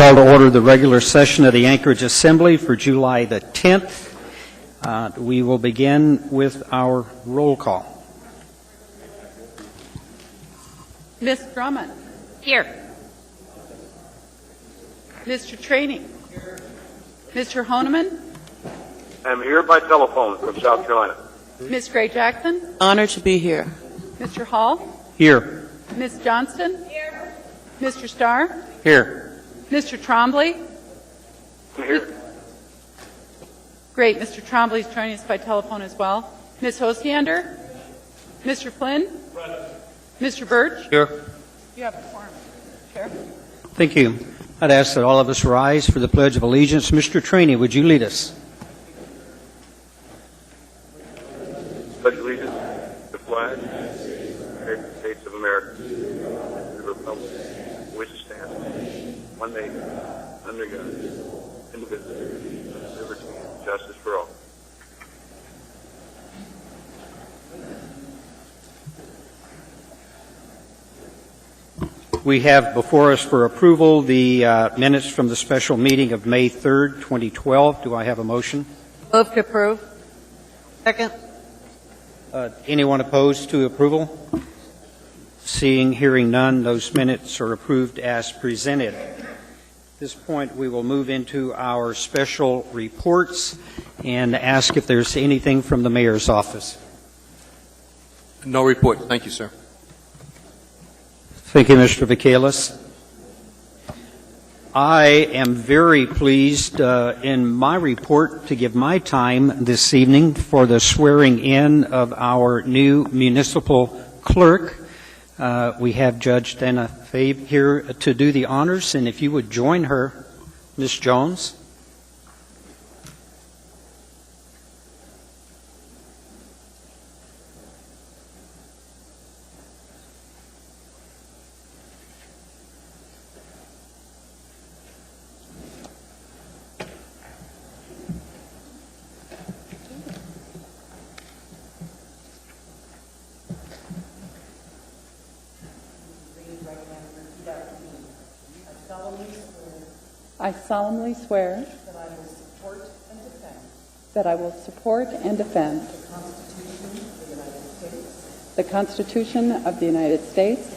call to order the regular session of the Anchorage Assembly for July the 10th. We will begin with our roll call. Ms. Drummond. Here. Mr. Trainey. Here. Mr. Honeman. I'm here by telephone from South Carolina. Ms. Gray Jackson. Honored to be here. Mr. Hall. Here. Ms. Johnston. Here. Mr. Starr. Here. Mr. Trombley. I'm here. Great. Mr. Trombley is joining us by telephone as well. Ms. Hostiander. Mr. Flynn. Mr. Birch. Here. You have a quorum, Chair. Thank you. I'd ask that all of us rise for the Pledge of Allegiance. Mr. Trainey, would you lead us? Pledge allegiance to the flag of the United States of America, and the republic for which it stands, one nation, under God, indivisible, with liberty and justice for all. We have before us for approval the minutes from the special meeting of May 3rd, 2012. Do I have a motion? Move to approve. Second. Anyone opposed to approval? Seeing, hearing none, those minutes are approved as presented. At this point, we will move into our special reports and ask if there's anything from the mayor's office. No report. Thank you, sir. Thank you, Mr. Vacalis. I am very pleased in my report to give my time this evening for the swearing in of our new municipal clerk. We have Judge Dana Fabe here to do the honors, and if you would join her, Ms. Jones. I solemnly swear that I will support and defend the Constitution of the United States,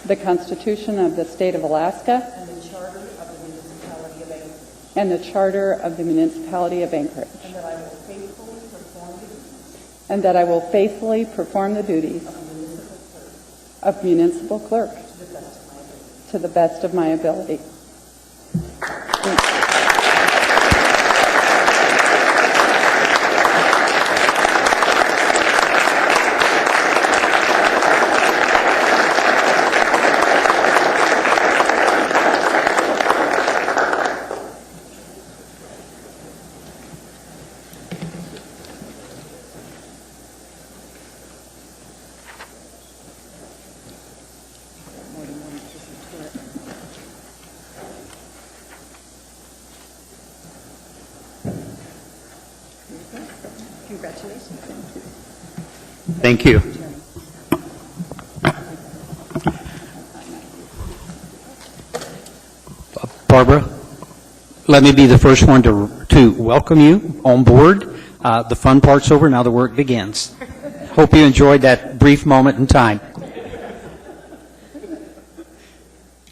the Constitution of the State of Alaska, and the Charter of the Municipality of Anchorage, and that I will faithfully perform the duties of municipal clerk to the best of my ability. Congratulations. Thank you. Barbara, let me be the first one to welcome you on board. The fun part's over, now the work begins. Hope you enjoyed that brief moment in time.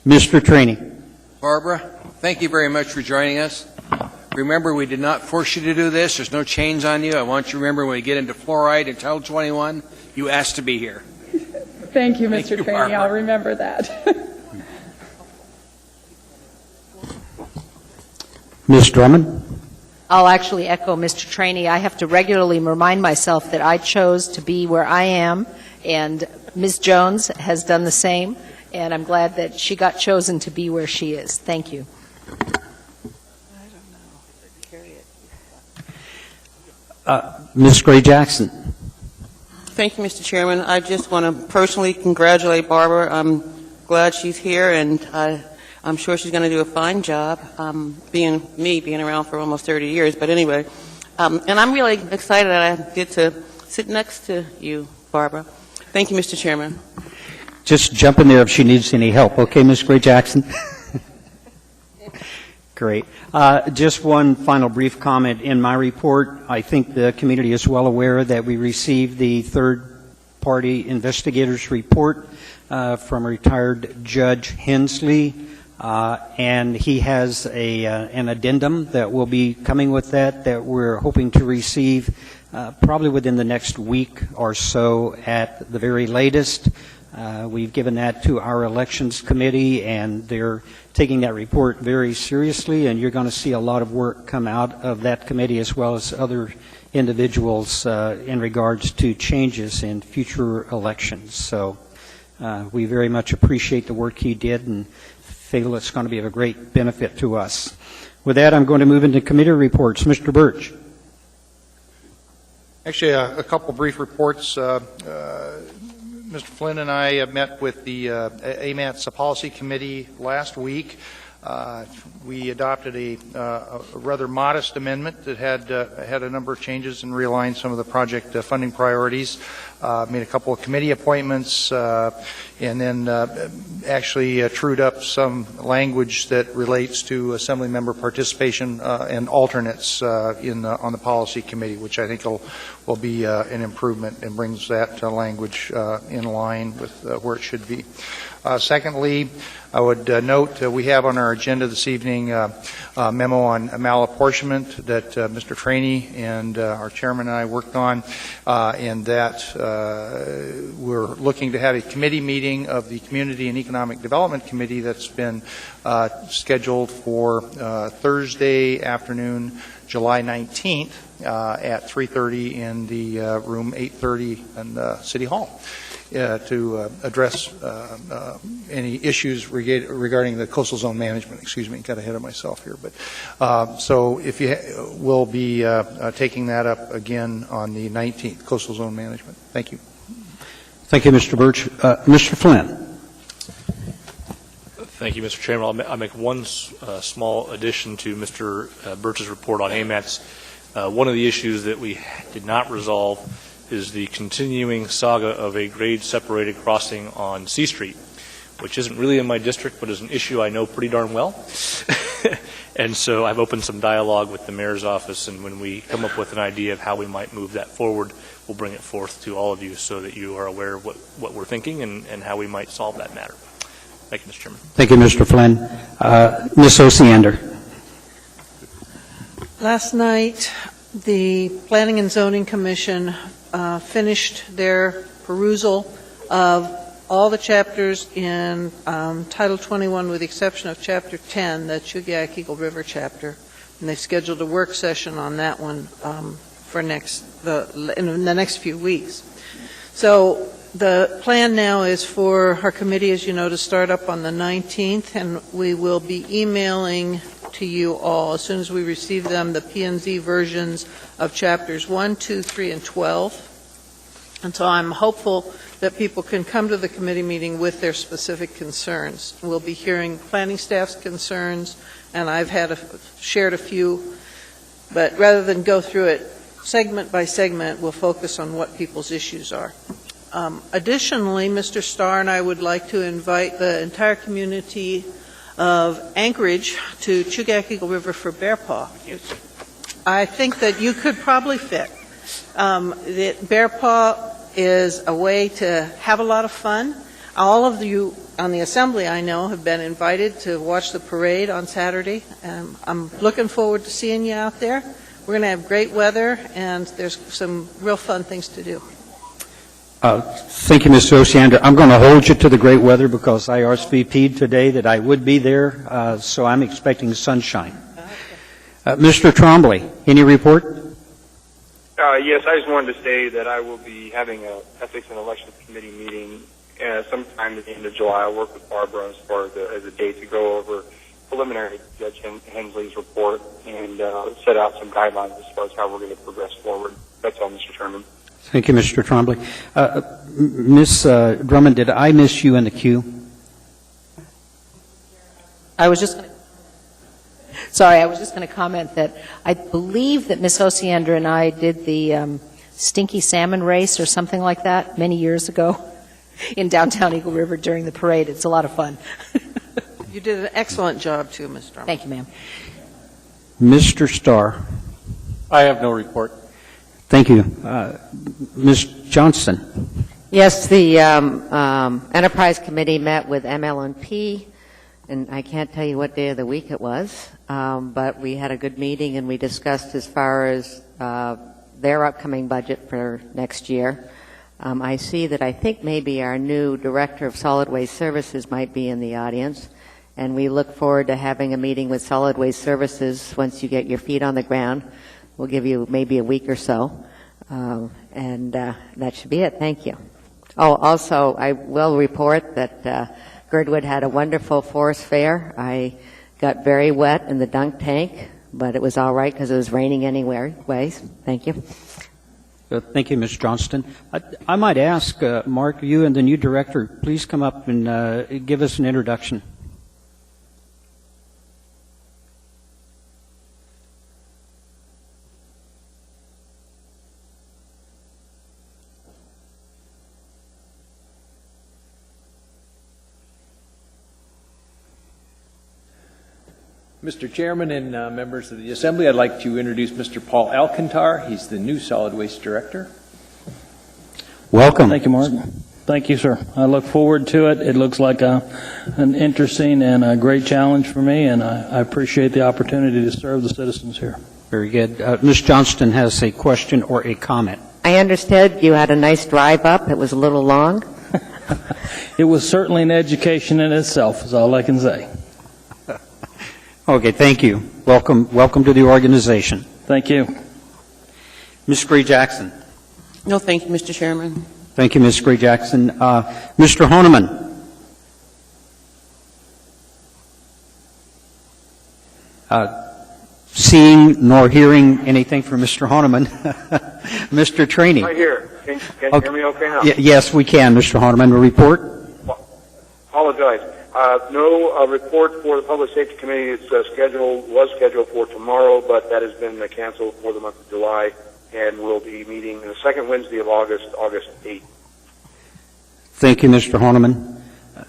Mr. Trainey. Barbara, thank you very much for joining us. Remember, we did not force you to do this. There's no chains on you. I want you to remember when we get into fluoride and Title 21, you asked to be here. Thank you, Mr. Trainey. Barbara. I'll remember that. Ms. Drummond. I'll actually echo Mr. Trainey. I have to regularly remind myself that I chose to be where I am, and Ms. Jones has done the same, and I'm glad that she got chosen to be where she is. Thank you. Ms. Gray Jackson. Thank you, Mr. Chairman. I just want to personally congratulate Barbara. I'm glad she's here, and I'm sure she's going to do a fine job, being around for almost 30 years. But anyway, and I'm really excited that I get to sit next to you, Barbara. Thank you, Mr. Chairman. Just jump in there if she needs any help. Okay, Ms. Gray Jackson? Great. Just one final brief comment in my report. I think the community is well aware that we received the third-party investigators report from retired Judge Hensley, and he has an addendum that will be coming with that we're hoping to receive probably within the next week or so at the very latest. We've given that to our elections committee, and they're taking that report very seriously, and you're going to see a lot of work come out of that committee as well as other individuals in regards to changes in future elections. So we very much appreciate the work he did and feel it's going to be of a great benefit to us. With that, I'm going to move into committee reports. Mr. Birch. Actually, a couple brief reports. Mr. Flynn and I met with the AMATS Policy Committee last week. We adopted a rather modest amendment that had a number of changes and realigned some of the project funding priorities. Made a couple of committee appointments, and then actually trued up some language that relates to Assembly member participation and alternates on the policy committee, which I think will be an improvement and brings that language in line with where it should be. Secondly, I would note we have on our agenda this evening a memo on malapportionment that Mr. Trainey and our chairman and I worked on, and that we're looking to have a committee meeting of the Community and Economic Development Committee that's been scheduled for Thursday afternoon, July 19th at 3:30 in the room 830 in City Hall. To address any issues regarding the coastal zone management. Excuse me, got ahead of myself here. But so if you will be taking that up again on the 19th, coastal zone management. Thank you. Thank you, Mr. Birch. Mr. Flynn. Thank you, Mr. Chairman. I'll make one small addition to Mr. Birch's report on AMATS. One of the issues that we did not resolve is the continuing saga of a grade-separated crossing on C Street, which isn't really in my district, but is an issue I know pretty darn well. And so I've opened some dialogue with the mayor's office, and when we come up with an idea of how we might move that forward, we'll bring it forth to all of you so that you are aware of what we're thinking and how we might solve that matter. Thank you, Mr. Chairman. Thank you, Mr. Flynn. Ms. Osiander. Last night, the Planning and Zoning Commission finished their perusal of all the chapters in Title 21 with the exception of Chapter 10, the Chugiak-Eagle River chapter, and they've scheduled a work session on that one for in the next few weeks. So the plan now is for our committee, as you know, to start up on the 19th, and we will be emailing to you all as soon as we receive them the P&Z versions of chapters 1, 2, 3, and 12. And so I'm hopeful that people can come to the committee meeting with their specific concerns. We'll be hearing planning staff's concerns, and I've shared a few, but rather than go through it segment by segment, we'll focus on what people's issues are. Additionally, Mr. Starr and I would like to invite the entire community of Anchorage to Chugiak-Eagle River for Bear Paw. I think that you could probably fit. Bear Paw is a way to have a lot of fun. All of you on the Assembly, I know, have been invited to watch the parade on Saturday. I'm looking forward to seeing you out there. We're going to have great weather, and there's some real fun things to do. Thank you, Mr. Osiander. I'm going to hold you to the great weather because I RSVP'd today that I would be there, so I'm expecting sunshine. Mr. Trombley, any report? Yes, I just wanted to say that I will be having a Ethics and Elections Committee meeting sometime at the end of July. I'll work with Barbara as far as a date to go over preliminary Judge Hensley's report and set out some guidelines as far as how we're going to progress forward. That's all, Mr. Chairman. Thank you, Mr. Trombley. Ms. Drummond, did I miss you in the queue? I was just going to comment that I believe that Ms. Osiander and I did the stinky salmon race or something like that many years ago. in downtown Eagle River during the parade. It's a lot of fun. You did an excellent job, too, Ms. Drummond. Thank you, ma'am. Mr. Starr. I have no report. Thank you. Ms. Johnston. Yes, the Enterprise Committee met with ML&P, and I can't tell you what day of the week it was, but we had a good meeting and we discussed as far as their upcoming budget for next year. I see that I think maybe our new Director of Solid Waste Services might be in the audience, and we look forward to having a meeting with Solid Waste Services once you get your feet on the ground. We'll give you maybe a week or so, and that should be it. Thank you. Oh, also, I will report that Girdwood had a wonderful forest fair. I got very wet in the dunk tank, but it was all right because it was raining anyways. Thank you. Thank you, Ms. Johnston. I might ask, Mark, you and the new director, please come up and give us an introduction. Mr. Chairman and members of the Assembly, I'd like to introduce Mr. Paul Alcantar. He's the new Solid Waste Director. Welcome. Thank you, Mark. Thank you, sir. I look forward to it. It looks like an interesting and a great challenge for me, and I appreciate the opportunity to serve the citizens here. Very good. Ms. Johnston has a question or a comment. I understood you had a nice drive up. It was a little long. It was certainly an education in itself, is all I can say. Okay, thank you. Welcome to the organization. Thank you. Ms. Gray-Jackson. No, thank you, Mr. Chairman. Thank you, Ms. Gray-Jackson. Mr. Honeman. Seeing nor hearing anything from Mr. Honeman. Mr. Trainee. Right here. Can you hear me okay now? Yes, we can, Mr. Honeman. A report? Apologize. No report for the Public Safety Committee. It's was scheduled for tomorrow, but that has been canceled for the month of July, and we'll be meeting the second Wednesday of August 8th. Thank you, Mr. Honeman.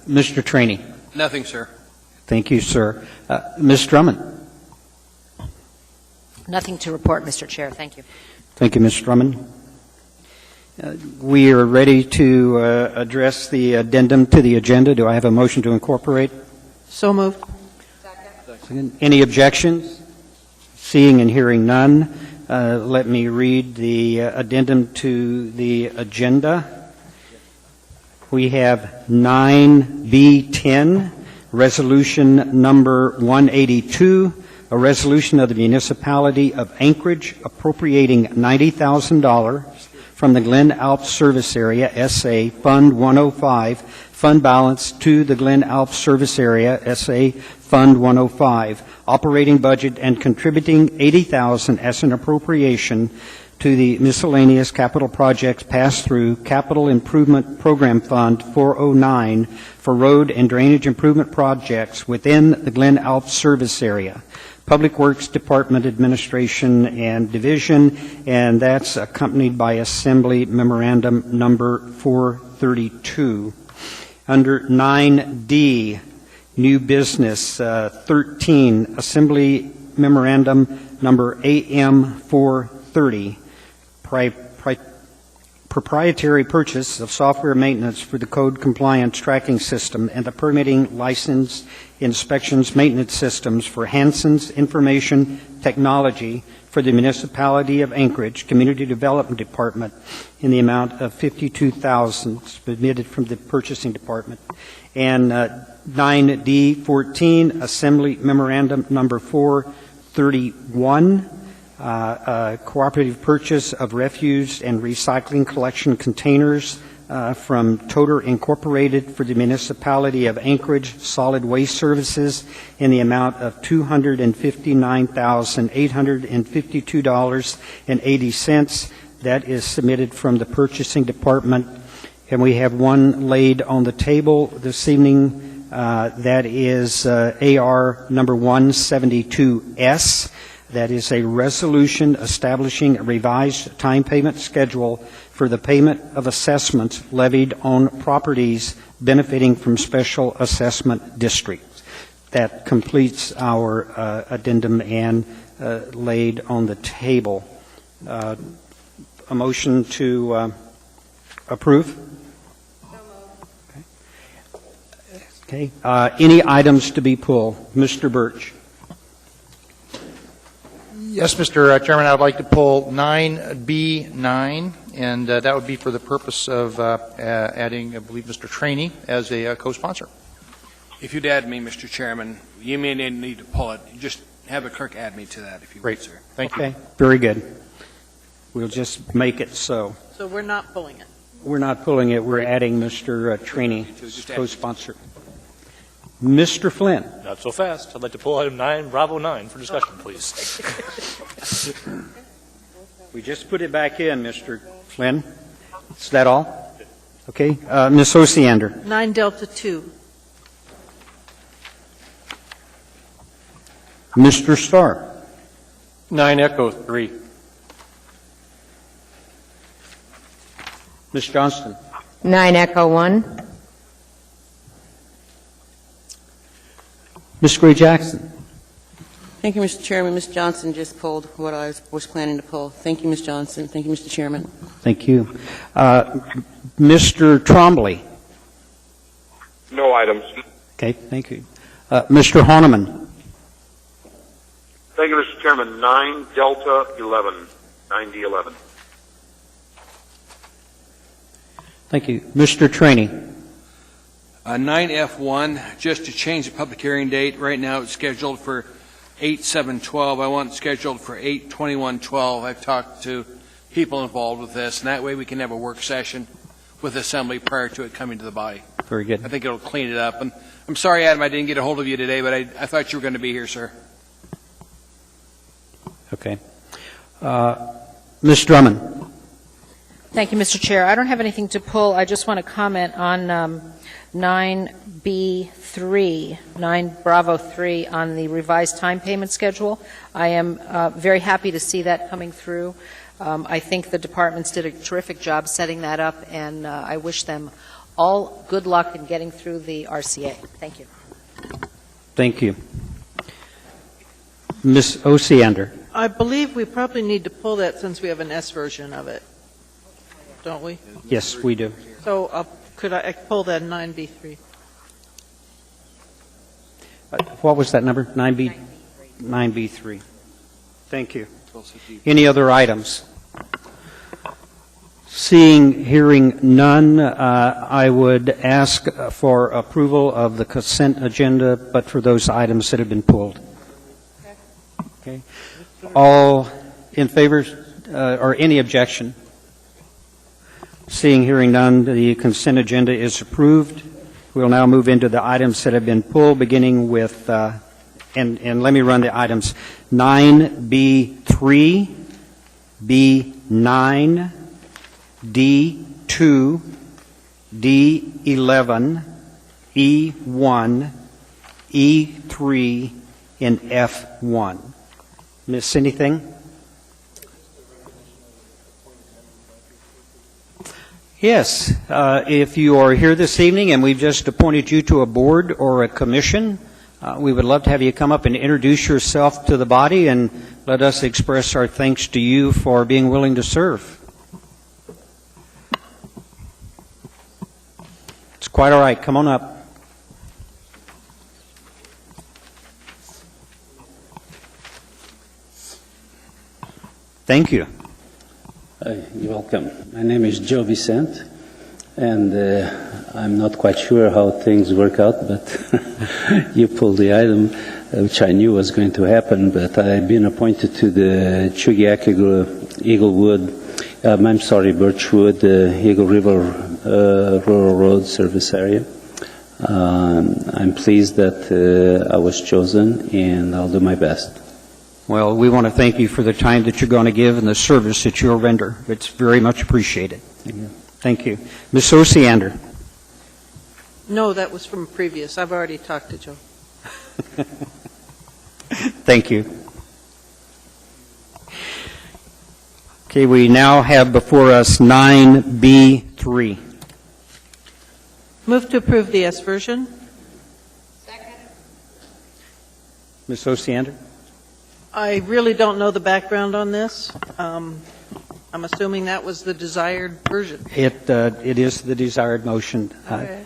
Mr. Trainee. Nothing, sir. Thank you, sir. Ms. Drummond. Nothing to report, Mr. Chair. Thank you. Thank you, Ms. Drummond. We are ready to address the addendum to the agenda. Do I have a motion to incorporate? So moved. Second. Any objections? Seeing and hearing none, let me read the addendum to the agenda. We have 9B10, resolution number 182, a resolution of the Municipality of Anchorage appropriating $90,000 from the Glen Alps Service Area, SA, Fund 105, fund balance to the Glen Alps Service Area, SA, Fund 105, operating budget and contributing $80,000 as an appropriation to the miscellaneous capital projects pass-through Capital Improvement Program Fund 409 for road and drainage improvement projects within the Glen Alps Service Area. Public Works Department Administration and Division, and that's accompanied by Assembly Memorandum number 432. Under 9D, New Business 13, Assembly Memorandum number AM 430, proprietary purchase of software maintenance for the code compliance tracking system and the permitting license inspections maintenance systems for Hanson's Information Technology for the Municipality of Anchorage Community Development Department in the amount of $52,000 submitted from the Purchasing Department. And 9D14, Assembly Memorandum number 431, cooperative purchase of refuse and recycling collection containers from Toter Incorporated for the Municipality of Anchorage Solid Waste Services in the amount of $259,852.80. That is submitted from the Purchasing Department. And we have one laid on the table this evening. That is AR number 172S. That is a resolution establishing a revised time payment schedule for the payment of assessments levied on properties benefiting from special assessment districts. That completes our addendum and laid on the table. A motion to approve? Okay. Any items to be pulled? Mr. Birch. Yes, Mr. Chairman, I would like to pull 9B9, and that would be for the purpose of adding, I believe, Mr. Trainee as a co-sponsor. If you'd add me, Mr. Chairman, you may need to pull it. Just have the clerk add me to that, if you would, sir. Thank you. Okay, very good. We'll just make it so. So we're not pulling it. We're not pulling it, we're adding Mr. Trainee, Just add- co-sponsor. Mr. Flynn. Not so fast. I'd like to pull item 9, Bravo 9, for discussion, please. We just put it back in, Mr. Flynn. Is that all? Okay. Ms. Osiander. 9 Delta 2. Mr. Starr. 9 Echo 3. Ms. Johnston. 9 Echo 1. Ms. Gray Jackson. Thank you, Mr. Chairman. Ms. Johnson just pulled what I was planning to pull. Thank you, Ms. Johnson. Thank you, Mr. Chairman. Thank you. Mr. Trombley. No items. Okay, thank you. Mr. Horniman. Thank you, Mr. Chairman. 9 Delta 11. 9D11. Thank you. Mr. Trainee. 9F1, just to change the public hearing date. Right now, it's scheduled for 8/7/12. I want it scheduled for 8/21/12. I've talked to people involved with this, and that way we can have a work session with Assembly prior to it coming to the body. Very good. I think it'll clean it up. And I'm sorry, Adam, I didn't get a hold of you today, but I thought you were going to be here, sir. Okay. Ms. Drummond. Thank you, Mr. Chair. I don't have anything to pull. I just want to comment on 9B3, 9 Bravo 3, on the revised time payment schedule. I am very happy to see that coming through. I think the departments did a terrific job setting that up, and I wish them all good luck in getting through the RCA. Thank you. Thank you. Ms. Osiander. I believe we probably need to pull that since we have an S version of it, don't we? Yes, we do. So could I pull that 9B3? What was that number? 9B3. Thank you. Any other items? Seeing, hearing none, I would ask for approval of the consent agenda, but for those items that have been pulled. Okay. All in favor or any objection? Seeing, hearing none, the consent agenda is approved. We'll now move into the items that have been pulled, beginning with, and let me run the items, 9B3, B9, D2, D11, E1, E3, and F1. Miss anything? Yes. If you are here this evening and we've just appointed you to a board or a commission, we would love to have you come up and introduce yourself to the body and let us express our thanks to you for being willing to serve. It's quite all right. Come on up. Thank you. You're welcome. My name is Joe Vicente, and I'm not quite sure how things work out, but you pulled the item, which I knew was going to happen, but I've been appointed to the Chugiak Birchwood, Eagle River Rural Road Service Area. I'm pleased that I was chosen, and I'll do my best. Well, we want to thank you for the time that you're going to give and the service that you'll render. It's very much appreciated. Thank you. Thank you. Ms. Osiander. No, that was from previous. I've already talked to Joe. Thank you. Okay, we now have before us 9B3. Move to approve the S version. Ms. Osiander? I really don't know the background on this. I'm assuming that was the desired version. It is the desired motion. Okay.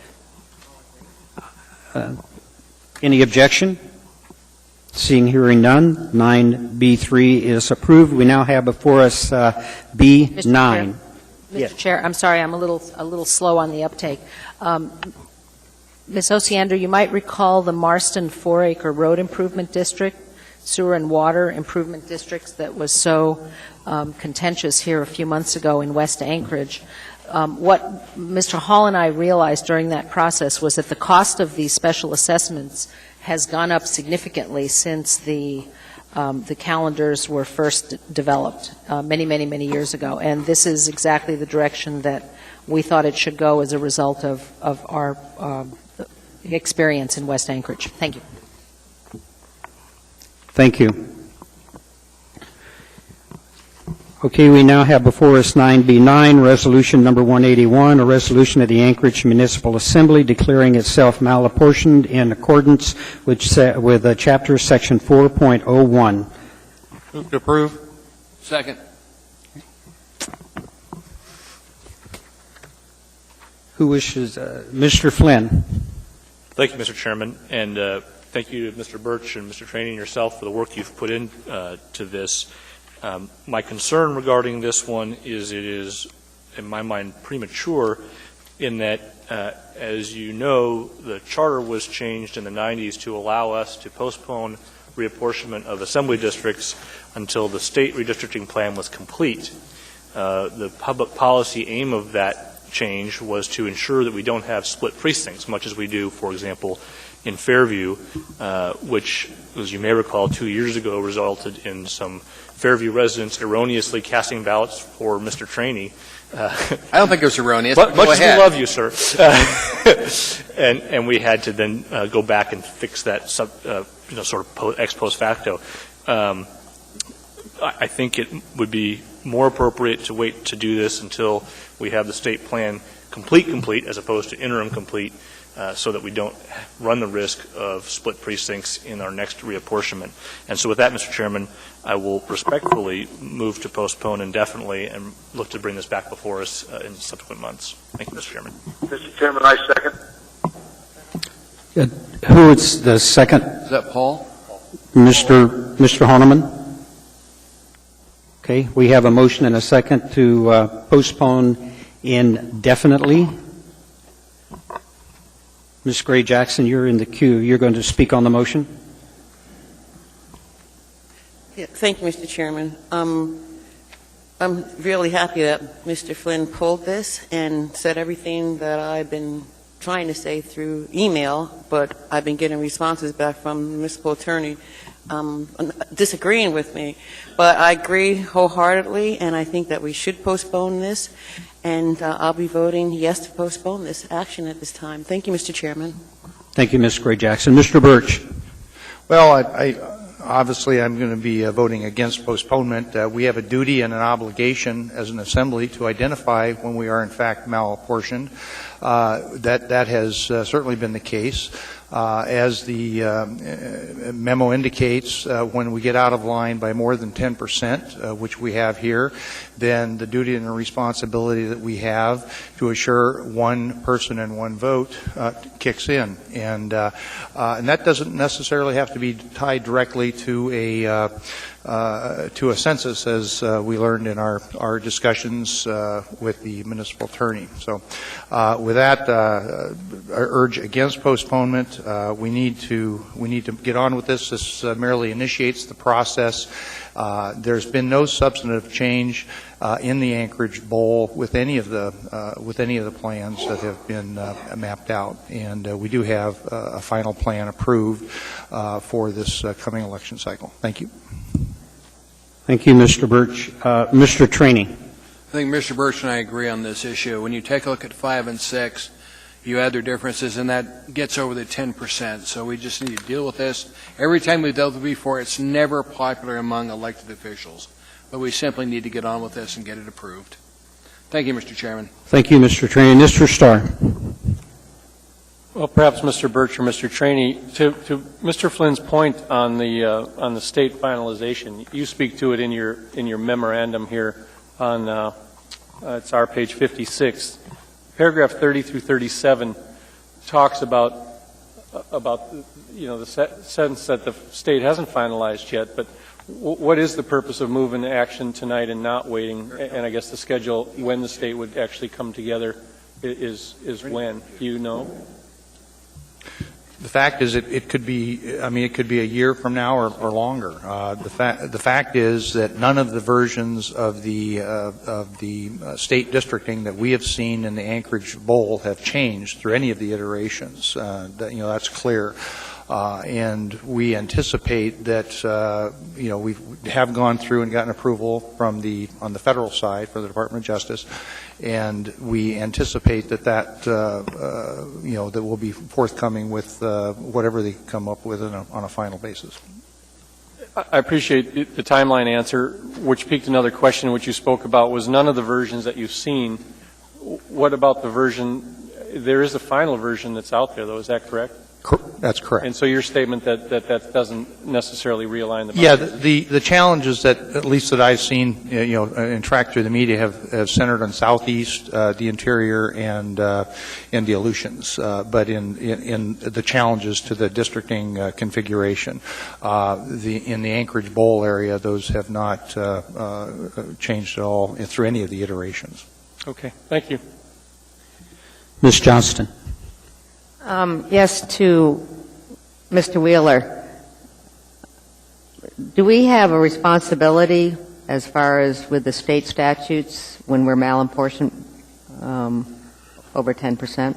Any objection? Seeing, hearing none, 9B3 is approved. We now have before us B9. Mr. Yes. Chair, I'm sorry, I'm a little slow on the uptake. Ms. Osiander, you might recall the Marston 4-acre road improvement district, sewer and water improvement districts that was so contentious here a few months ago in West Anchorage. What Mr. Hall and I realized during that process was that the cost of these special assessments has gone up significantly since the calendars were first developed many years ago. And this is exactly the direction that we thought it should go as a result of our experience in West Anchorage. Thank you. Thank you. Okay, we now have before us 9B9, Resolution Number 181, a resolution of the Anchorage Municipal Assembly declaring itself malapportioned in accordance with Chapter Section 4.01. Move to approve. Second. Who wishes? Mr. Flynn. Thank you, Mr. Chairman, and thank you to Mr. Birch and Mr. Trainee and yourself for the work you've put into this. My concern regarding this one is it is, in my mind, premature in that, as you know, the charter was changed in the 90s to allow us to postpone reapportionment of assembly districts until the state redistricting plan was complete. The public policy aim of that change was to ensure that we don't have split precincts, much as we do, for example, in Fairview, which, as you may recall, 2 years ago resulted in some Fairview residents erroneously casting ballots for Mr. Trainee. I don't think it was erroneous. But go much as ahead. we love you, sir. And we had to then go back and fix that sort of ex post facto. I think it would be more appropriate to wait to do this until we have the state plan complete, as opposed to interim complete, so that we don't run the risk of split precincts in our next reapportionment. And so with that, Mr. Chairman, I will respectfully move to postpone indefinitely and look to bring this back before us in subsequent months. Thank you, Mr. Chairman. Mr. Chairman, I second. Who is the second? Is that Paul? Mr. Horniman? Okay, we have a motion and a second to postpone indefinitely. Ms. Gray Jackson, you're in the queue. You're going to speak on the motion? Yeah, thank you, Mr. Chairman. I'm really happy that Mr. Flynn pulled this and said everything that I've been trying to say through email, but I've been getting responses back from the municipal attorney disagreeing with me. But I agree wholeheartedly, and I think that we should postpone this, and I'll be voting yes to postpone this action at this time. Thank you, Mr. Chairman. Thank you, Ms. Gray Jackson. Mr. Birch. Well, obviously, I'm going to be voting against postponement. We have a duty and an obligation as an assembly to identify when we are in fact malapportioned. That has certainly been the case. As the memo indicates, when we get out of line by more than 10%, which we have here, then the duty and the responsibility that we have to assure one person and one vote kicks in. And that doesn't necessarily have to be tied directly to a census, as we learned in our discussions with the municipal attorney. So with that, I urge against postponement. We need to get on with this. This merely initiates the process. There's been no substantive change in the Anchorage Bowl with any of the plans that have been mapped out, and we do have a final plan approved for this coming election cycle. Thank you. Thank you, Mr. Birch. Mr. Trainee. I think Mr. Birch and I agree on this issue. When you take a look at 5 and 6, you add their differences, and that gets over the 10%. So we just need to deal with this. Every time we've dealt with it before, it's never popular among elected officials. but we simply need to get on with this and get it approved. Thank you, Mr. Chairman. Thank you, Mr. Trainee. Mr. Starr. Well, perhaps Mr. Birch or Mr. Trainee, to Mr. Flynn's point on the state finalization, you speak to it in your memorandum here on it's our page 56. Paragraph 30 through 37 talks about the sense that the state hasn't finalized yet, but what is the purpose of moving to action tonight and not waiting? And I guess the schedule when the state would actually come together is when? Do you know? The fact is, it could be. It could be a year from now or longer. The fact is that none of the versions of the state districting that we have seen in the Anchorage Bowl have changed through any of the iterations. That's clear. And we anticipate that we have gone through and gotten approval on the federal side for the Department of Justice, and we anticipate that will be forthcoming with whatever they come up with on a final basis. I appreciate the timeline answer, which piqued another question which you spoke about was none of the versions that you've seen. What about the version? There is a final version that's out there, though. Is that correct? That's correct. And so your statement that doesn't necessarily realign the boundaries. Yeah, the challenges that, at least that I've seen, and tracked through the media have centered on Southeast, the interior, and the Aleutians. But in the challenges to the districting configuration, in the Anchorage Bowl area, those have not changed at all through any of the iterations. Okay, thank you. Ms. Johnston. Yes, to Mr. Wheeler. Do we have a responsibility as far as with the state statutes when we're malapportioned over 10%?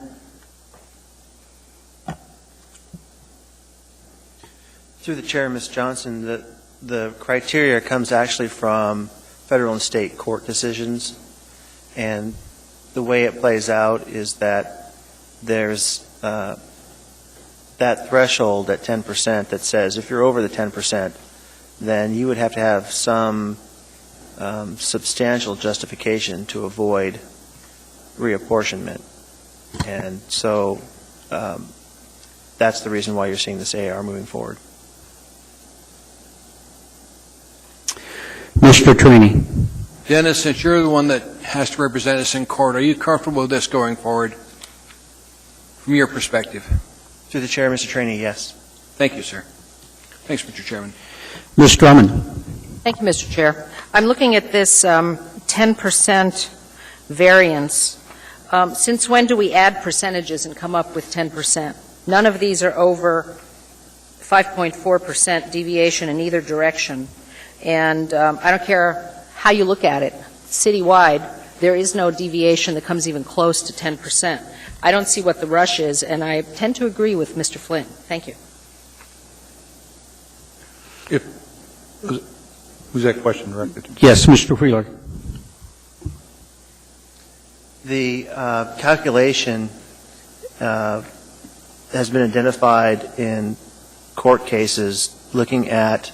Through the chair, Ms. Johnson, the criteria comes actually from federal and state court decisions, and the way it plays out is that there's that threshold at 10% that says if you're over the 10%, then you would have to have some substantial justification to avoid reapportionment. And so that's the reason why you're seeing this AR moving forward. Mr. Trainee. Dennis, since you're the one that has to represent us in court, are you comfortable with this going forward from your perspective? Through the chair, Mr. Trainee, yes. Thank you, sir. Thanks, Mr. Chairman. Ms. Drummond. Thank you, Mr. Chair. I'm looking at this 10% variance. Since when do we add percentages and come up with 10%? None of these are over 5.4% deviation in either direction. And I don't care how you look at it. Citywide, there is no deviation that comes even close to 10%. I don't see what the rush is, and I tend to agree with Mr. Flynn. Thank you. Who's that question directed to? Yes, Mr. Wheeler. The calculation has been identified in court cases looking at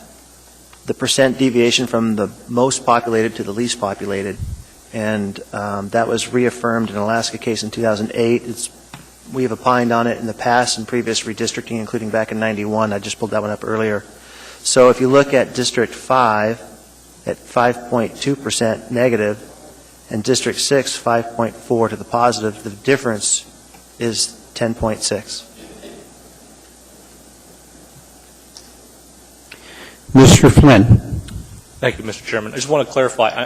the percent deviation from the most populated to the least populated, and that was reaffirmed in an Alaska case in 2008. We have opined on it in the past in previous redistricting, including back in 91. I just pulled that one up earlier. So if you look at District 5 at 5.2% negative and District 6 5.4 to the positive, the difference is 10.6. Mr. Flynn. Thank you, Mr. Chairman. I just want to clarify,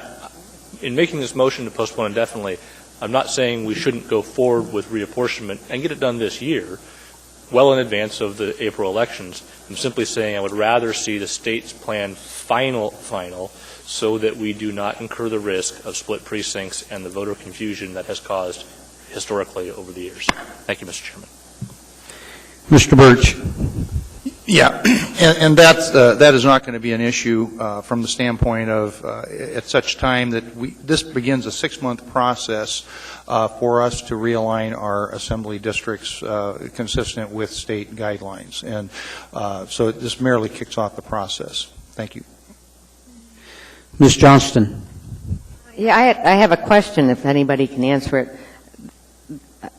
in making this motion to postpone indefinitely, I'm not saying we shouldn't go forward with reapportionment and get it done this year, well in advance of the April elections. I'm simply saying I would rather see the state's plan final, so that we do not incur the risk of split precincts and the voter confusion that has caused historically over the years. Thank you, Mr. Chairman. Mr. Birch. Yeah, and that is not going to be an issue from the standpoint of at such time that this begins a 6-month process for us to realign our assembly districts consistent with state guidelines. And so this merely kicks off the process. Thank you. Ms. Johnston. Yeah, I have a question, if anybody can answer it.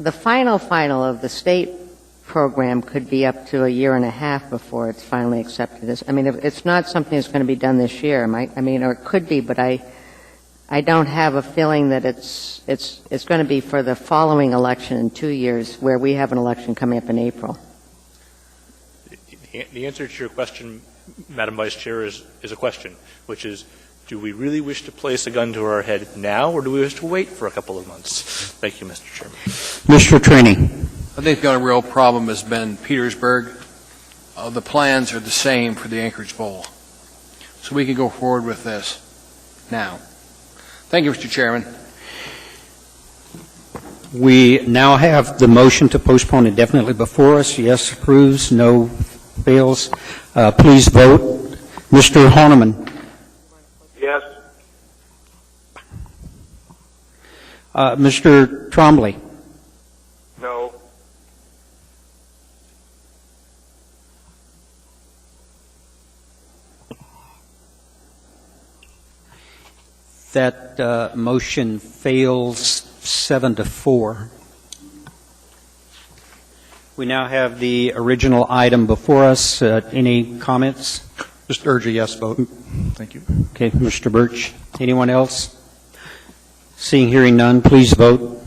The final of the state program could be up to a year and a half before it's finally accepted. I mean, it's not something that's going to be done this year. Or it could be, but I don't have a feeling that it's going to be for the following election in 2 years, where we have an election coming up in April. The answer to your question, Madam Vice Chair, is a question, which is, do we really wish to place a gun to our head now, or do we wish to wait for a couple of months? Thank you, Mr. Chairman. Mr. Trainee. I think the only real problem has been Petersburg. The plans are the same for the Anchorage Bowl. So we can go forward with this now. Thank you, Mr. Chairman. We now have the motion to postpone indefinitely before us. Yes approves, no fails. Please vote. Mr. Horniman. Yes. Mr. Trombley. No. That motion fails 7-4. We now have the original item before us. Any comments? Just urge a yes vote. Thank you. Okay, Mr. Birch. Anyone else? Seeing, hearing none, please vote.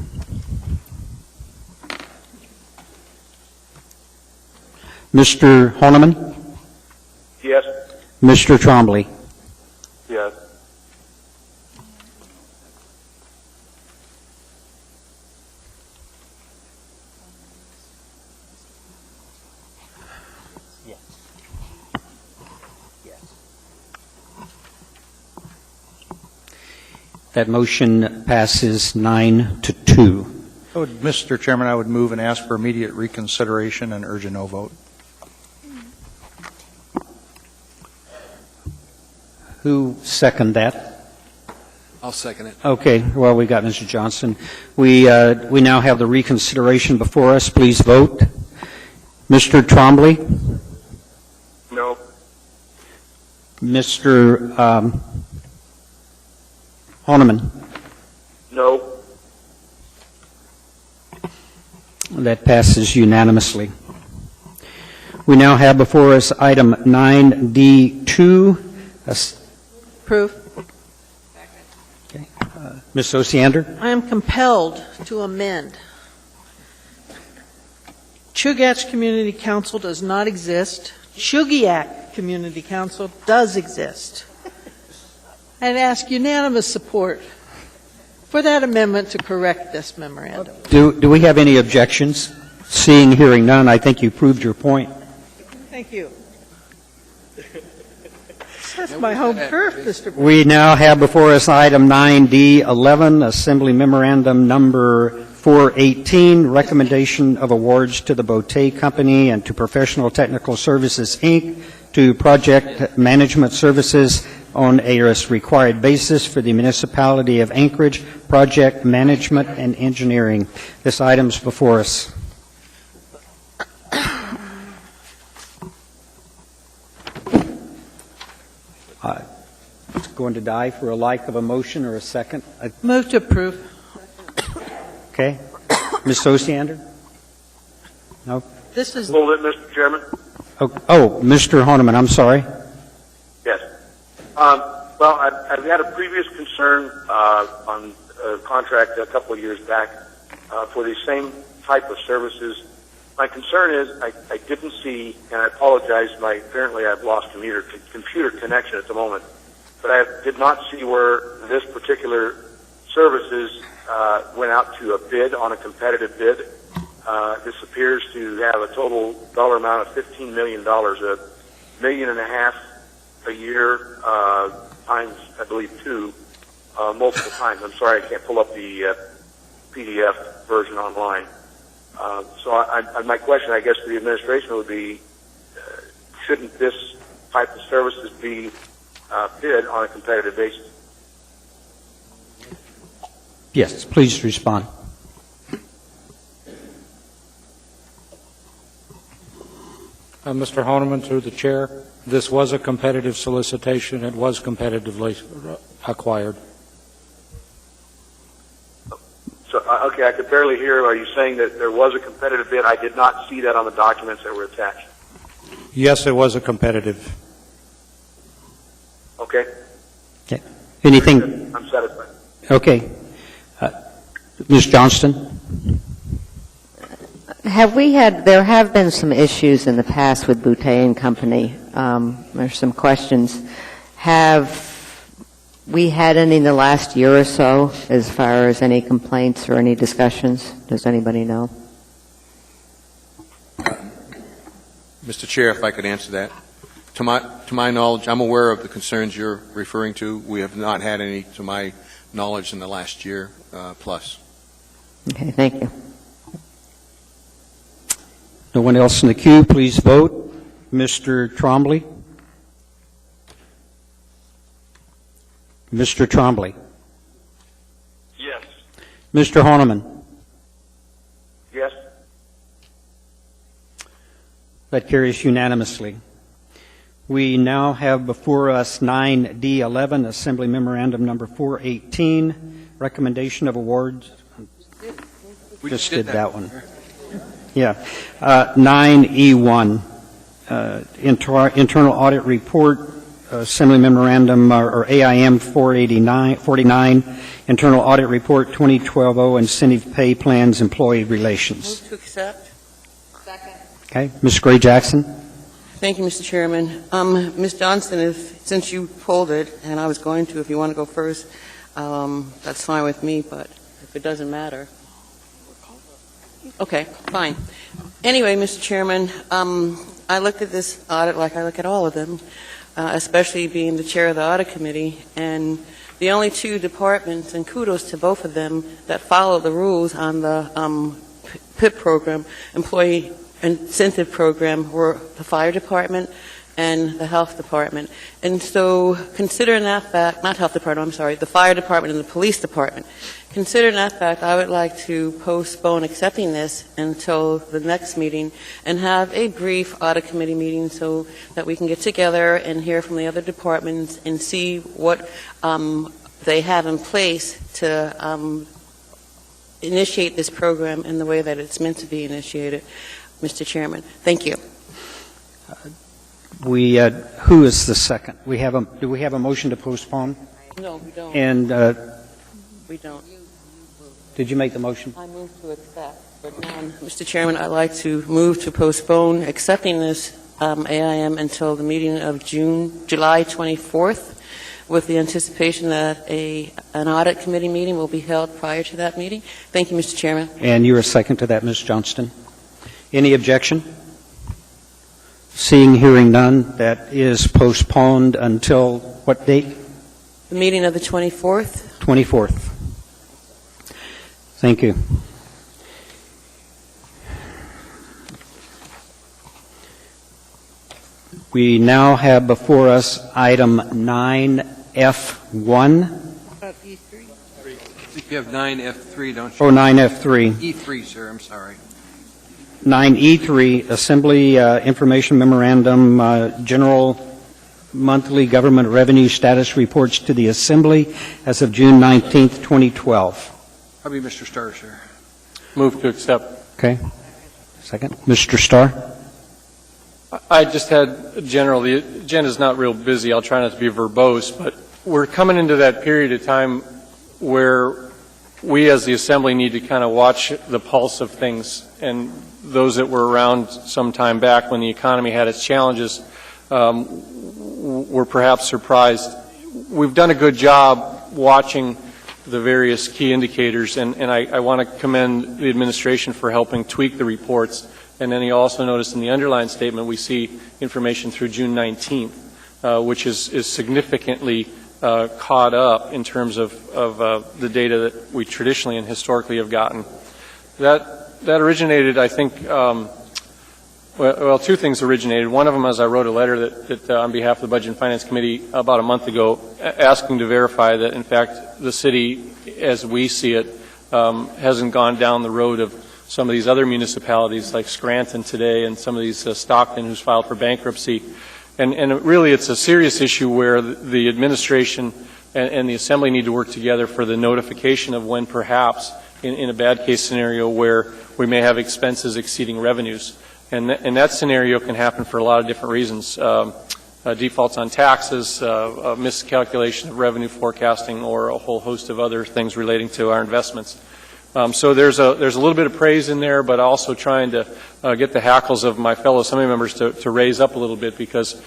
Mr. Horniman? Yes. Mr. Trombley? Yes. That motion passes 9-2. Mr. Chairman, I would move and ask for immediate reconsideration and urge a no vote. Who seconded that? I'll second it. Okay, well, we got Mr. Johnson. We now have the reconsideration before us. Please vote. Mr. Trombley? No. Mr. Horniman? No. That passes unanimously. We now have before us item 9D2. Approve. Okay. Ms. Osiander? I am compelled to amend. Chugach Community Council does not exist. Chugiak Community Council does exist. I'd ask unanimous support for that amendment to correct this memorandum. Do we have any objections? Seeing, hearing none, I think you proved your point. Thank you. That's my home turf, Mr. We now have before us item 9D11, Assembly Memorandum Number 418, recommendation of awards to the Botte Company and to Professional Technical Services, Inc., to project management services on a required basis for the municipality of Anchorage, project management and engineering. This item's before us. It's going to die for a like of a motion or a second. Move to approve. Okay. Ms. Osiander? No? This is Hold it, Mr. Chairman. Oh, Mr. Horniman, I'm sorry. Yes. Well, I've had a previous concern on a contract a couple of years back for the same type of services. My concern is I didn't see, and I apologize, apparently I've lost computer connection at the moment, but I did not see where this particular services went out to a bid on a competitive bid. This appears to have a total dollar amount of $15 million, $1.5 million a year times, I believe, two, multiple times. I'm sorry, I can't pull up the PDF version online. So my question, I guess, to the administration would be, shouldn't this type of services be bid on a competitive basis? Yes, please respond. Mr. Honeman, through the chair, this was a competitive solicitation. It was competitively acquired. So, okay, I could barely hear. Are you saying that there was a competitive bid? I did not see that on the documents that were attached. Yes, it was a competitive. Okay. Okay. Anything? I'm satisfied. Okay. Ms. Johnston? There have been some issues in the past with Boutte and Company. There's some questions. Have we had any in the last year or so as far as any complaints or any discussions? Does anybody know? Mr. Chair, if I could answer that. To my knowledge, I'm aware of the concerns you're referring to. We have not had any, to my knowledge, in the last year plus. Okay, thank you. No one else in the queue, please vote. Mr. Trombley? Mr. Trombley? Yes. Mr. Honeman? Yes. That carries unanimously. We now have before us 9D11, Assembly Memorandum Number 418, Recommendation of Awards. We just did that one. Yeah. 9E1, Internal Audit Report, Assembly Memorandum, or AIM 449, Internal Audit Report 2012-0, Incentive Pay Plans, Employee Relations. Move to accept. Okay. Ms. Gray-Jackson? Thank you, Mr. Chairman. Ms. Johnston, since you pulled it, and I was going to, if you want to go first, that's fine with me, but if it doesn't matter. Okay, fine. Anyway, Mr. Chairman, I looked at this audit like I look at all of them, especially being the chair of the audit committee, and the only two departments, and kudos to both of them, that follow the rules on the PIP program, Employee Incentive Program, were the fire department and the health department. And so considering that fact, not health department, I'm sorry, the fire department and the police department, considering that fact, I would like to postpone accepting this until the next meeting and have a brief audit committee meeting so that we can get together and hear from the other departments and see what they have in place to initiate this program in the way that it's meant to be initiated. Mr. Chairman, thank you. Who is the second? Do we have a motion to postpone? No, we don't. And we don't. Did you make the motion? I move to accept. But now, Mr. Chairman, I'd like to move to postpone accepting this AIM until the meeting of July 24th, with the anticipation that an audit committee meeting will be held prior to that meeting. Thank you, Mr. Chairman. And you're a second to that, Ms. Johnston. Any objection? Seeing, hearing none, that is postponed until what date? The meeting of the 24th. 24th. Thank you. We now have before us item 9F1. I think you have 9F3, don't you? Oh, 9F3. E3, sir, I'm sorry. 9E3, Assembly Information Memorandum, General Monthly Government Revenue Status Reports to the Assembly as of June 19th, 2012. Probably Mr. Starr, sir. Move to accept. Okay. Second. Mr. Starr? I just had general, the agenda's not real busy. I'll try not to be verbose, but we're coming into that period of time where we as the Assembly need to kind of watch the pulse of things, and those that were around some time back when the economy had its challenges were perhaps surprised. We've done a good job watching the various key indicators, and I want to commend the administration for helping tweak the reports. And then you also notice in the underlying statement we see information through June 19th, which is significantly caught up in terms of the data that we traditionally and historically have gotten. That originated, I think, well, two things originated. One of them is I wrote a letter that on behalf of the Budget and Finance Committee about a month ago asking to verify that, in fact, the city, as we see it, hasn't gone down the road of some of these other municipalities like Scranton today and some of these Stockton who's filed for bankruptcy. And really it's a serious issue where the administration and the Assembly need to work together for the notification of when perhaps in a bad case scenario where we may have expenses exceeding revenues. And that scenario can happen for a lot of different reasons. Defaults on taxes, miscalculation of revenue forecasting, or a whole host of other things relating to our investments. So there's a little bit of praise in there, but also trying to get the hackles of my fellow Assembly members to raise up a little bit, because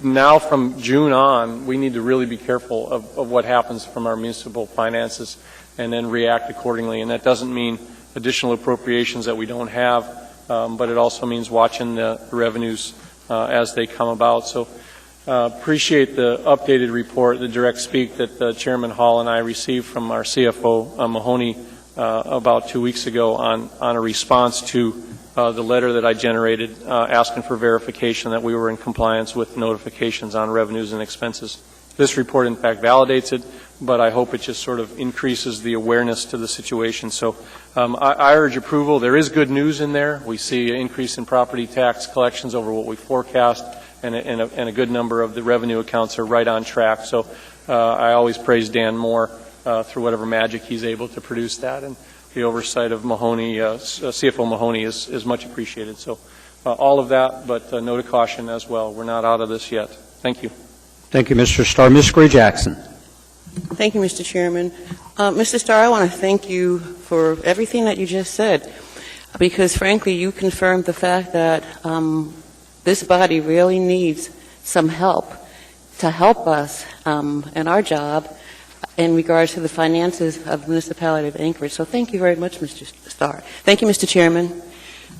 now from June on, we need to really be careful of what happens from our municipal finances and then react accordingly. And that doesn't mean additional appropriations that we don't have, but it also means watching the revenues as they come about. So appreciate the updated report, the direct speak that Chairman Hall and I received from our CFO, Mahoney, about 2 weeks ago on a response to the letter that I generated asking for verification that we were in compliance with notifications on revenues and expenses. This report, in fact, validates it, but I hope it just sort of increases the awareness to the situation. So I urge approval. There is good news in there. We see an increase in property tax collections over what we forecast, and a good number of the revenue accounts are right on track. So I always praise Dan Moore through whatever magic he's able to produce that, and the oversight of Mahoney, CFO Mahoney is much appreciated. So all of that, but a note of caution as well. We're not out of this yet. Thank you. Thank you, Mr. Starr. Ms. Gray-Jackson. Thank you, Mr. Chairman. Mr. Starr, I want to thank you for everything that you just said, because frankly, you confirmed the fact that this body really needs some help to help us in our job in regards to the finances of the municipality of Anchorage. So thank you very much, Mr. Starr. Thank you, Mr. Chairman.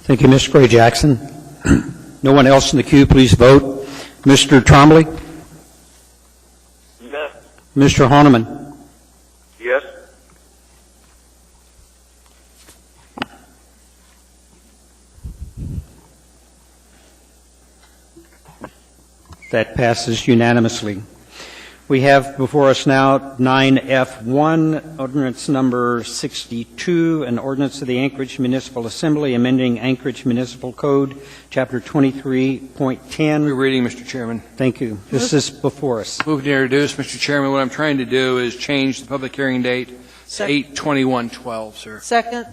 Thank you, Ms. Gray-Jackson. No one else in the queue, please vote. Mr. Trombley? Yes. Mr. Honeman? Yes. That passes unanimously. We have before us now 9F1, ordinance number 62, an ordinance of the Anchorage Municipal Assembly amending Anchorage Municipal Code, Chapter 23.10. We're reading, Mr. Chairman. Thank you. This is before us. Move to introduce, Mr. Chairman. What I'm trying to do is change the public hearing date to 8/21/12, sir. Second.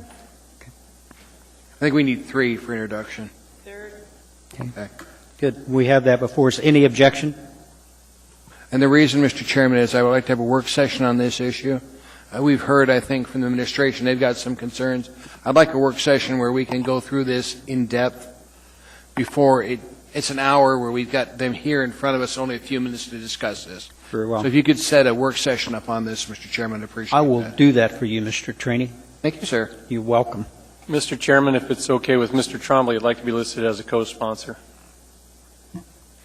I think we need 3 for introduction. Third. Okay. Good. We have that before us. Any objection? And the reason, Mr. Chairman, is I would like to have a work session on this issue. We've heard, I think, from the administration, they've got some concerns. I'd like a work session where we can go through this in depth before it's an hour where we've got them here in front of us, only a few minutes to discuss this. Very well. So if you could set a work session up on this, Mr. Chairman, I'd appreciate that. I will do that for you, Mr. Trainee. Thank you, sir. You're welcome. Mr. Chairman, if it's okay with Mr. Trombley, I'd like to be listed as a co-sponsor.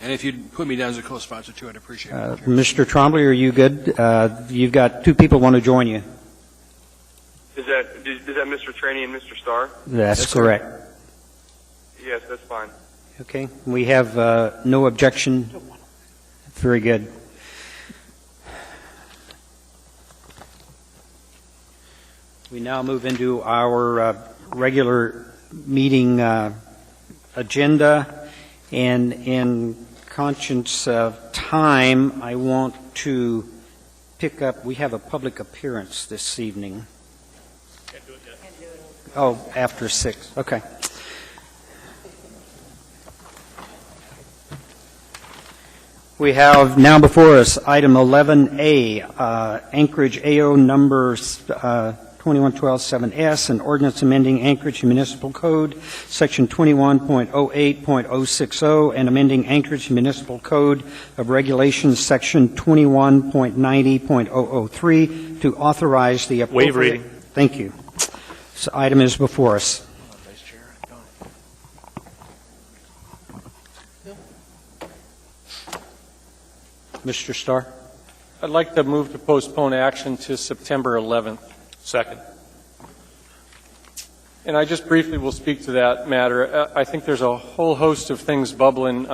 And if you'd put me down as a co-sponsor, too, I'd appreciate it. Mr. Trombley, are you good? You've got 2 people want to join you. Is that Mr. Trainee and Mr. Starr? That's correct. Yes, that's fine. Okay. We have no objection. Very good. We now move into our regular meeting agenda, and in conscience of time, I want to pick up, we have a public appearance this evening. Can't do it yet. Oh, after 6. Okay. We have now before us item 11A, Anchorage AO number 2112-7S, an ordinance amending Anchorage Municipal Code, Section 21.08.060, and amending Anchorage Municipal Code of Regulations, Section 21.90.003, to authorize the appropriate... Waive reading. Thank you. This item is before us. Mr. Starr? I'd like to move to postpone action to September 11th. Second. And I just briefly will speak to that matter. I think there's a whole host of things bubbling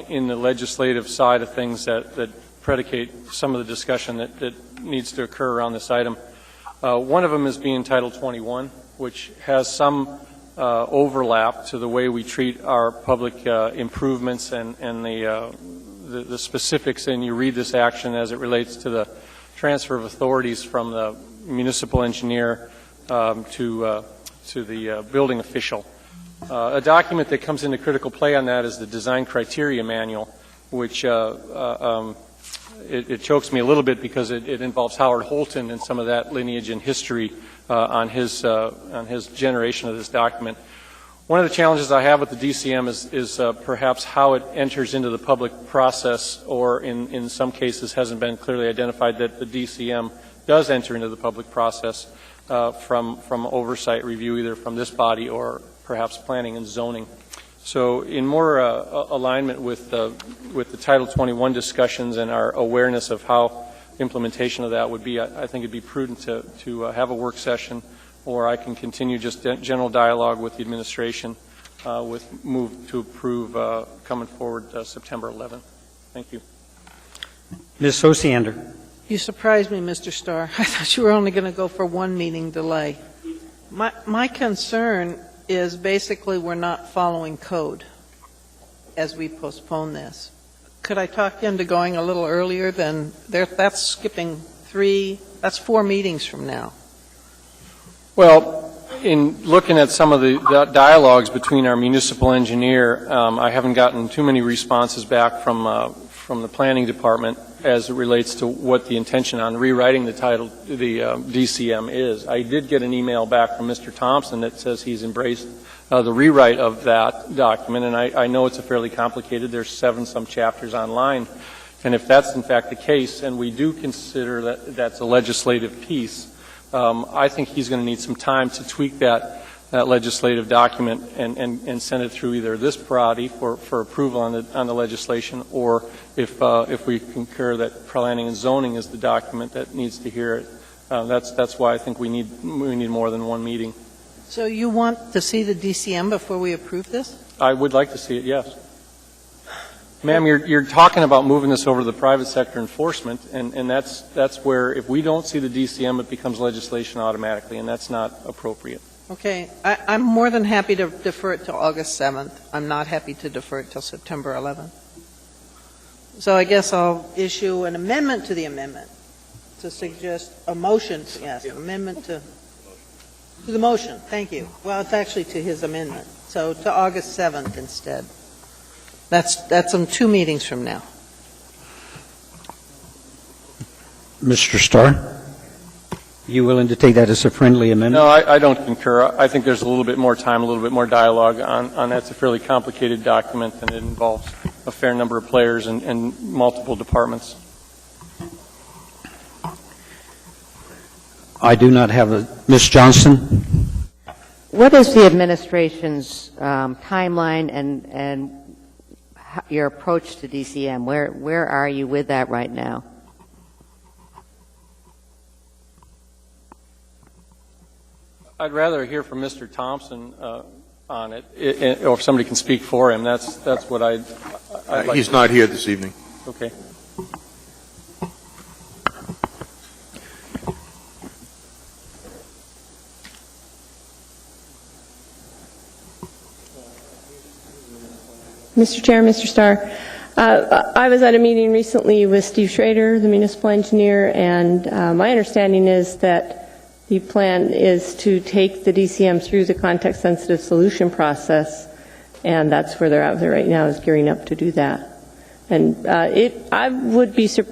in the legislative side of things that predicate some of the discussion that needs to occur around this item. One of them is being Title 21, which has some overlap to the way we treat our public improvements and the specifics, and you read this action as it relates to the transfer of authorities from the municipal engineer to the building official. A document that comes into critical play on that is the design criteria manual, which it chokes me a little bit because it involves Howard Holton and some of that lineage and history on his generation of this document. One of the challenges I have with the DCM is perhaps how it enters into the public process, or in some cases hasn't been clearly identified that the DCM does enter into the public process from oversight review, either from this body or perhaps planning and zoning. So in more alignment with the Title 21 discussions and our awareness of how implementation of that would be, I think it'd be prudent to have a work session, or I can continue just general dialogue with the administration with move to approve coming forward September 11th. Thank you. Ms. Osiander. You surprised me, Mr. Starr. I thought you were only going to go for one meeting delay. My concern is basically we're not following code as we postpone this. Could I talk you into going a little earlier than there? That's skipping that's 4 meetings from now. Well, in looking at some of the dialogues between our municipal engineer, I haven't gotten too many responses back from the planning department as it relates to what the intention on rewriting the DCM is. I did get an email back from Mr. Thompson that says he's embraced the rewrite of that document, and I know it's a fairly complicated. There's 7-some chapters online, and if that's in fact the case, and we do consider that that's a legislative piece, I think he's going to need some time to tweak that legislative document and send it through either this body for approval on the legislation, or if we concur that planning and zoning is the document that needs to hear it. That's why I think we need more than one meeting. So you want to see the DCM before we approve this? I would like to see it, yes. Ma'am, you're talking about moving this over to the private sector enforcement, and that's where if we don't see the DCM, it becomes legislation automatically, and that's not appropriate. Okay. I'm more than happy to defer it to August 7th. I'm not happy to defer it till September 11th. So I guess I'll issue an amendment to the amendment to suggest a motion, yes, an amendment to the motion. Thank you. Well, it's actually to his amendment. So to August 7th instead. That's 2 meetings from now. Mr. Starr, you willing to take that as a friendly amendment? No, I don't concur. I think there's a little bit more time, a little bit more dialogue on that. It's a fairly complicated document, and it involves a fair number of players and multiple departments. I do not have a... Ms. Johnson? What is the administration's timeline and your approach to DCM? Where are you with that right now? I'd rather hear from Mr. Thompson on it, or if somebody can speak for him. That's what I'd like. He's not here this evening. Okay. Mr. Chair, Mr. Starr, I was at a meeting recently with Steve Schrader, the municipal engineer, and my understanding is that the plan is to take the DCM through the context-sensitive solution process, and that's where they're at with it right now, is gearing up to do that. And I would be the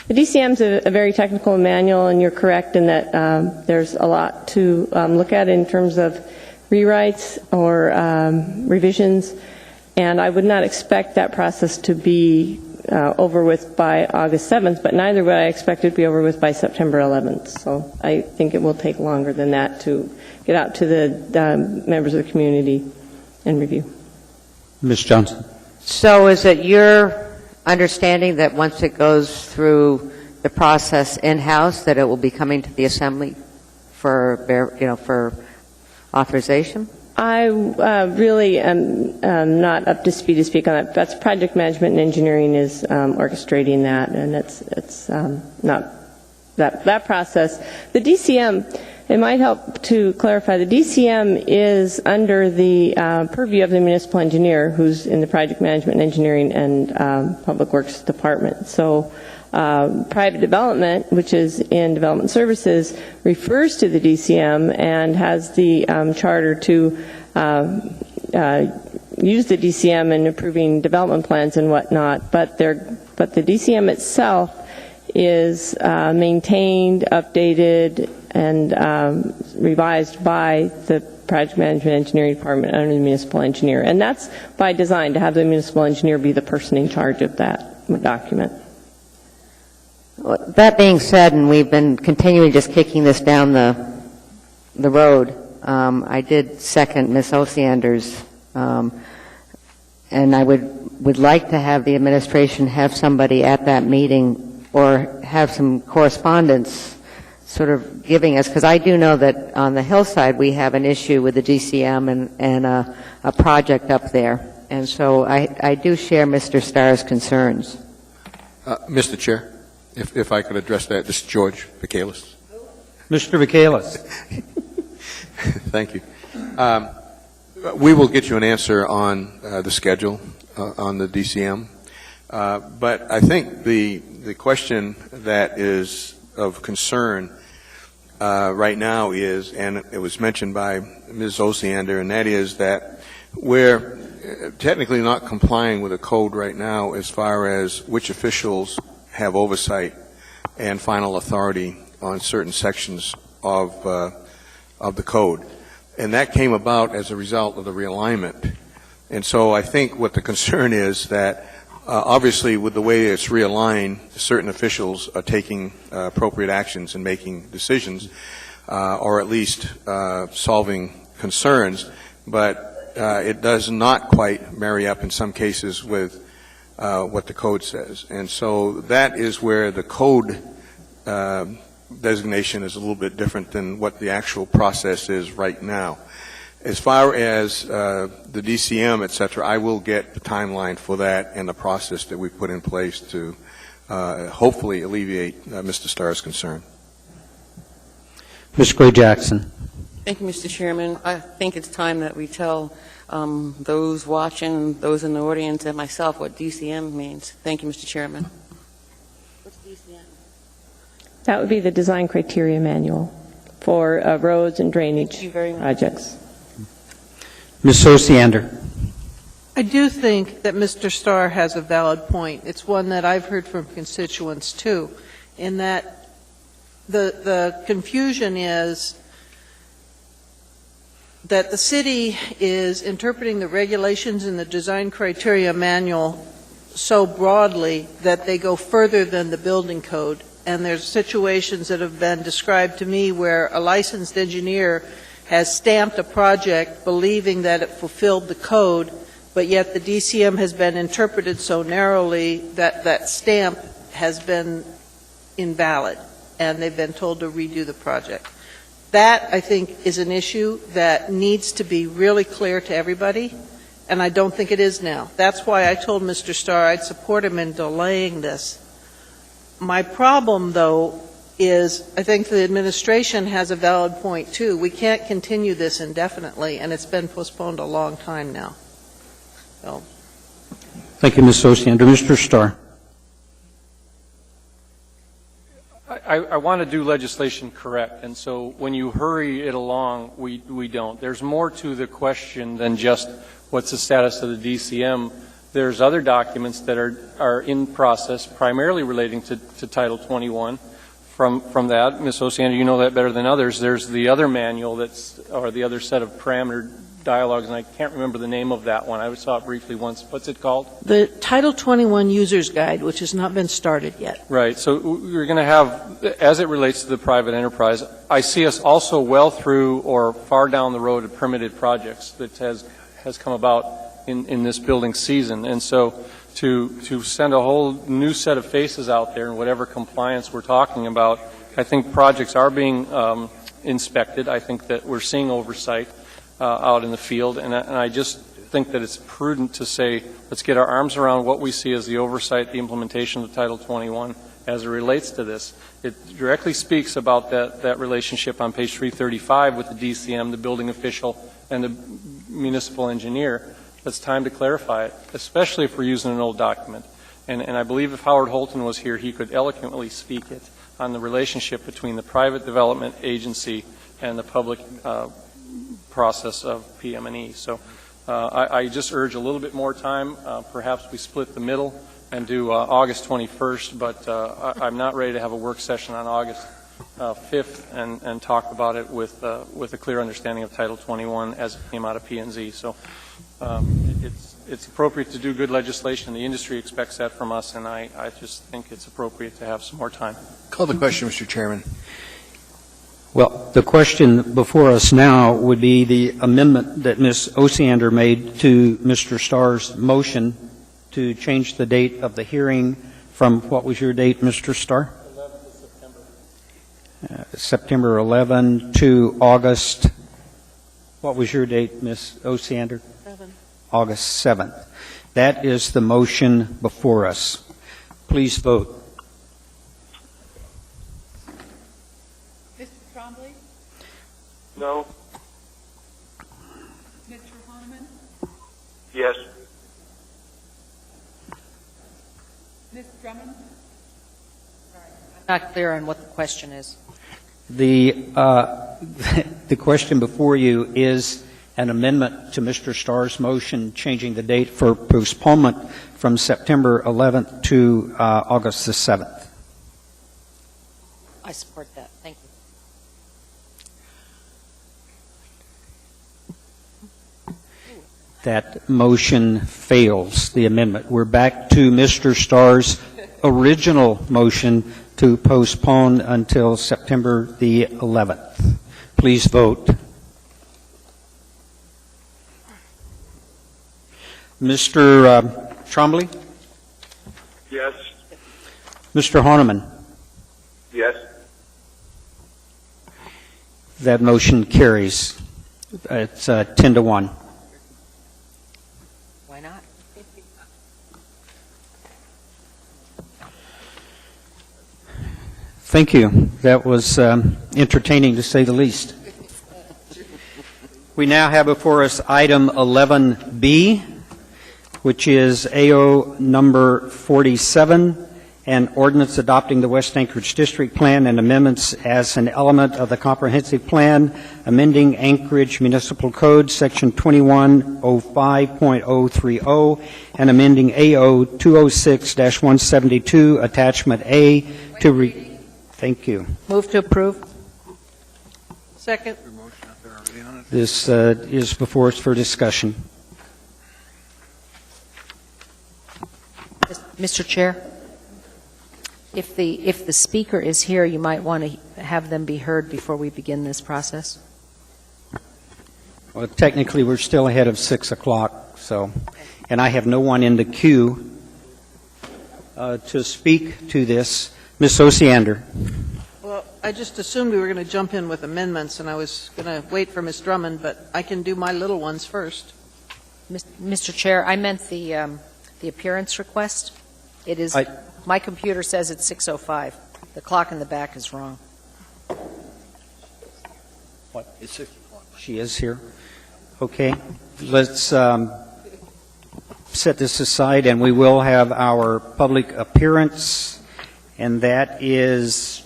DCM is a very technical manual, and you're correct in that there's a lot to look at in terms of rewrites or revisions, and I would not expect that process to be over with by August 7th, but neither would I expect it to be over with by September 11th. So I think it will take longer than that to get out to the members of the community and review. Ms. Johnson? So is it your understanding that once it goes through the process in-house, that it will be coming to the Assembly for authorization? I really am not up to speed to speak on that. That's project management and engineering is orchestrating that, and it's not that process. The DCM it might help to clarify, the DCM is under the purview of the municipal engineer, who's in the project management, engineering, and public works department. So private development, which is in development services, refers to the DCM and has the charter to use the DCM in approving development plans and whatnot, but the DCM itself is maintained, updated, and revised by the project management engineering department under the municipal engineer. And that's by design, to have the municipal engineer be the person in charge of that document. That being said, and we've been continually just kicking this down the road, I did second Ms. Osiander's, and I would like to have the administration have somebody at that meeting or have some correspondence sort of giving us, because I do know that on the hillside we have an issue with the DCM and a project up there. And so I do share Mr. Starr's concerns. Mr. Chair, if I could address that, this is George Michaelis. Mr. Michaelis. Thank you. We will get you an answer on the schedule on the DCM. But I think the question that is of concern right now is, and it was mentioned by Ms. Osiander, and that is that we're technically not complying with the code right now as far as which officials have oversight and final authority on certain sections of the code. And that came about as a result of the realignment. And so I think what the concern is that obviously with the way it's realigned, certain officials are taking appropriate actions and making decisions, or at least solving concerns, but it does not quite marry up in some cases with what the code says. And so that is where the code designation is a little bit different than what the actual process is right now. As far as the DCM, et cetera, I will get the timeline for that and the process that we put in place to hopefully alleviate Mr. Starr's concern. Ms. Gray-Jackson. Thank you, Mr. Chairman. I think it's time that we tell those watching, those in the audience, and myself what DCM means. Thank you, Mr. Chairman. What's DCM? That would be the design criteria manual for roads and drainage projects. Ms. Osiander. I do think that Mr. Starr has a valid point. It's one that I've heard from constituents too, in that the confusion is that the city is interpreting the regulations in the design criteria manual so broadly that they go further than the building code. And there's situations that have been described to me where a licensed engineer has stamped a project believing that it fulfilled the code, but yet the DCM has been interpreted so narrowly that that stamp has been invalid, and they've been told to redo the project. That, I think, is an issue that needs to be really clear to everybody, and I don't think it is now. That's why I told Mr. Starr I'd support him in delaying this. My problem, though, is I think the administration has a valid point, too. We can't continue this indefinitely, and it's been postponed a long time now. So. Thank you, Ms. Osiander. Mr. Starr. I want to do legislation correct, and so when you hurry it along, we don't. There's more to the question than just what's the status of the DCM. There's other documents that are in process, primarily relating to Title 21. From that, Ms. Osiander, you know that better than others. There's the other manual or the other set of parameter dialogues, and I can't remember the name of that one. I saw it briefly once. What's it called? The Title 21 User's Guide, which has not been started yet. Right. So we're going to have, as it relates to the private enterprise, I see us also well through or far down the road of permitted projects that has come about in this building season. And so to send a whole new set of faces out there in whatever compliance we're talking about, I think projects are being inspected. I think that we're seeing oversight out in the field, and I just think that it's prudent to say, let's get our arms around what we see as the oversight, the implementation of Title 21, as it relates to this. It directly speaks about that relationship on page 335 with the DCM, the building official, and the municipal engineer. It's time to clarify it, especially if we're using an old document. And I believe if Howard Holton was here, he could eloquently speak it on the relationship between the private development agency and the public process of PM&E. So I just urge a little bit more time. Perhaps we split the middle and do August 21st, but I'm not ready to have a work session on August 5th and talk about it with a clear understanding of Title 21 as it came out of P&Z. So it's appropriate to do good legislation. The industry expects that from us, and I just think it's appropriate to have some more time. Call the question, Mr. Chairman. Well, the question before us now would be the amendment that Ms. Osiander made to Mr. Starr's motion to change the date of the hearing from, what was your date, Mr. Starr? 11th of September. September 11 to August. What was your date, Ms. Osiander? 7. August 7th. That is the motion before us. Please vote. Mr. Trombley? No. Mr. Honeman? Yes. Ms. Drummond? Not clear on what the question is. The question before you is an amendment to Mr. Starr's motion changing the date for postponement from September 11th to August the 7th. I support that. Thank you. That motion fails, the amendment. We're back to Mr. Starr's original motion to postpone until September the 11th. Please vote. Mr. Trombley? Yes. Mr. Honeman? Yes. That motion carries. It's 10-1. Why not? Thank you. That was entertaining, to say the least. We now have before us item 11B, which is AO number 47, an ordinance adopting the West Anchorage District Plan and amendments as an element of the comprehensive plan, amending Anchorage Municipal Code, Section 2105.030, and amending AO 206-172, Attachment A, to Thank you. Move to approve. Second. This is before us for discussion. Mr. Chair, if the speaker is here, you might want to have them be heard before we begin this process. Well, technically, we're still ahead of 6 o'clock, so, and I have no one in the queue to speak to this. Ms. Osiander. Well, I just assumed we were going to jump in with amendments, and I was going to wait for Ms. Drummond, but I can do my little ones first. Mr. Chair, I meant the appearance request. It is, my computer says it's 6:05. The clock in the back is wrong. What? It's 6 o'clock. She is here. Okay. Let's set this aside, and we will have our public appearance, and that is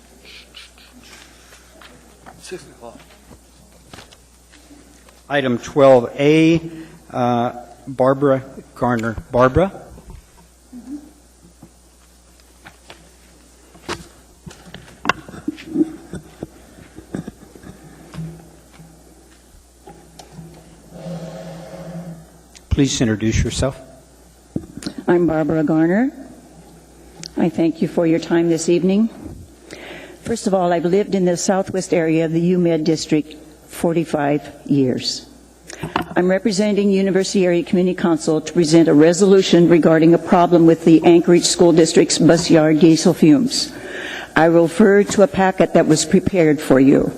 6 o'clock. Item 12A, Barbara Garner. Barbara? Please introduce yourself. I'm Barbara Garner. I thank you for your time this evening. First of all, I've lived in the southwest area of the UMed District 45 years. I'm representing University Area Community Council to present a resolution regarding a problem with the Anchorage School District's bus yard diesel fumes. I will refer to a packet that was prepared for you.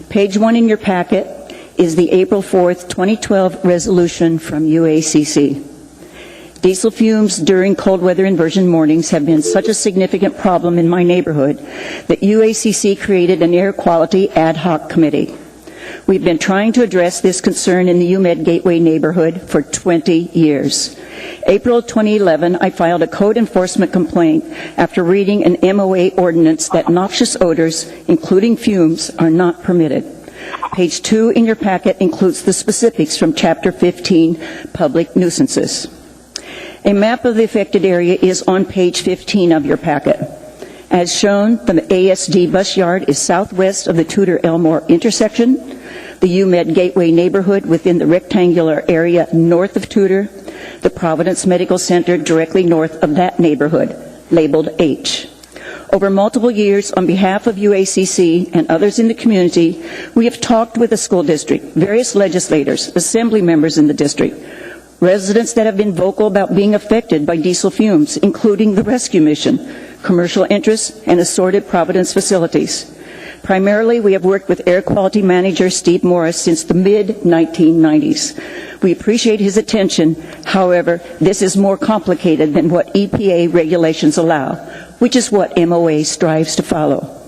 Page 1 in your packet is the April 4th, 2012 resolution from UACC. Diesel fumes during cold weather inversion mornings have been such a significant problem in my neighborhood that UACC created an air quality ad hoc committee. We've been trying to address this concern in the UMed Gateway neighborhood for 20 years. April 2011, I filed a code enforcement complaint after reading an MOA ordinance that noxious odors, including fumes, are not permitted. Page 2 in your packet includes the specifics from Chapter 15, Public Nuisances. A map of the affected area is on page 15 of your packet. As shown, the ASD bus yard is southwest of the Tudor-Elmore intersection, the UMed Gateway neighborhood within the rectangular area north of Tudor, the Providence Medical Center directly north of that neighborhood, labeled H. Over multiple years, on behalf of UACC and others in the community, we have talked with the school district, various legislators, assembly members in the district, residents that have been vocal about being affected by diesel fumes, including the rescue mission, commercial interests, and assorted Providence facilities. Primarily, we have worked with Air Quality Manager Steve Morris since the mid-1990s. We appreciate his attention. However, this is more complicated than what EPA regulations allow, which is what MOA strives to follow.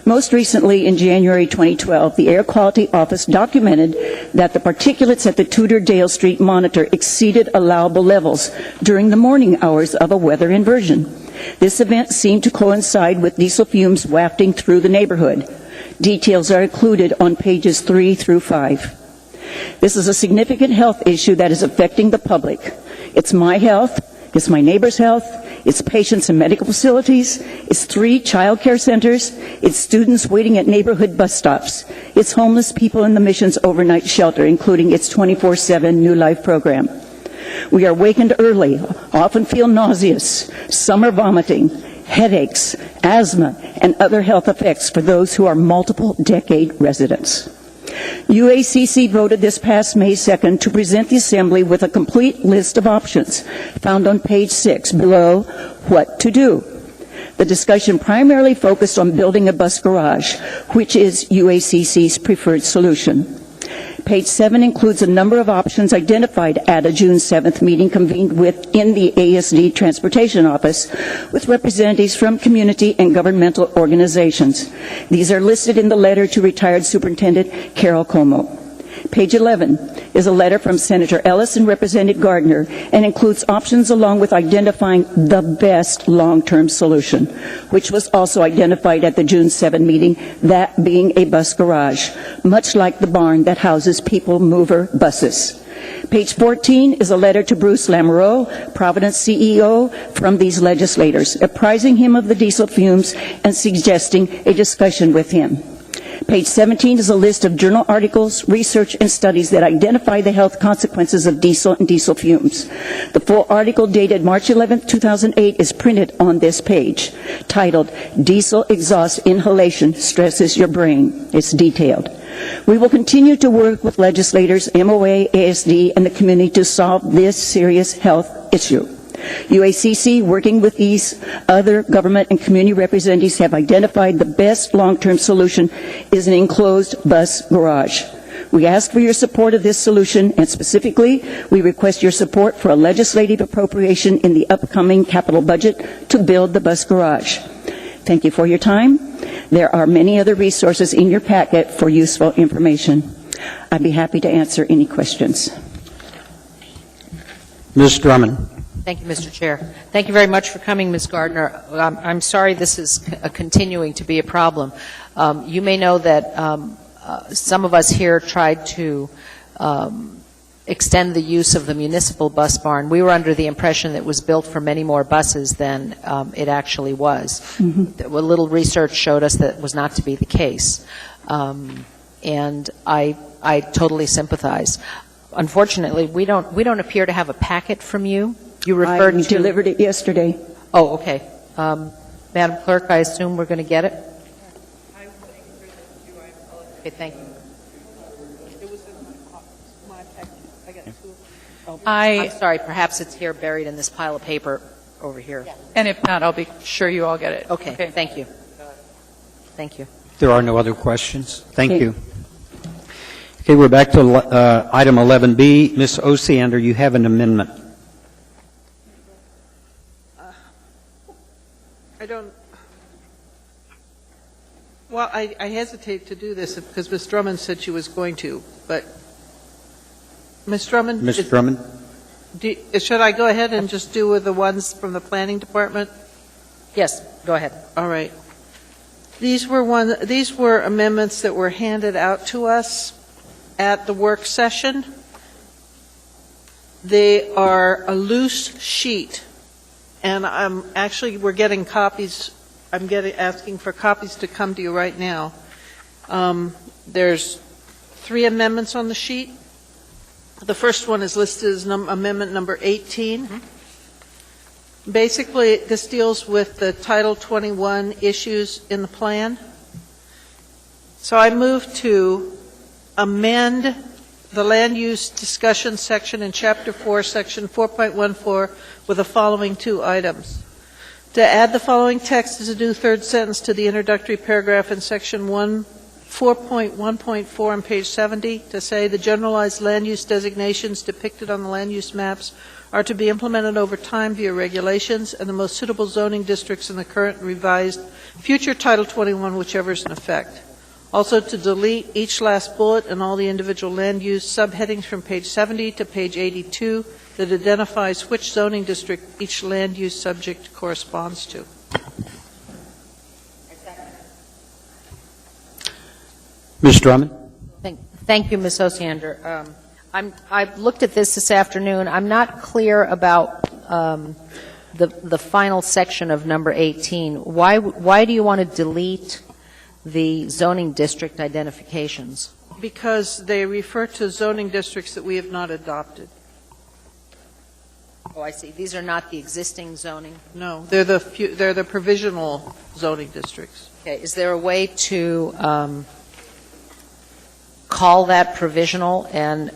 Most recently, in January 2012, the Air Quality Office documented that the particulates at the Tudor-Dale Street monitor exceeded allowable levels during the morning hours of a weather inversion. This event seemed to coincide with diesel fumes wafting through the neighborhood. Details are included on pages 3 through 5. This is a significant health issue that is affecting the public. It's my health, it's my neighbor's health, it's patients in medical facilities, it's 3 child care centers, it's students waiting at neighborhood bus stops, it's homeless people in the mission's overnight shelter, including its 24/7 New Life program. We are wakened early, often feel nauseous, some are vomiting, headaches, asthma, and other health effects for those who are multiple-decade residents. UACC voted this past May 2nd to present the Assembly with a complete list of options found on page 6 below what to do. The discussion primarily focused on building a bus garage, which is UACC's preferred solution. Page 7 includes a number of options identified at a June 7th meeting convened within the ASD Transportation Office with representatives from community and governmental organizations. These are listed in the letter to retired Superintendent Carol Como. Page 11 is a letter from Senator Ellis and Representative Gardner and includes options along with identifying the best long-term solution, which was also identified at the June 7 meeting, that being a bus garage, much like the barn that houses people mover buses. Page 14 is a letter to Bruce Lamoureux, Providence CEO, from these legislators, apprising him of the diesel fumes and suggesting a discussion with him. Page 17 is a list of journal articles, research, and studies that identify the health consequences of diesel and diesel fumes. The full article dated March 11, 2008 is printed on this page, titled, Diesel Exhaust Inhalation Stresses Your Brain. It's detailed. We will continue to work with legislators, MOA, ASD, and the community to solve this serious health issue. UACC, working with these other government and community representatives, have identified the best long-term solution is an enclosed bus garage. We ask for your support of this solution, and specifically, we request your support for a legislative appropriation in the upcoming capital budget to build the bus garage. Thank you for your time. There are many other resources in your packet for useful information. I'd be happy to answer any questions. Ms. Drummond. Thank you, Mr. Chair. Thank you very much for coming, Ms. Gardner. I'm sorry this is continuing to be a problem. You may know that some of us here tried to extend the use of the municipal bus barn. We were under the impression that it was built for many more buses than it actually was. A little research showed us that was not to be the case. And I totally sympathize. Unfortunately, we don't appear to have a packet from you. You referred I to... delivered it yesterday. Oh, okay. Madam Clerk, I assume we're going to get it? Okay, thank you. I'm sorry, perhaps it's here buried in this pile of paper over here. And if not, I'll be sure you all get it. Okay, thank you. Thank you. There are no other questions. Thank you. Okay, we're back to item 11B. Ms. Osiander, you have an amendment. I don't, well, I hesitate to do this because Ms. Drummond said she was going to, but Ms. Drummond? Ms. Drummond? Should I go ahead and just do with the ones from the planning department? Yes, go ahead. All right. These were amendments that were handed out to us at the work session. They are a loose sheet, and we're getting copies. I'm asking for copies to come to you right now. There's 3 amendments on the sheet. The first one is listed as amendment number 18. Basically, this deals with the Title 21 issues in the plan. So I move to amend the land use discussion section in Chapter 4, Section 4.14, with the following 2 items. To add the following text as a new third sentence to the introductory paragraph in Section 4.1.4 on page 70, to say the generalized land use designations depicted on the land use maps are to be implemented over time via regulations and the most suitable zoning districts in the current revised future Title 21, whichever is in effect. Also to delete each last bullet and all the individual land use subheadings from page 70 to page 82 that identifies which zoning district each land use subject corresponds to. Ms. Drummond? Thank you, Ms. Osiander. I've looked at this afternoon. I'm not clear about the final section of number 18. Why do you want to delete the zoning district identifications? Because they refer to zoning districts that we have not adopted. Oh, I see. These are not the existing zoning? No, they're the provisional zoning districts. Okay. Is there a way to call that provisional and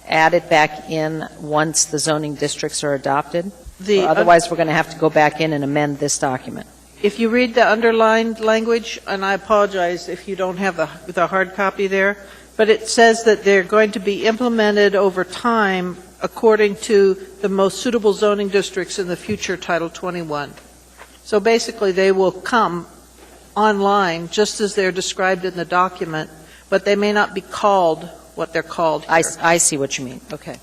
add it back in once the zoning districts are adopted? Otherwise, we're going to have to go back in and amend this document. If you read the underlined language, and I apologize if you don't have the hard copy there, but it says that they're going to be implemented over time according to the most suitable zoning districts in the future Title 21. So basically, they will come online just as they're described in the document, but they may not be called what they're called here. I see what you mean. Okay.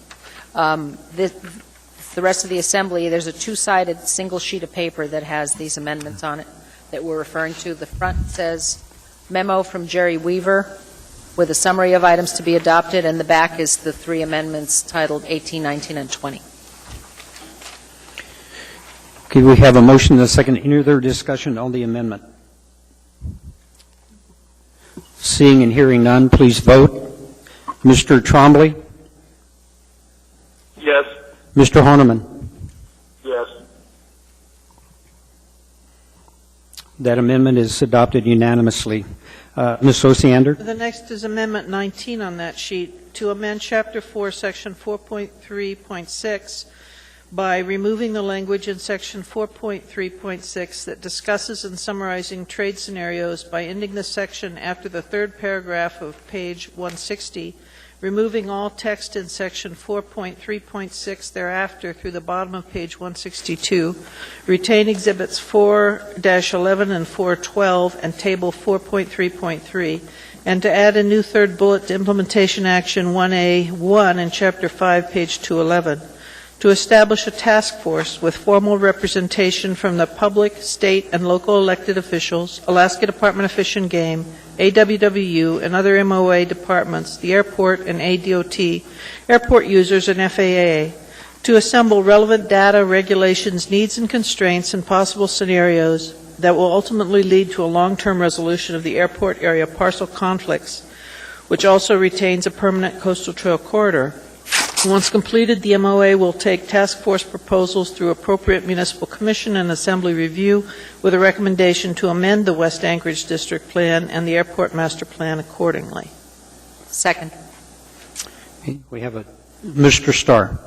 The rest of the assembly, there's a 2-sided single sheet of paper that has these amendments on it that we're referring to. The front says memo from Jerry Weaver with a summary of items to be adopted, and the back is the 3 amendments titled 18, 19, and 20. Okay, we have a motion and a second. Any other discussion on the amendment? Seeing and hearing none, please vote. Mr. Trombley? Yes. Mr. Horniman? Yes. That amendment is adopted unanimously. Ms. Osiander? The next is Amendment 19 on that sheet, to amend Chapter 4, Section 4.3.6 by removing the language in Section 4.3.6 that discusses and summarizing trade scenarios by ending the section after the 3rd paragraph of page 160, removing all text in Section 4.3.6 thereafter through the bottom of page 162, retain Exhibits 4-11 and 412 and Table 4.3.3, and to add a new 3rd bullet to Implementation Action 1A1 in Chapter 5, page 211, to establish a task force with formal representation from the public, state, and local elected officials, Alaska Department of Fish and Game, AWWU, and other MOA departments, the airport and ADOT, airport users, and FAA, to assemble relevant data, regulations, needs and constraints, and possible scenarios that will ultimately lead to a long-term resolution of the airport area parcel conflicts, which also retains a permanent coastal trail corridor. Once completed, the MOA will take task force proposals through appropriate municipal commission and assembly review with a recommendation to amend the West Anchorage District Plan and the Airport Master Plan accordingly. Second. We have Mr. Starr.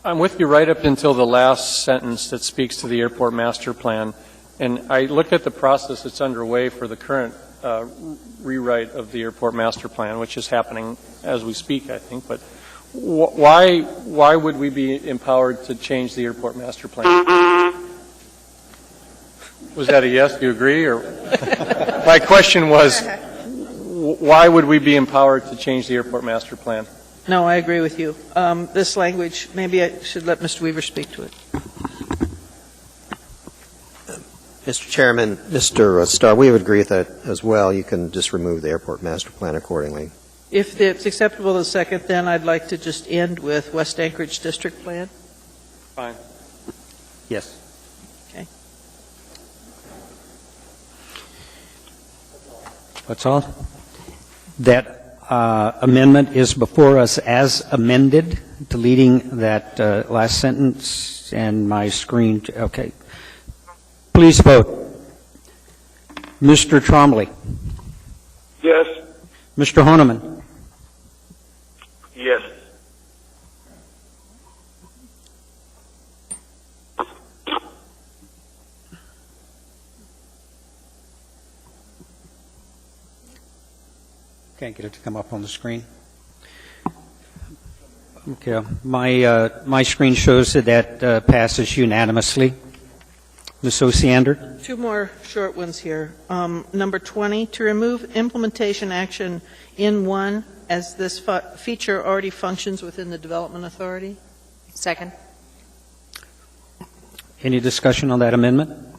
I'm with you right up until the last sentence that speaks to the Airport Master Plan. And I looked at the process that's underway for the current rewrite of the Airport Master Plan, which is happening as we speak, I think. But why would we be empowered to change the Airport Master Plan? Was that a yes? Do you agree? Or my question was, why would we be empowered to change the airport master plan? No, I agree with you. This language, maybe I should let Mr. Weaver speak to it. Mr. Chairman, Mr. Starr, we would agree with that as well. You can just remove the airport master plan accordingly. If it's acceptable to the second, then I'd like to just end with West Anchorage District Plan. Fine. Yes. Okay. That's all? That amendment is before us as amended, deleting that last sentence and my screen. Okay. Please vote. Mr. Trombley. Yes. Mr. Honeman. Yes. Can't get it to come up on the screen. Okay, my screen shows that passes unanimously. Ms. Osiander? Two more short ones here. Number 20, to remove implementation action in 1 as this feature already functions within the Development Authority. Second. Any discussion on that amendment?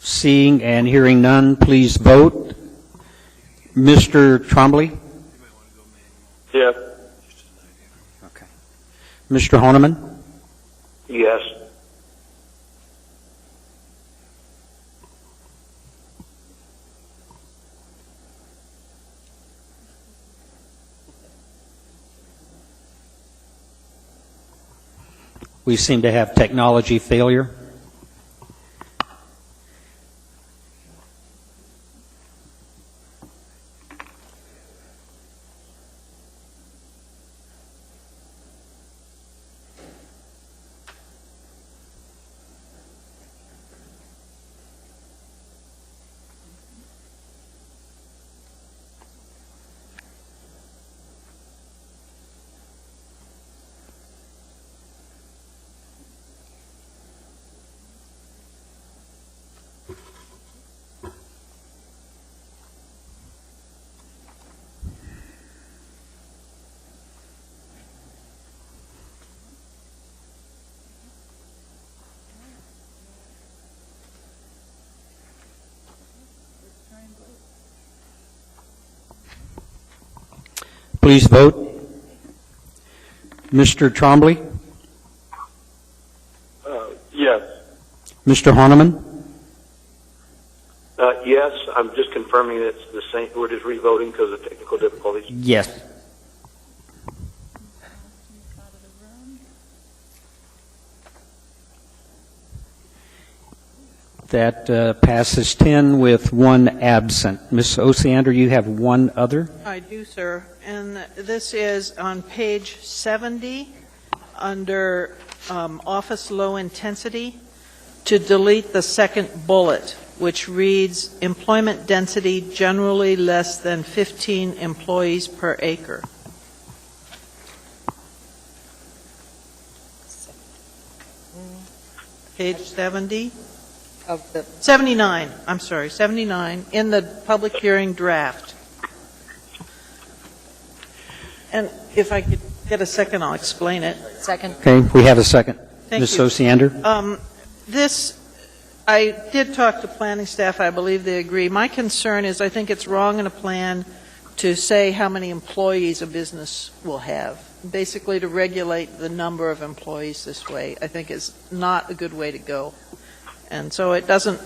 Seeing and hearing none, please vote. Mr. Trombley? Yes. Mr. Honeman? Yes. We seem to have technology failure. Please vote. Mr. Trombley? Yes. Mr. Honeman? Yes. I'm just confirming it's the same. We're just revoting because of technical difficulties. Yes. That passes 10 with 1 absent. Ms. Osiander, you have one other? I do, sir. And this is on page 70 under office low intensity to delete the second bullet, which reads employment density generally less than 15 employees per acre. Page 70? Of the 79, I'm sorry, 79, in the public hearing draft. And if I could get a second, I'll explain it. Second. Okay, we have a second. Thank Ms. you. Osiander? I did talk to planning staff. I believe they agree. My concern is I think it's wrong in a plan to say how many employees a business will have. Basically, to regulate the number of employees this way, I think is not a good way to go. And so it doesn't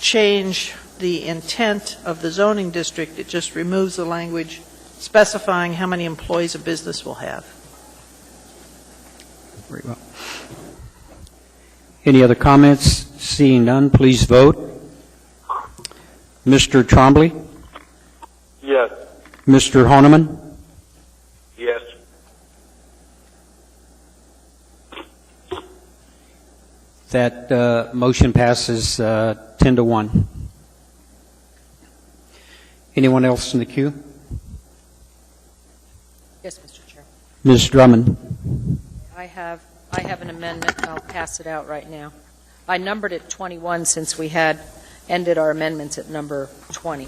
change the intent of the zoning district. It just removes the language specifying how many employees a business will have. Very well. Any other comments? Seeing none, please vote. Mr. Trombley? Yes. Mr. Honeman? Yes. That motion passes 10 to 1. Anyone else in the queue? Yes, Mr. Chair. Ms. Drummond? I have an amendment. I'll pass it out right now. I numbered it 21 since we had ended our amendments at number 20.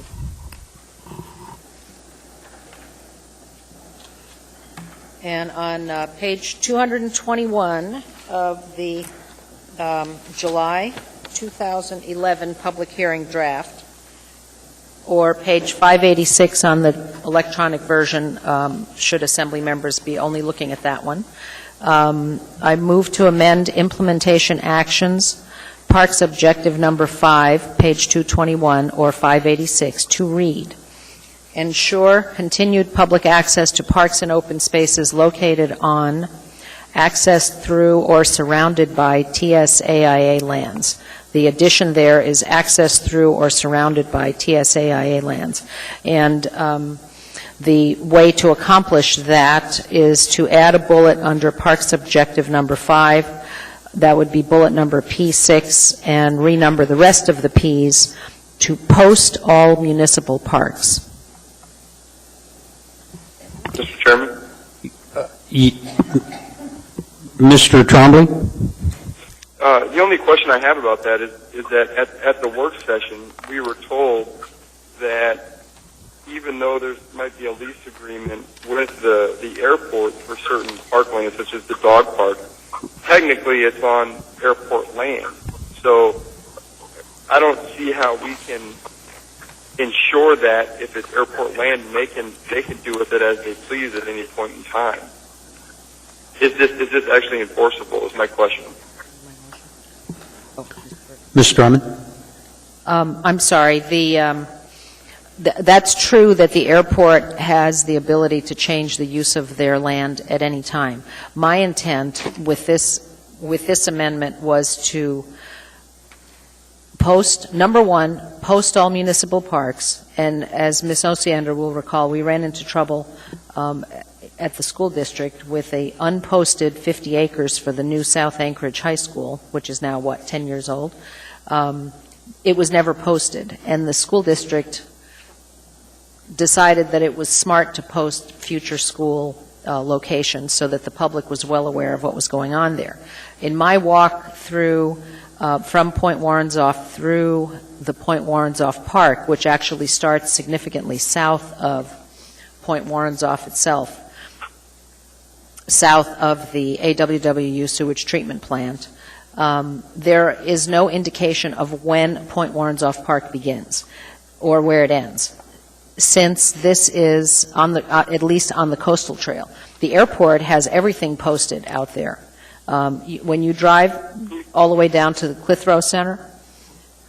And on page 221 of the July 2011 public hearing draft, or page 586 on the electronic version, should Assembly members be only looking at that one. I move to amend implementation actions, Parks Objective Number 5, page 221, or 586, to read: ensure continued public access to parks and open spaces located on, accessed through, or surrounded by TSAIA lands. The addition there is accessed through or surrounded by TSAIA lands. And the way to accomplish that is to add a bullet under Parks Objective Number 5. That would be bullet number P6, and renumber the rest of the Ps to post all municipal parks. Mr. Chairman? Mr. Trombley? The only question I have about that is that at the work session, we were told that even though there might be a lease agreement with the airport for certain parklands, such as the dog park, technically it's on airport land. So I don't see how we can ensure that if it's airport land, they can do with it as they please at any point in time. Is this actually enforceable, is my question. Mr. Drummond? I'm sorry. That's true that the airport has the ability to change the use of their land at any time. My intent with this amendment was to post, number one, post all municipal parks. And as Ms. Osiander will recall, we ran into trouble at the school district with a unposted 50 acres for the new South Anchorage High School, which is now, 10 years old. It was never posted, and the school district decided that it was smart to post future school locations so that the public was well aware of what was going on there. In my walk through from Point Warrenzoff through the Point Warrenzoff Park, which actually starts significantly south of Point Warrenzoff itself, south of the AWWU sewage treatment plant, there is no indication of when Point Warrenzoff Park begins or where it ends, since this is on the at least on the coastal trail. The airport has everything posted out there. When you drive all the way down to the Clitheroe Center,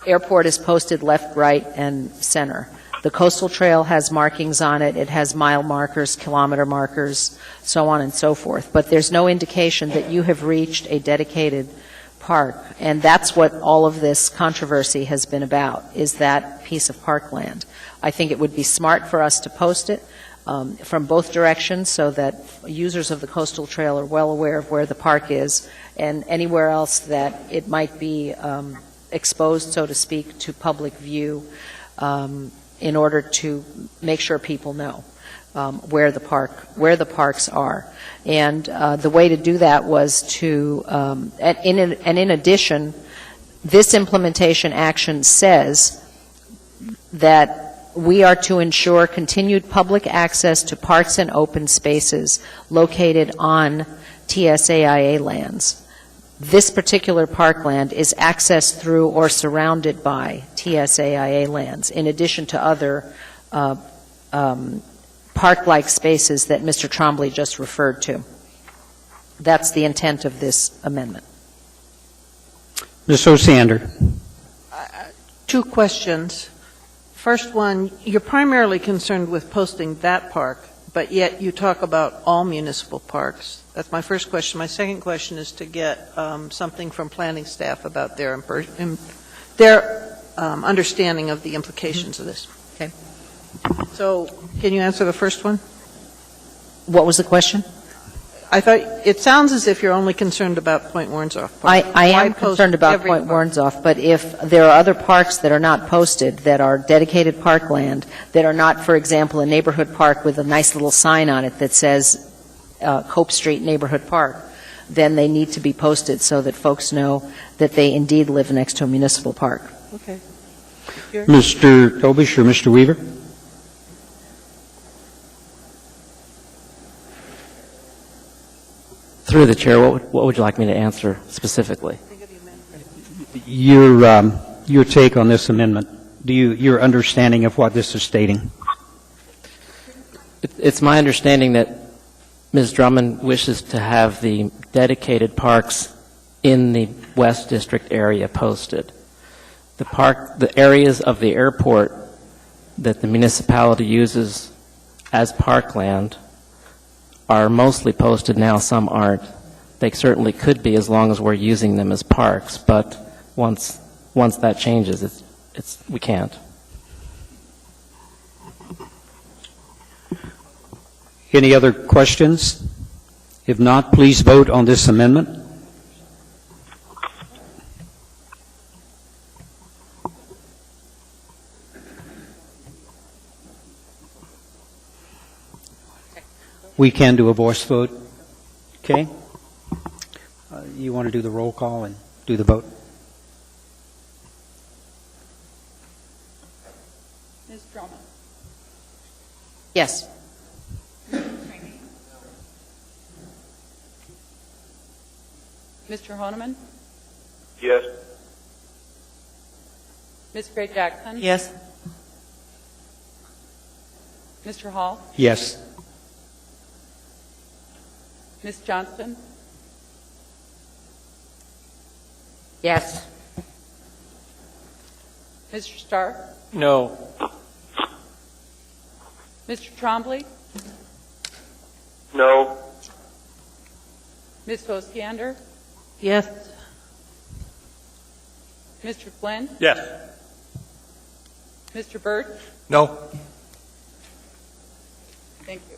airport is posted left, right, and center. The coastal trail has markings on it. It has mile markers, kilometer markers, so on and so forth. But there's no indication that you have reached a dedicated park. And that's what all of this controversy has been about, is that piece of parkland. I think it would be smart for us to post it from both directions so that users of the coastal trail are well aware of where the park is, and anywhere else that it might be exposed, so to speak, to public view, in order to make sure people know where the parks are. And the way to do that was to, and in addition, this implementation action says that we are to ensure continued public access to parks and open spaces located on TSAIA lands. This particular parkland is accessed through or surrounded by TSAIA lands, in addition to other park-like spaces that Mr. Trombley just referred to. That's the intent of this amendment. Ms. Osiander. Two questions. First one, you're primarily concerned with posting that park, but yet you talk about all municipal parks. That's my first question. My second question is to get something from planning staff about their understanding of the implications of this. Okay. So, can you answer the first one? What was the question? I thought it sounds as if you're only concerned about Point Warrenzoff Park. I am concerned about Point Warrenzoff, but if there are other parks that are not posted, that are dedicated parkland, that are not, for example, a neighborhood park with a nice little sign on it that says Cope Street Neighborhood Park, then they need to be posted so that folks know that they indeed live next to a municipal park. Okay. Mr. Tobish or Mr. Weaver? Through the chair, what would you like me to answer specifically? Your take on this amendment, your understanding of what this is stating? It's my understanding that Ms. Drummond wishes to have the dedicated parks in the West District area posted. The areas of the airport that the municipality uses as parkland are mostly posted now, some aren't. They certainly could be as long as we're using them as parks, but once that changes, we can't. Any other questions? If not, please vote on this amendment. We can do a voice vote. Okay? You want to do the roll call and do the vote? Ms. Drummond? Yes. Mr. Honeman? Yes. Ms. Gray Jackson? Yes. Mr. Hall? Yes. Ms. Johnston? Yes. Mr. Starr? No. Mr. Trombley? No. Ms. Hostiander? Yes. Mr. Flynn? Yes. Mr. Birch? No. Thank you.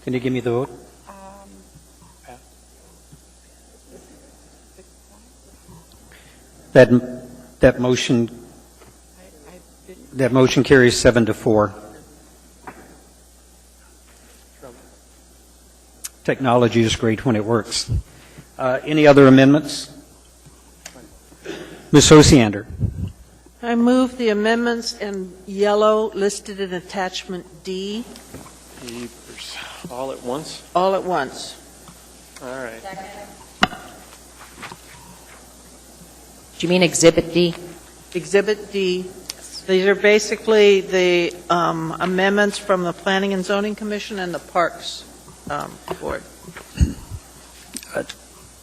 Can you give me the vote? That motion carries 7-4. Technology is great when it works. Any other amendments? Ms. Osiander. I move the amendments in yellow listed in attachment D. All at once? All at once. All right. Do you mean Exhibit D? Exhibit D. These are basically the amendments from the Planning and Zoning Commission and the Parks Board.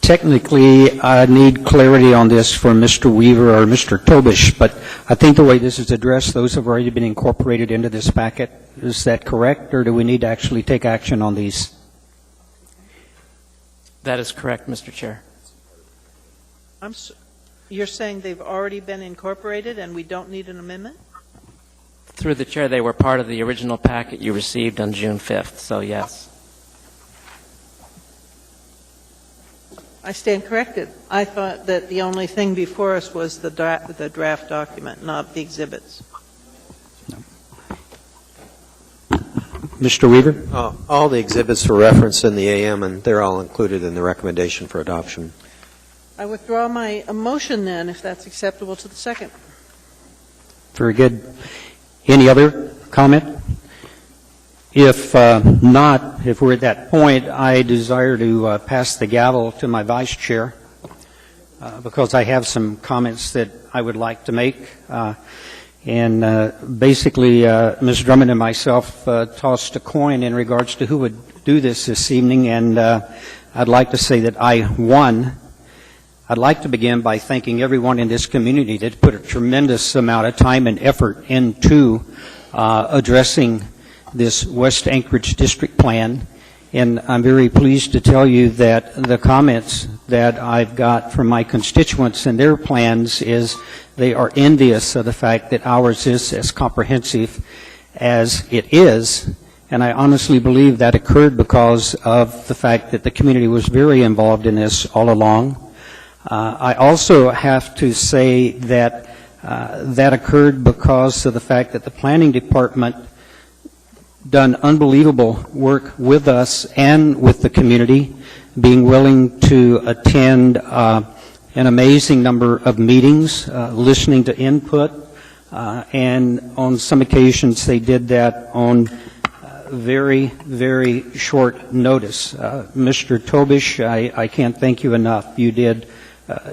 Technically, I need clarity on this from Mr. Weaver or Mr. Tobish, but I think the way this is addressed, those have already been incorporated into this packet. Is that correct, or do we need to actually take action on these? That is correct, Mr. Chair. You're saying they've already been incorporated and we don't need an amendment? Through the chair, they were part of the original packet you received on June 5th, so yes. I stand corrected. I thought that the only thing before us was the draft document, not the exhibits. Mr. Weaver? All the exhibits were referenced in the AM, and they're all included in the recommendation for adoption. I withdraw my motion then, if that's acceptable to the second. Very good. Any other comment? If not, if we're at that point, I desire to pass the gavel to my vice chair because I have some comments that I would like to make. Basically, Ms. Drummond and myself tossed a coin in regards to who would do this evening, and I'd like to say that I won. I'd like to begin by thanking everyone in this community that put a tremendous amount of time and effort into addressing this West Anchorage District Plan, and I'm very pleased to tell you that the comments that I've got from my constituents and their plans is they are envious of the fact that ours is as comprehensive as it is, and I honestly believe that occurred because of the fact that the community was very involved in this all along. I also have to say that that occurred because of the fact that the planning department done unbelievable work with us and with the community, being willing to attend an amazing number of meetings, listening to input, and on some occasions they did that on very, very short notice. Mr. Tobish, I can't thank you enough. You did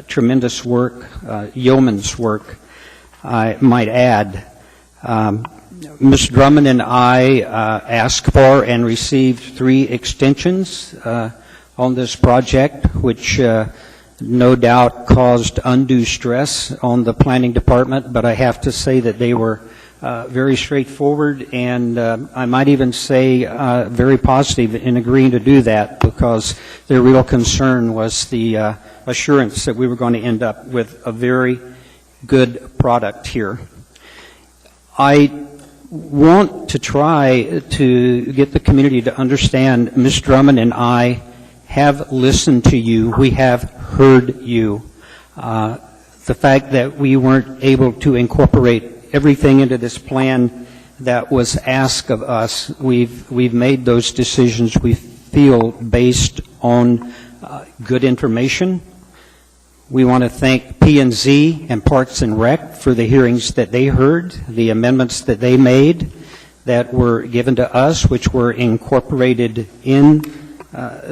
tremendous work, yeoman's work, I might add. Ms. Drummond and I asked for and received 3 extensions on this project, which no doubt caused undue stress on the planning department, but I have to say that they were very straightforward, and I might even say very positive in agreeing to do that, because their real concern was the assurance that we were going to end up with a very good product here. I want to try to get the community to understand Ms. Drummond and I have listened to you. We have heard you. The fact that we weren't able to incorporate everything into this plan that was asked of us, we've made those decisions, we feel, based on good information. We want to thank P&Z and Parks and Rec for the hearings that they heard, the amendments that they made that were given to us, which were incorporated in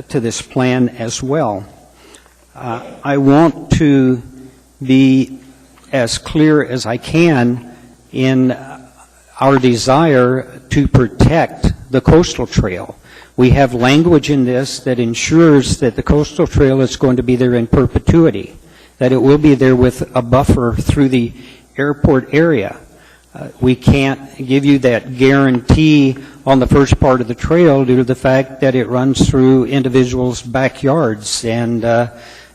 to this plan as well. I want to be as clear as I can in our desire to protect the coastal trail. We have language in this that ensures that the coastal trail is going to be there in perpetuity, that it will be there with a buffer through the airport area. We can't give you that guarantee on the first part of the trail due to the fact that it runs through individuals' backyards, and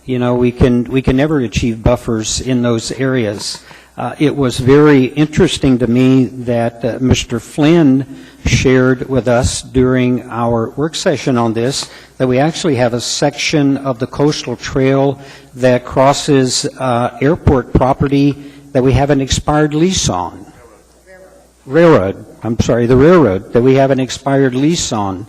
we can never achieve buffers in those areas. It was very interesting to me that Mr. Flynn shared with us during our work session on this that we actually have a section of the coastal trail that crosses airport property that we have an expired lease on. The railroad that we have an expired lease on.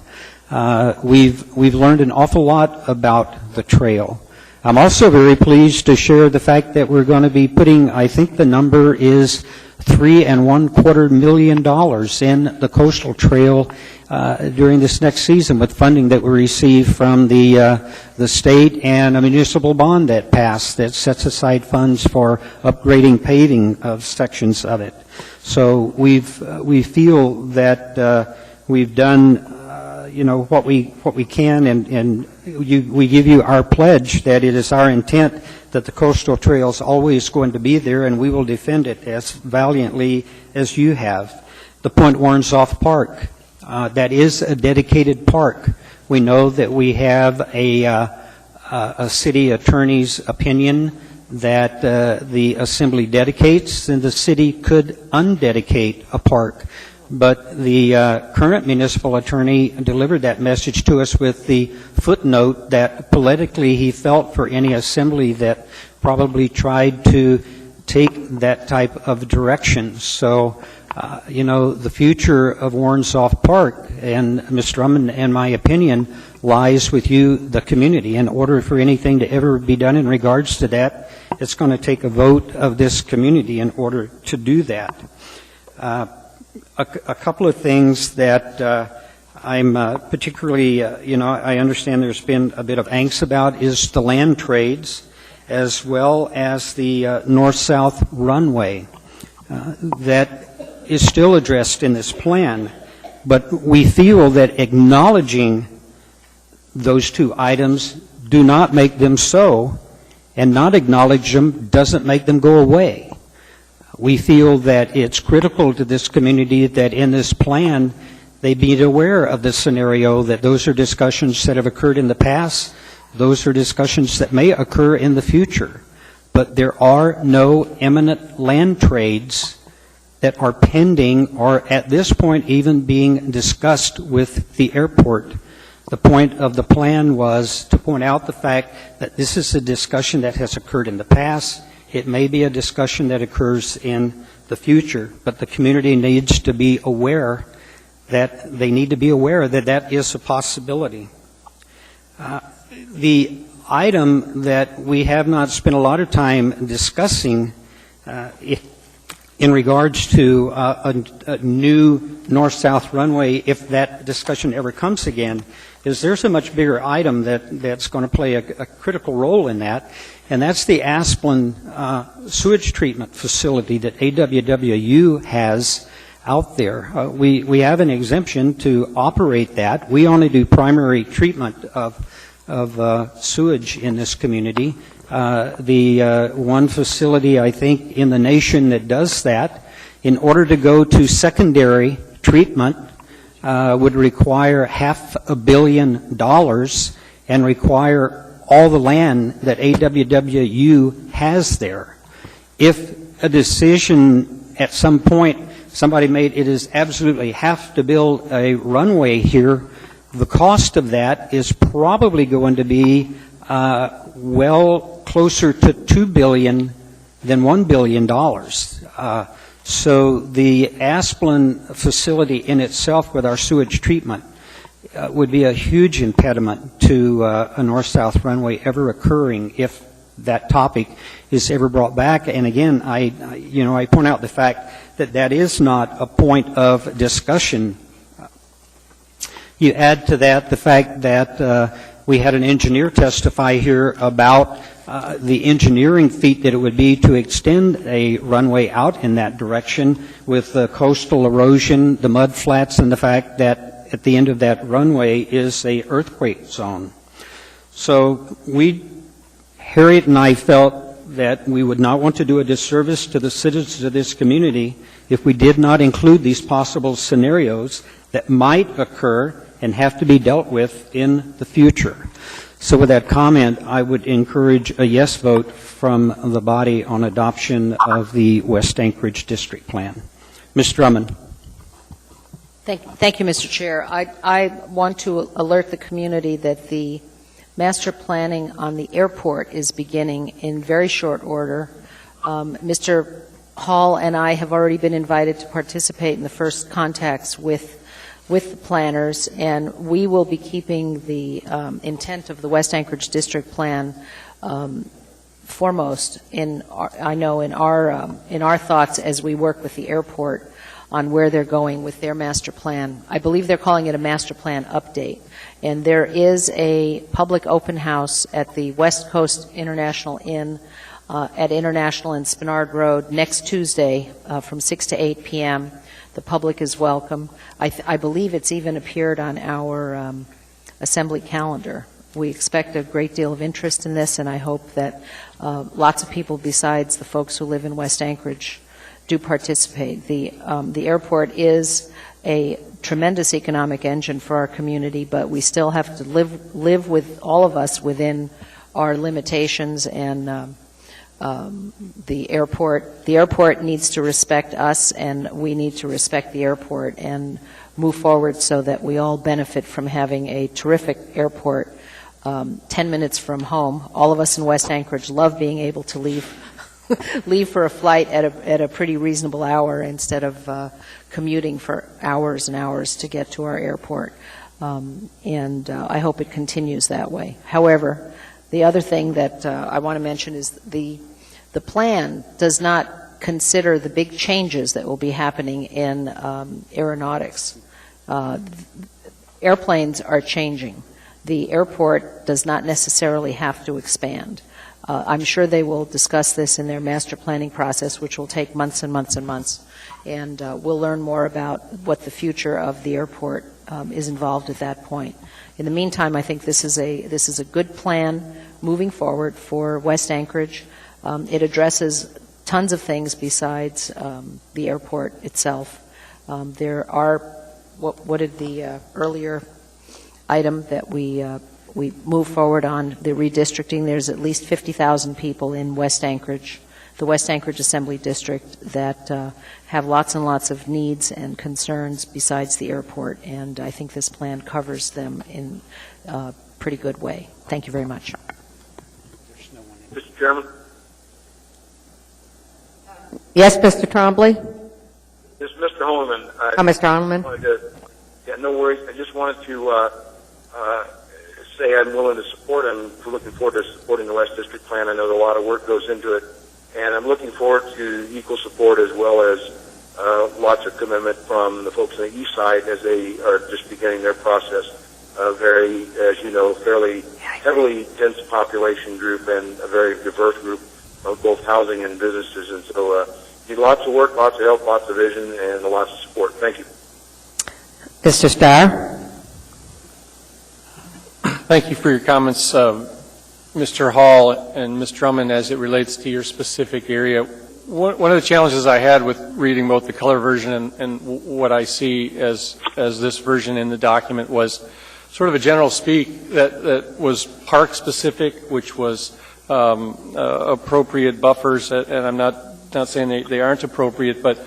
We've learned an awful lot about the trail. I'm also very pleased to share the fact that we're going to be putting, I think the number is $3.25 million in the coastal trail during this next season, with funding that we receive from the state and a municipal bond that passed that sets aside funds for upgrading paving of sections of it. So we feel that we've done what we can, and we give you our pledge that it is our intent that the coastal trail is always going to be there, and we will defend it as valiantly as you have. The Point Warrenzoff Park, that is a dedicated park. We know that we have a city attorney's opinion that the assembly dedicates, and the city could undedicate a park. But the current municipal attorney delivered that message to us with the footnote that politically he felt for any assembly that probably tried to take that type of direction. So, the future of Warrenzoff Park, and Ms. Drummond and my opinion, lies with you, the community. In order for anything to ever be done in regards to that, it's going to take a vote of this community in order to do that. A couple of things that I'm particularly, I understand there's been a bit of angst about is the land trades, as well as the north-south runway. That is still addressed in this plan, but we feel that acknowledging those two items do not make them so, and not acknowledge them doesn't make them go away. We feel that it's critical to this community that in this plan they be aware of the scenario, that those are discussions that have occurred in the past, those are discussions that may occur in the future, but there are no imminent land trades that are pending or at this point even being discussed with the airport. The point of the plan was to point out the fact that this is a discussion that has occurred in the past. It may be a discussion that occurs in the future, but the community needs to be aware that they need to be aware that that is a possibility. The item that we have not spent a lot of time discussing in regards to a new north-south runway, if that discussion ever comes again, is there's a much bigger item that's going to play a critical role in that, and that's the Asplin sewage treatment facility that AWWU has out there. We have an exemption to operate that. We only do primary treatment of sewage in this community. The one facility, I think, in the nation that does that, in order to go to secondary treatment, would require $500 million and require all the land that AWWU has there. If a decision at some point somebody made it is absolutely have to build a runway here, the cost of that is probably going to be well closer to $2 billion than $1 billion. So the Asplin facility in itself with our sewage treatment would be a huge impediment to a north-south runway ever occurring if that topic is ever brought back. And again, I point out the fact that that is not a point of discussion. You add to that the fact that we had an engineer testify here about the engineering feat that it would be to extend a runway out in that direction with the coastal erosion, the mud flats, and the fact that at the end of that runway is a earthquake zone. So Harriet and I felt that we would not want to do a disservice to the citizens of this community if we did not include these possible scenarios that might occur and have to be dealt with in the future. So with that comment, I would encourage a yes vote from the body on adoption of the West Anchorage District Plan. Ms. Drummond. Thank you, Mr. Chair. I want to alert the community that the master planning on the airport is beginning in very short order. Mr. Hall and I have already been invited to participate in the first contacts with the planners, and we will be keeping the intent of the West Anchorage District Plan foremost in our thoughts as we work with the airport on where they're going with their master plan. I believe they're calling it a master plan update. And there is a public open house at the West Coast International Inn at International and Spenard Road next Tuesday from 6 to 8 p.m. The public is welcome. I believe it's even appeared on our assembly calendar. We expect a great deal of interest in this, and I hope that lots of people besides the folks who live in West Anchorage do participate. The airport is a tremendous economic engine for our community, but we still have to live with all of us within our limitations, and the airport needs to respect us, and we need to respect the airport and move forward so that we all benefit from having a terrific airport 10 minutes from home. All of us in West Anchorage love being able to leave for a flight at a pretty reasonable hour instead of commuting for hours and hours to get to our airport. And I hope it continues that way. However, the other thing that I want to mention is the plan does not consider the big changes that will be happening in aeronautics. Airplanes are changing. The airport does not necessarily have to expand. I'm sure they will discuss this in their master planning process, which will take months and months and months. And we'll learn more about what the future of the airport is involved at that point. In the meantime, I think this is a good plan moving forward for West Anchorage. It addresses tons of things besides the airport itself. There are, what did the earlier item that we move forward on, the redistricting? There's at least 50,000 people in West Anchorage, the West Anchorage Assembly District, that have lots and lots of needs and concerns besides the airport, and I think this plan covers them in a pretty good way. Thank you very much. Mr. Chairman? Yes, Mr. Trombley? This is Mr. Holman. Mr. Holman? I wanted to Yeah, no worries. I just wanted to say I'm willing to support. I'm looking forward to supporting the West District Plan. I know a lot of work goes into it, and I'm looking forward to equal support as well as lots of commitment from the folks on the east side as they are just beginning their process. A very, as you know, fairly heavily dense population group and a very diverse group of both housing and businesses. And so need lots of work, lots of help, lots of vision, and lots of support. Thank you. Mr. Starr? Thank you for your comments, Mr. Hall and Ms. Drummond, as it relates to your specific area. One of the challenges I had with reading both the color version and what I see as this version in the document was sort of a general speak that was park specific, which was appropriate buffers, and I'm not saying they aren't appropriate, but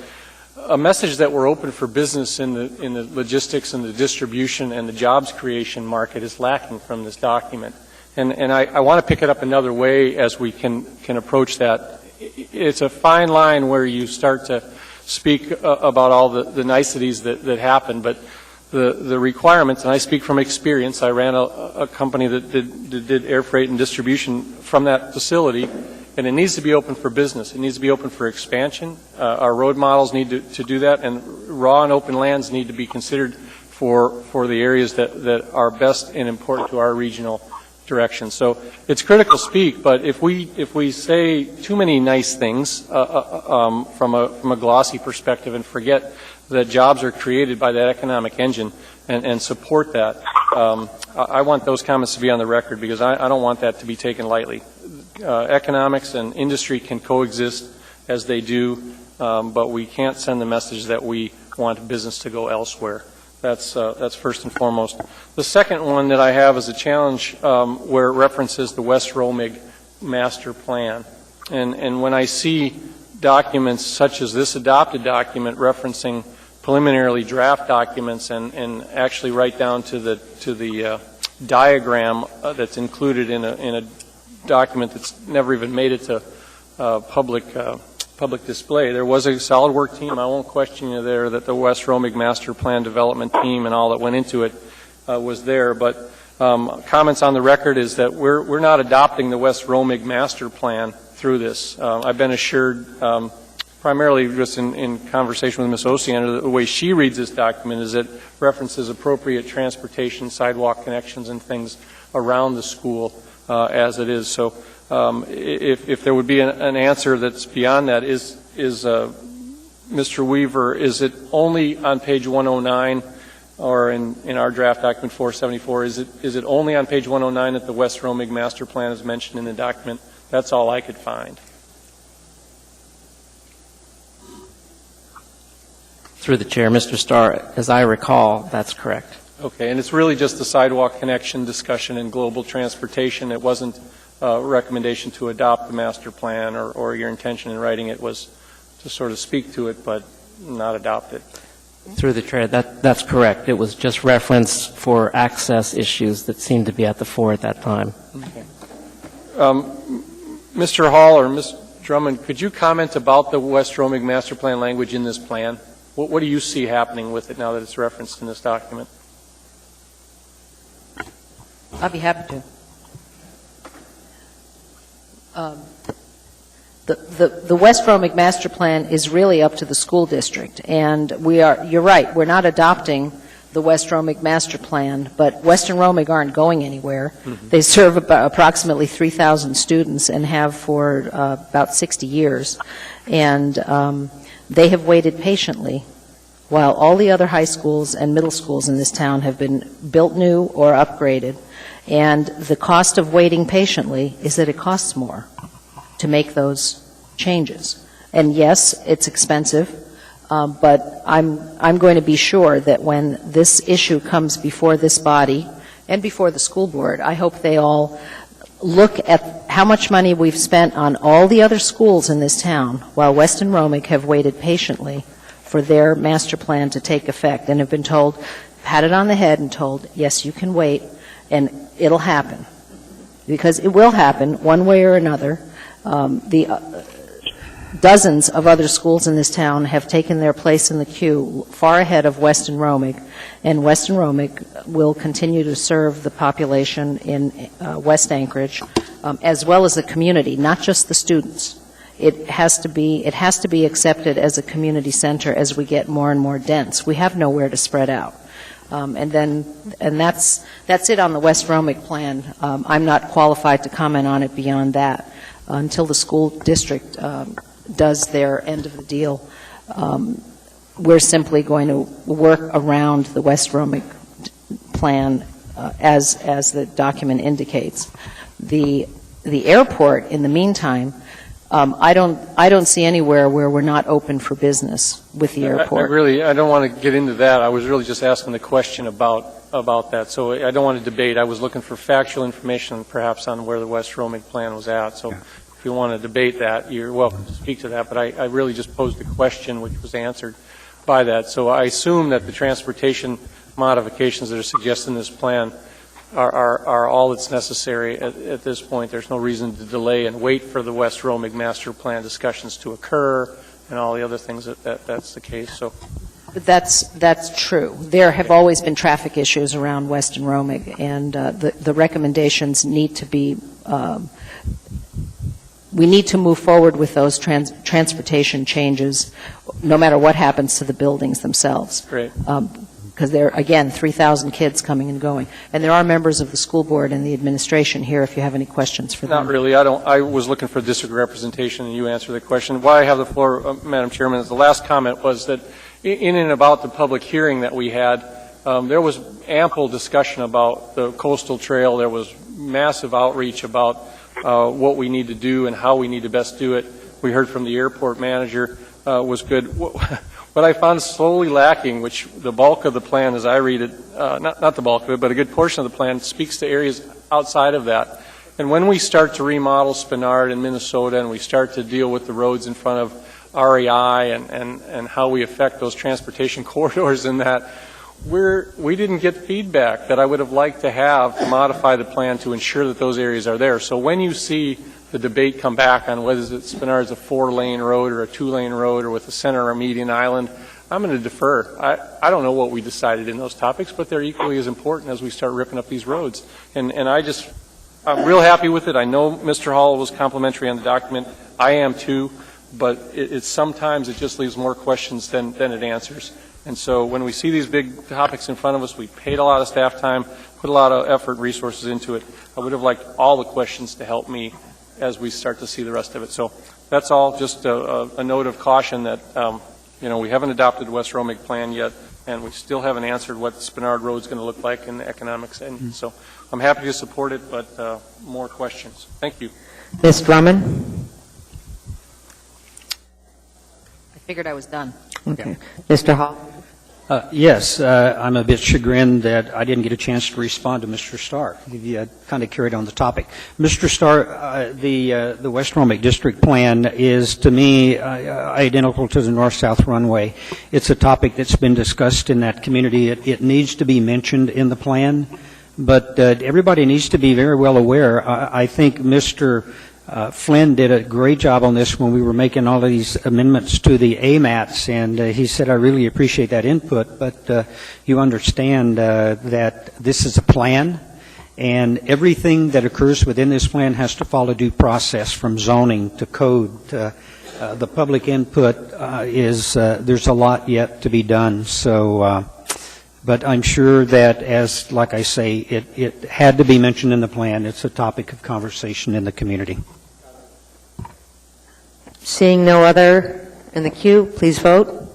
a message that we're open for business in the logistics and the distribution and the jobs creation market is lacking from this document. And I want to pick it up another way as we can approach that. It's a fine line where you start to speak about all the niceties that happen, but the requirements, and I speak from experience, I ran a company that did air freight and distribution from that facility, and it needs to be open for business. It needs to be open for expansion. Our road models need to do that, and raw and open lands need to be considered for the areas that are best and important to our regional direction. So it's critical speak, but if we say too many nice things from a glossy perspective and forget that jobs are created by that economic engine and support that, I want those comments to be on the record because I don't want that to be taken lightly. Economics and industry can coexist as they do, but we can't send the message that we want business to go elsewhere. That's first and foremost. The second one that I have is a challenge where it references the West Romig master plan. And when I see documents such as this adopted document referencing preliminarily draft documents and actually right down to the diagram that's included in a document that's never even made it to public display. There was a solid work team. I won't question you there that the West Romig Master Plan development team and all that went into it was there. But comments on the record is that we're not adopting the West Romig Master Plan through this. I've been assured, primarily just in conversation with Ms. Osiander, the way she reads this document is it references appropriate transportation, sidewalk connections, and things around the school as it is. So if there would be an answer that's beyond that, is Mr. Weaver, is it only on page 109 or in our draft document 474, is it only on page 109 that the West Romig Master Plan is mentioned in the document? That's all I could find. Through the chair, Mr. Starr, as I recall, that's correct. Okay, and it's really just the sidewalk connection discussion and global transportation. It wasn't a recommendation to adopt the master plan or your intention in writing it was to sort of speak to it but not adopt it. Through the chair, that's correct. It was just reference for access issues that seemed to be at the fore at that time. Okay. Mr. Hall or Ms. Drummond, could you comment about the West Romig Master Plan language in this plan? What do you see happening with it now that it's referenced in this document? I'll be happy to. The West Romig Master Plan is really up to the school district, and you're right, we're not adopting the West Romig Master Plan, but Western Romig aren't going anywhere. Mm-hmm. They serve approximately 3,000 students and have for about 60 years, and they have waited patiently while all the other high schools and middle schools in this town have been built new or upgraded. And the cost of waiting patiently is that it costs more to make those changes. And yes, it's expensive, but I'm going to be sure that when this issue comes before this body and before the school board, I hope they all look at how much money we've spent on all the other schools in this town while Weston Romig have waited patiently for their master plan to take effect and have been told, patted on the head and told, yes, you can wait, and it'll happen. Because it will happen one way or another. dozens of other schools in this town have taken their place in the queue far ahead of Weston Romick, and Weston Romick will continue to serve the population in West Anchorage, as well as the community, not just the students. It has to be accepted as a community center as we get more and more dense. We have nowhere to spread out. And that's it on the West Romick plan. I'm not qualified to comment on it beyond that until the school district does their end of the deal. We're simply going to work around the West Romick plan as the document indicates. The airport, in the meantime, I don't see anywhere where we're not open for business with the airport. I don't want to get into that. I was really just asking the question about that. So I don't want to debate. I was looking for factual information perhaps on where the West Romick plan was at. So if you want to debate that, you're welcome to speak to that. But I really just posed the question which was answered by that. So I assume that the transportation modifications that are suggested in this plan are all that's necessary at this point. There's no reason to delay and wait for the West Romick master plan discussions to occur and all the other things that's the case. So. But that's true. There have always been traffic issues around Weston Romick, and the recommendations need to be. We need to move forward with those transportation changes, no matter what happens to the buildings themselves. Great. Because there are, again, 3,000 kids coming and going. And there are members of the school board and the administration here if you have any questions for them. Not really. I was looking for district representation, and you answered the question. Why I have the floor, Madam Chairman, is the last comment was that in and about the public hearing that we had, there was ample discussion about the coastal trail. There was massive outreach about what we need to do and how we need to best do it. We heard from the airport manager was good. What I found slowly lacking, which the bulk of the plan, as I read it, not the bulk of it, but a good portion of the plan speaks to areas outside of that. And when we start to remodel Spenard in Minnesota and we start to deal with the roads in front of REI and how we affect those transportation corridors in that, we didn't get feedback that I would have liked to have to modify the plan to ensure that those areas are there. So when you see the debate come back on whether Spenard is a 4-lane road or a 2-lane road or with a center or a median island, I'm going to defer. I don't know what we decided in those topics, but they're equally as important as we start ripping up these roads. And I'm real happy with it. I know Mr. Hall was complimentary on the document. I am too, but sometimes it just leaves more questions than it answers. And so when we see these big topics in front of us, we paid a lot of staff time, put a lot of effort and resources into it. I would have liked all the questions to help me as we start to see the rest of it. So that's all, just a note of caution that, we haven't adopted the West Romick plan yet, and we still haven't answered what Spenard Road is going to look like in the economics end. So I'm happy to support it, but more questions. Thank you. Ms. Drummond? I figured I was done. Okay. Mr. Hall? Yes, I'm a bit chagrined that I didn't get a chance to respond to Mr. Starr. You kind of carried on the topic. Mr. Starr, the West Romick District Plan is, to me, identical to the North-South Runway. It's a topic that's been discussed in that community. It needs to be mentioned in the plan, but everybody needs to be very well aware. I think Mr. Flynn did a great job on this when we were making all of these amendments to the AMATs, and he said, I really appreciate that input, but you understand that this is a plan, and everything that occurs within this plan has to follow due process from zoning to code. The public input there's a lot yet to be done, so but I'm sure that, like I say, it had to be mentioned in the plan. It's a topic of conversation in the community. Seeing no other in the queue, please vote.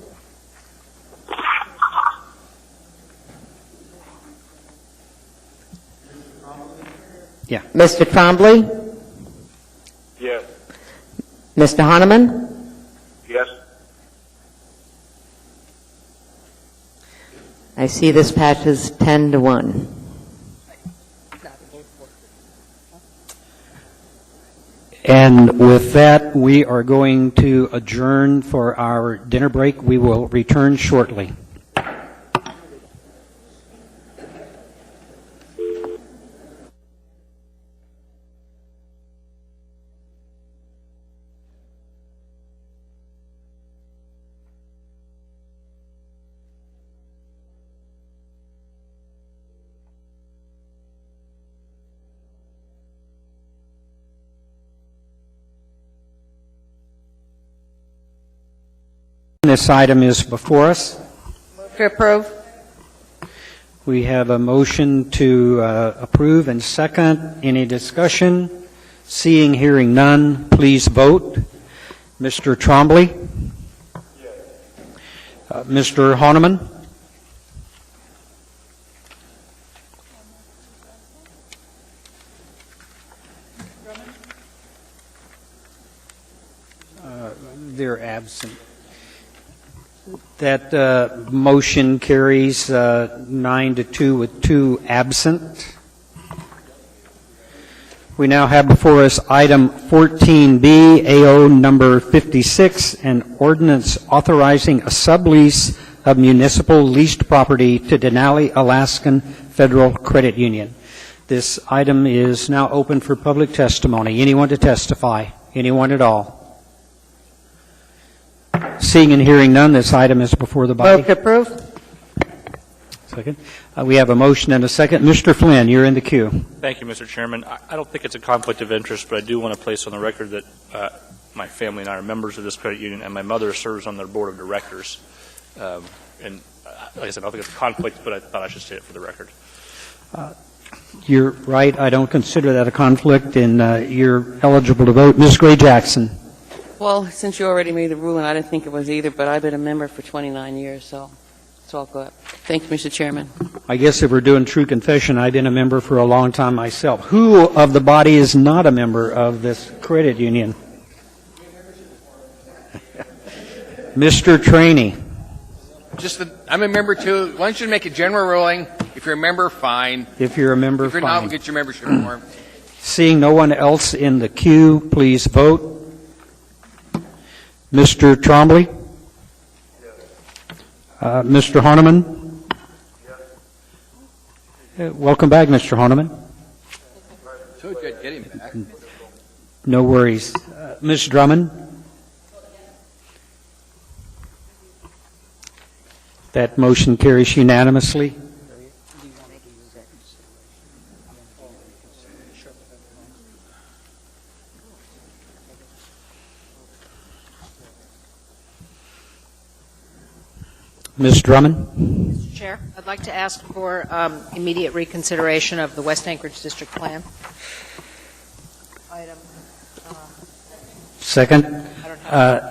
Yeah. Mr. Trombley? Yes. Mr. Hahnemann? Yes. I see this passes 10-1. And with that, we are going to adjourn for our dinner break. We will return shortly. this item is before us. To approve. We have a motion to approve and second. Any discussion? Seeing, hearing none, please vote. Mr. Trombley? Mr. Honeman? They're absent. That motion carries 9-2 with 2 absent. We now have before us item 14B, AO number 56, an ordinance authorizing a sublease of municipal leased property to Denali Alaskan Federal Credit Union. This item is now open for public testimony. Anyone to testify? Anyone at all? Seeing and hearing none, this item is before the body. Move to approve. Second. We have a motion and a second. Mr. Flynn, you're in the queue. Thank you, Mr. Chairman. I don't think it's a conflict of interest, but I do want to place on the record that my family and I are members of this credit union, and my mother serves on their board of directors. And like I said, I don't think it's a conflict, but I thought I should say it for the record. You're right. I don't consider that a conflict, and you're eligible to vote. Ms. Gray Jackson. Well, since you already made the ruling, I didn't think it was either, but I've been a member for 29 years, so it's all good. Thank you, Mr. Chairman. I guess if we're doing true confession, I've been a member for a long time myself. Who of the body is not a member of this credit union? Mr. Trainee. I'm a member too. Why don't you make a general ruling? If you're a member, fine. If you're a member, If you're fine. not, we'll get your membership form. Seeing no one else in the queue, please vote. Mr. Trombley? Mr. Honeman? Welcome back, Mr. Honeman. So good getting back. No worries. Ms. Drummond? That motion carries unanimously. Ms. Drummond? Mr. Chair, I'd like to ask for immediate reconsideration of the West Anchorage District Plan. Item. Second.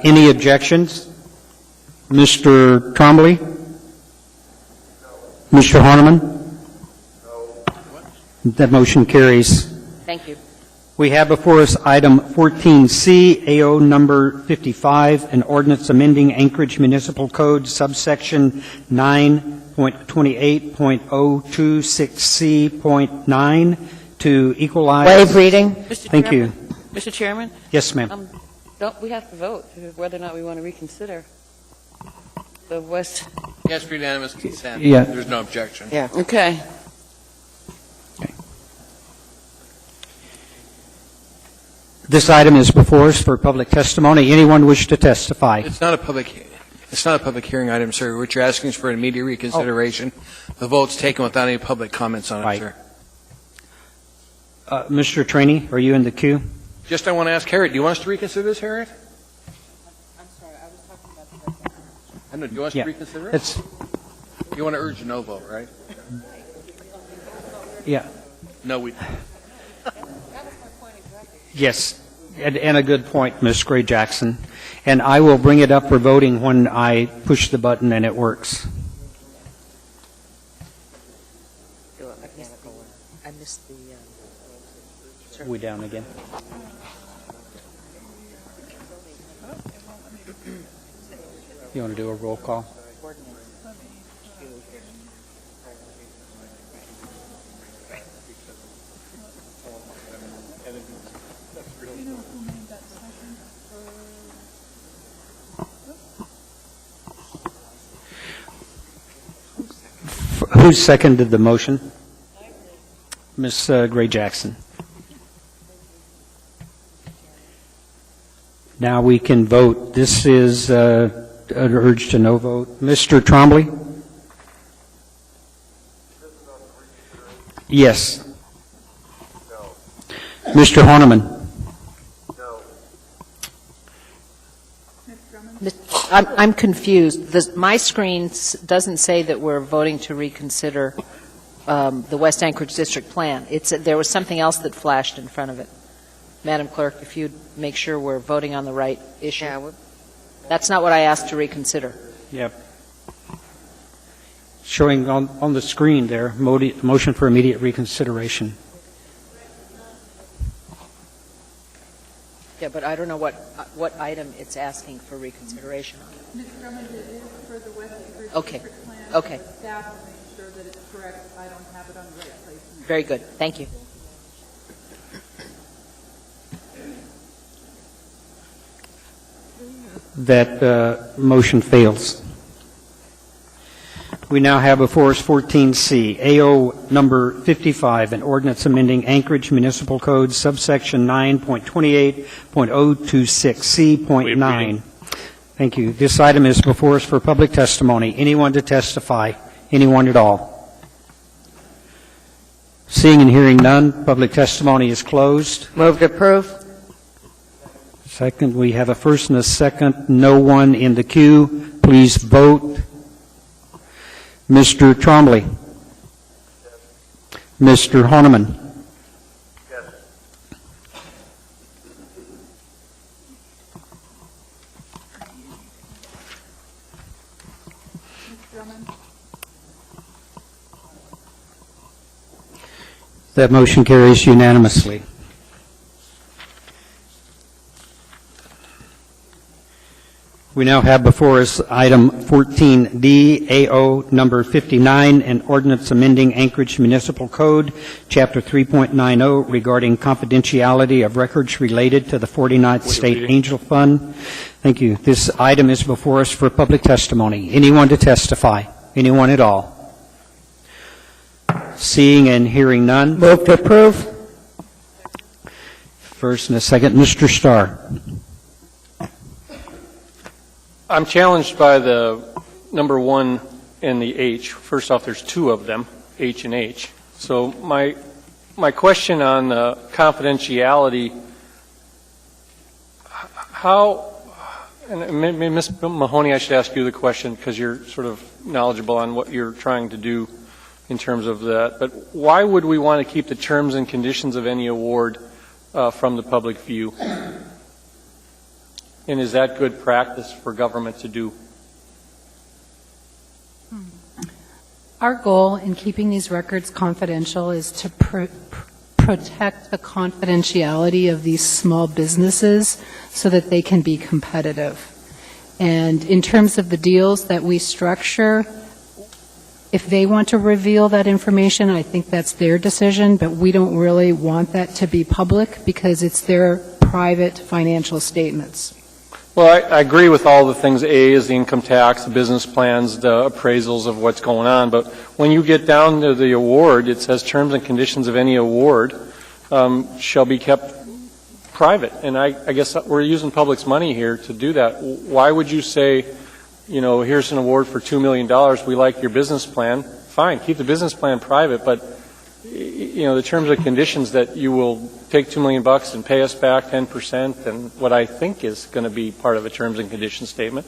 Any objections? Mr. Trombley? Mr. Horneman? That motion carries. Thank you. We have before us item 14C, AO number 55, an ordinance amending Anchorage Municipal Code subsection 9.28.026C.9 to equalize. Waive reading. Thank you. Mr. Chairman? Yes, ma'am. Don't we have to vote whether or not we want to reconsider the West? Yes, for unanimous consent. Yeah. There's no objection. Yeah. Okay. This item is before us for public testimony. Anyone wish to testify? It's not a public hearing item, sir. What you're asking is for an immediate reconsideration. The vote's taken without any public comments on it, Right. sir. Mr. Trainee, are you in the queue? Just I want to ask Harriet, do you want us to reconsider this, Harriet? I'm sorry, I was talking about the I know, do you want us Yeah. to reconsider it? It's, You want to urge a no vote, right? yeah. No, we. Yes, and a good point, Ms. Gray Jackson. And I will bring it up for voting when I push the button and it works. I missed the. Are we down again? You want to do a roll call? Who seconded the motion? Ms. Gray Jackson. Now we can vote. This is an urge to no vote. Mr. Trombley? Yes. Mr. Horneman? I'm confused. My screen doesn't say that we're voting to reconsider the West Anchorage District Plan. There was something else that flashed in front of it. Madam Clerk, if you'd make sure we're voting on the right issue. Yeah, That's not what I asked to reconsider. Yep. Showing on the screen there, motion for immediate reconsideration. Yeah, but I don't know what item it's asking for reconsideration on. Ms. Drummond, it is for the West Anchorage Okay. District Plan. Okay. Staff will make sure that it's correct. I don't have it on the right place. Very good. Thank you. That motion fails. We now have before us 14C, AO number 55, an ordinance amending Anchorage Municipal Code subsection 9.28.026C.9. Thank you. This item is before us for public testimony. Anyone to testify? Anyone at all? Seeing and hearing none, public testimony is closed. Move to approve. Second, we have a first and a second. No one in the queue. Please vote. Mr. Trombley. Mr. Horniman. That motion carries unanimously. We now have before us item 14D, AO number 59, an ordinance amending Anchorage Municipal Code, Chapter 3.90, regarding confidentiality of records related to the 49th State Angel Fund. Thank you. This item is before us for public testimony. Anyone to testify? Anyone at all? Seeing and hearing none. Move to approve. First and a second, Mr. Starr. I'm challenged by the number 1 and the H. First off, there's 2 of them, H and H. So my question on confidentiality, how, and Ms. Mahoney, I should ask you the question because you're sort of knowledgeable on what you're trying to do in terms of that. But why would we want to keep the terms and conditions of any award from the public view? And is that good practice for government to do? Our goal in keeping these records confidential is to protect the confidentiality of these small businesses so that they can be competitive. And in terms of the deals that we structure, if they want to reveal that information, I think that's their decision, but we don't really want that to be public because it's their private financial statements. Well, I agree with all the things. A is the income tax, the business plans, the appraisals of what's going on. But when you get down to the award, it says terms and conditions of any award shall be kept private. And I guess we're using public's money here to do that. Why would you say, you know, here's an award for $2 million. We like your business plan. Fine, keep the business plan private, but you know, the terms and conditions that you will take $2 million and pay us back 10%, and what I think is going to be part of a terms and conditions statement,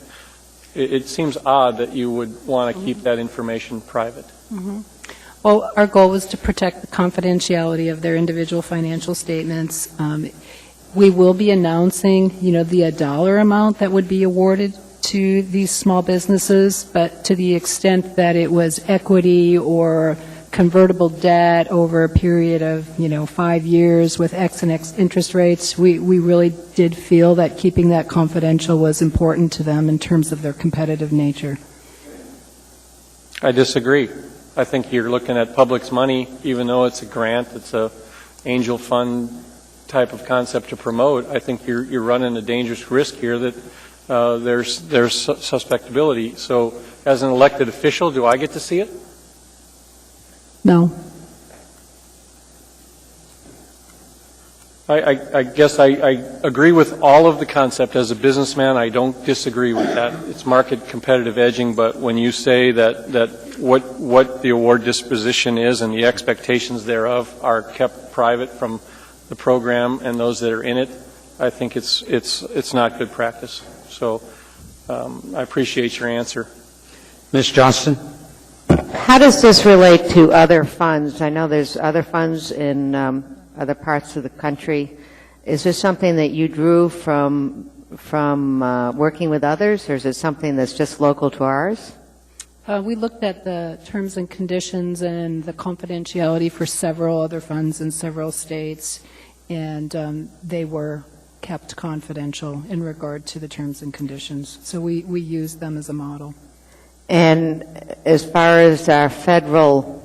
it seems odd that you would want to keep that information private. Mm-hmm. Well, our goal was to protect the confidentiality of their individual financial statements. We will be announcing, you know, the dollar amount that would be awarded to these small businesses, but to the extent that it was equity or convertible debt over a period of, 5 years with X and X interest rates, we really did feel that keeping that confidential was important to them in terms of their competitive nature. I disagree. I think you're looking at public's money, even though it's a grant, it's a angel fund type of concept to promote. I think you're running a dangerous risk here that there's suspectability. So as an elected official, do I get to see it? No. I guess I agree with all of the concept. As a businessman, I don't disagree with that. It's market competitive edging, but when you say that what the award disposition is and the expectations thereof are kept private from the program and those that are in it, I think it's not good practice. So I appreciate your answer. Ms. Johnston? How does this relate to other funds? I know there's other funds in other parts of the country. Is this something that you drew from working with others, or is it something that's just local to ours? We looked at the terms and conditions and the confidentiality for several other funds in several states, and they were kept confidential in regard to the terms and conditions. So we used them as a model. And as far as our federal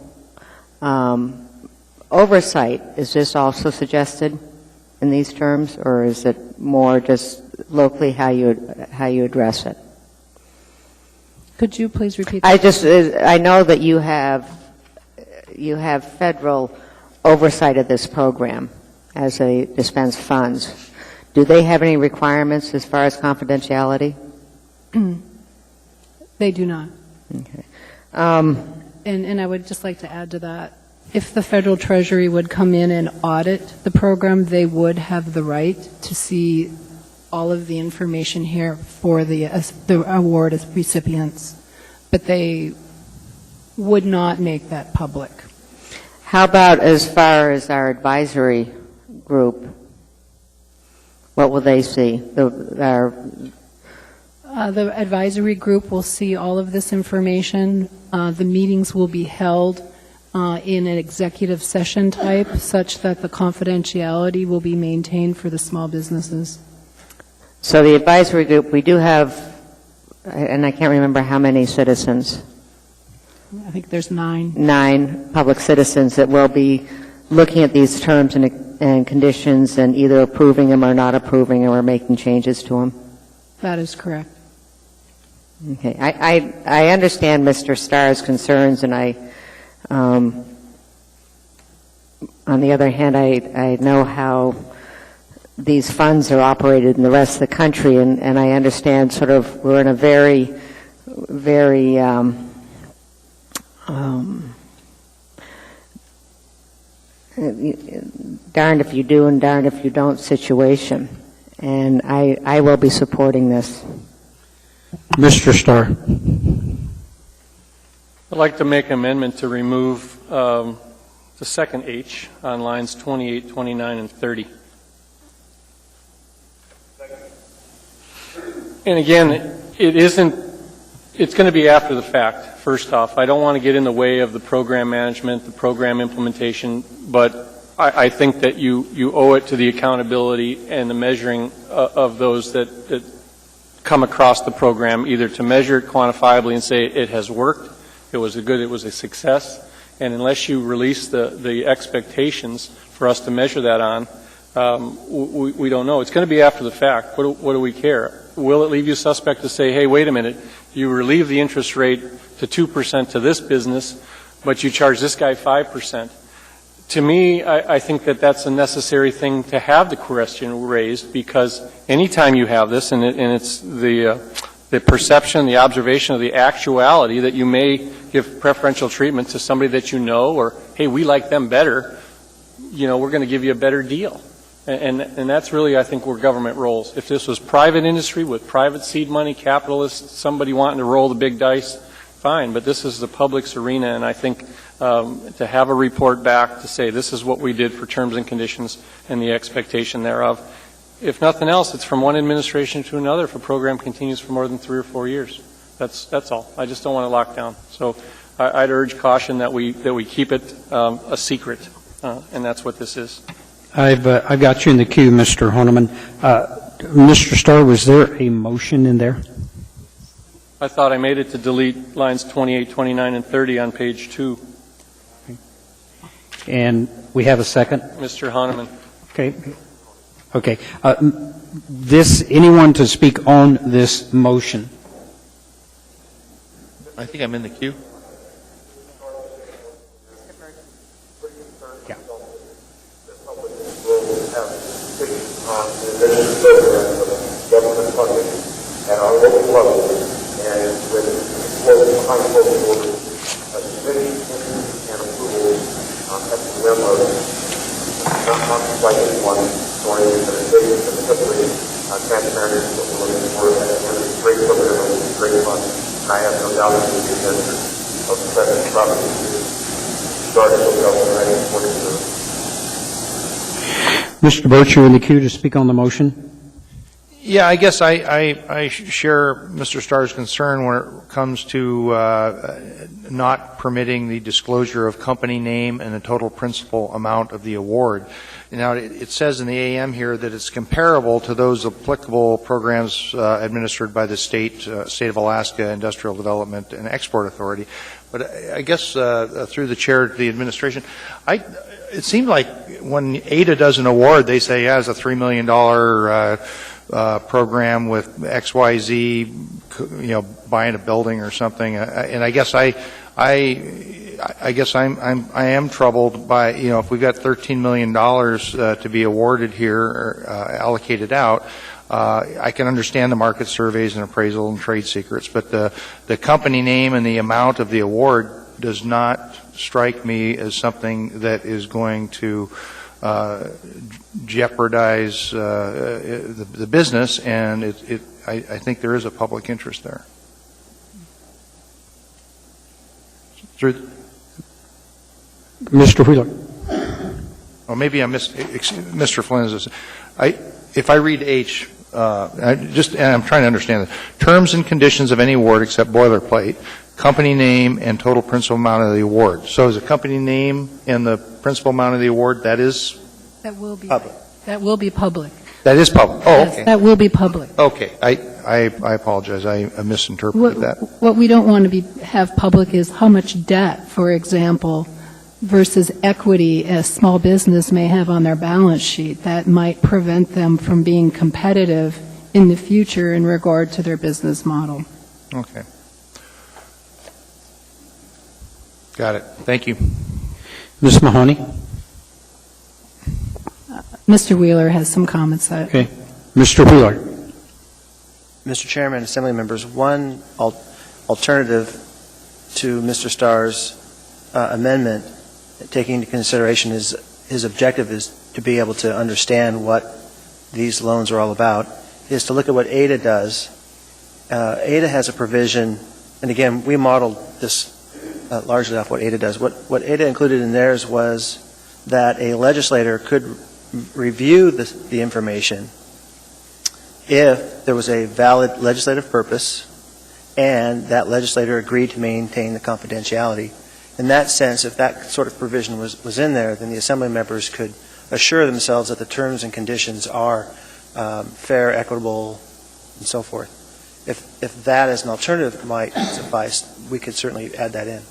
oversight, is this also suggested in these terms, or is it more just locally how you address it? Could you please repeat that? I know that you have federal oversight of this program as they dispense funds. Do they have any requirements as far as confidentiality? They do not. Okay. And I would just like to add to that, if the federal treasury would come in and audit the program, they would have the right to see all of the information here for the award recipients, but they would not make that public. How about as far as our advisory group? What will they see? The advisory group will see all of this information. The meetings will be held in an executive session type, such that the confidentiality will be maintained for the small businesses. So the advisory group, we do have, and I can't remember how many citizens. I think there's 9. 9 public citizens that will be looking at these terms and conditions and either approving them or not approving them or making changes to them. That is correct. Okay. I understand Mr. Starr's concerns, and on the other hand, I know how these funds are operated in the rest of the country, and I understand sort of we're in a very, very darned if you do and darned if you don't situation. And I will be supporting this. Mr. Starr. I'd like to make an amendment to remove the second H on lines 28, 29, and 30. And again, it's going to be after the fact, first off. I don't want to get in the way of the program management, the program implementation, but I think that you owe it to the accountability and the measuring of those that come across the program, either to measure it quantifiably and say it has worked, it was a success, and unless you release the expectations for us to measure that on, we don't know. It's going to be after the fact. What do we care? Will it leave you suspect to say, hey, wait a minute, you relieve the interest rate to 2% to this business, but you charge this guy 5%? To me, I think that that's a necessary thing to have the question raised, because anytime you have this, and it's the perception, the observation of the actuality that you may give preferential treatment to somebody that you know, or, hey, we like them better, we're going to give you a better deal. And that's really, I think, where government rolls. If this was private industry with private seed money, capitalists, somebody wanting to roll the big dice, fine. But this is the public's arena, and I think to have a report back to say this is what we did for terms and conditions and the expectation thereof. If nothing else, it's from one administration to another if a program continues for more than 3 or 4 years. That's all. I just don't want to lock down. So I'd urge caution that we keep it a secret, and that's what this is. I've got you in the queue, Mr. Honeman. Mr. Starr, was there a motion in there? I thought I made it to delete lines 28, 29, and 30 on page 2. And we have a second? Mr. Honeman. Okay. Anyone to speak on this motion? I think I'm in the queue. Government funding at our local level, and with behind closed doors, committee and approval at the whim of not like anyone, nor any administration, but simply transparency, what we're looking for, and great I have no doubt that the investor of the present property started to government writing according to Mr. Birch, you're in the queue to speak on the motion. Yeah, I guess I share Mr. Starr's concern when it comes to not permitting the disclosure of company name and the total principal amount of the award. Now, it says in the AM here that it's comparable to those applicable programs administered by the State of Alaska Industrial Development and Export Authority. But I guess through the chair to the administration, it seemed like when ADA does an award, they say, yeah, it's a $3 million program with XYZ, buying a building or something. And I guess I am troubled by, if we've got $13 million to be awarded here, or allocated out. I can understand the market surveys and appraisal and trade secrets, but the company name and the amount of the award does not strike me as something that is going to jeopardize the business, and I think there is a public interest there. Mr. Wheeler. Or maybe I missed Mr. Flynn's. If I read H, and I'm trying to understand it. Terms and conditions of any award except boilerplate, company name and total principal amount of the award. So is the company name and the principal amount of the award, that will be public? That will be public. That is public. Oh, Yes, okay. that will be public. Okay. I apologize. I misinterpreted that. What we don't want to have public is how much debt, for example, versus equity a small business may have on their balance sheet that might prevent them from being competitive in the future in regard to their business model. Okay. Got it. Thank you. Ms. Mahoney. Mr. Wheeler has some comments. Okay. Mr. Wheeler. Mr. Chairman, Assembly members, one alternative to Mr. Starr's amendment, taking into consideration his objective is to be able to understand what these loans are all about, is to look at what ADA does. ADA has a provision, and again, we modeled this largely off what ADA does. What ADA included in theirs was that a legislator could review the information if there was a valid legislative purpose and that legislator agreed to maintain the confidentiality. In that sense, if that sort of provision was in there, then the Assembly members could assure themselves that the terms and conditions are fair, equitable, and so forth. If that as an alternative might suffice, we could certainly add that in.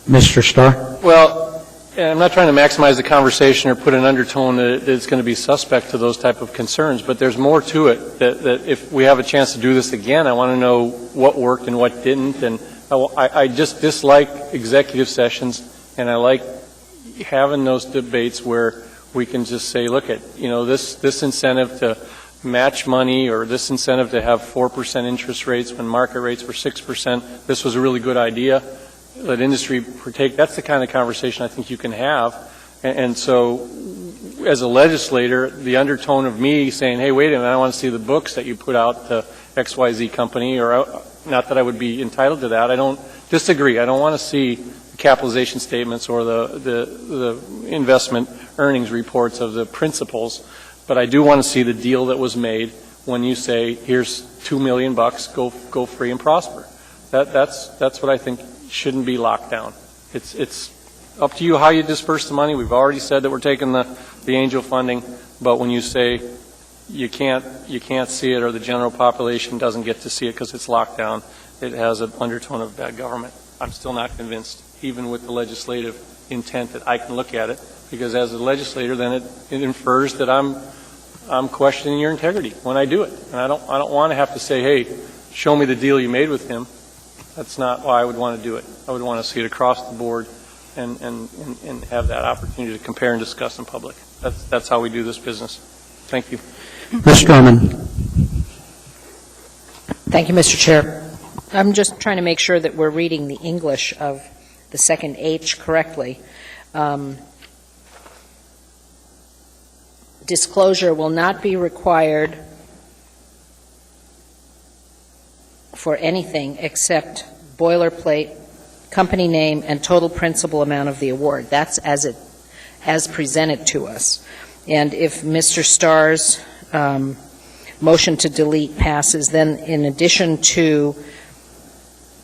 Mr. Starr. Well, I'm not trying to maximize the conversation or put an undertone that it's going to be suspect to those type of concerns, but there's more to it that if we have a chance to do this again, I want to know what worked and what didn't. And I just dislike executive sessions, and I like having those debates where we can just say, look at, this incentive to match money or this incentive to have 4% interest rates when market rates were 6%, this was a really good idea. Let industry partake. That's the kind of conversation I think you can have. And so as a legislator, the undertone of me saying, hey, wait a minute, I want to see the books that you put out to XYZ company, or not that I would be entitled to that. I don't disagree. I don't want to see the capitalization statements or the investment earnings reports of the principals, but I do want to see the deal that was made when you say, here's $2 million, go free and prosper. That's what I think shouldn't be locked down. It's up to you how you disperse the money. We've already said that we're taking the angel funding, but when you say you can't see it or the general population doesn't get to see it because it's locked down, it has an undertone of bad government. I'm still not convinced, even with the legislative intent that I can look at it, because as a legislator, then it infers that I'm questioning your integrity when I do it, and I don't want to have to say, hey, show me the deal you made with him. That's not why I would want to do it. I would want to see it across the board and have that opportunity to compare and discuss in public. That's how we do this business. Thank you. Ms. Drummond. Thank you, Mr. Chair. I'm just trying to make sure that we're reading the English of the second H correctly. Disclosure will not be required for anything except boilerplate, company name, and total principal amount of the award. That's as presented to us. And if Mr. Starr's motion to delete passes, then in addition to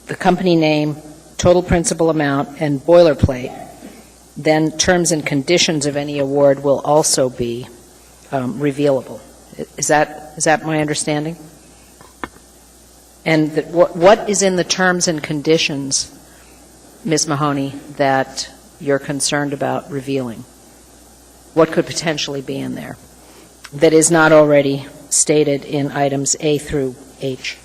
the company name, total principal amount, and boilerplate, then terms and conditions of any award will also be revealable. Is that my understanding? And what is in the terms and conditions, Ms. Mahoney, that you're concerned about revealing? What could potentially be in there that is not already stated in items A through H?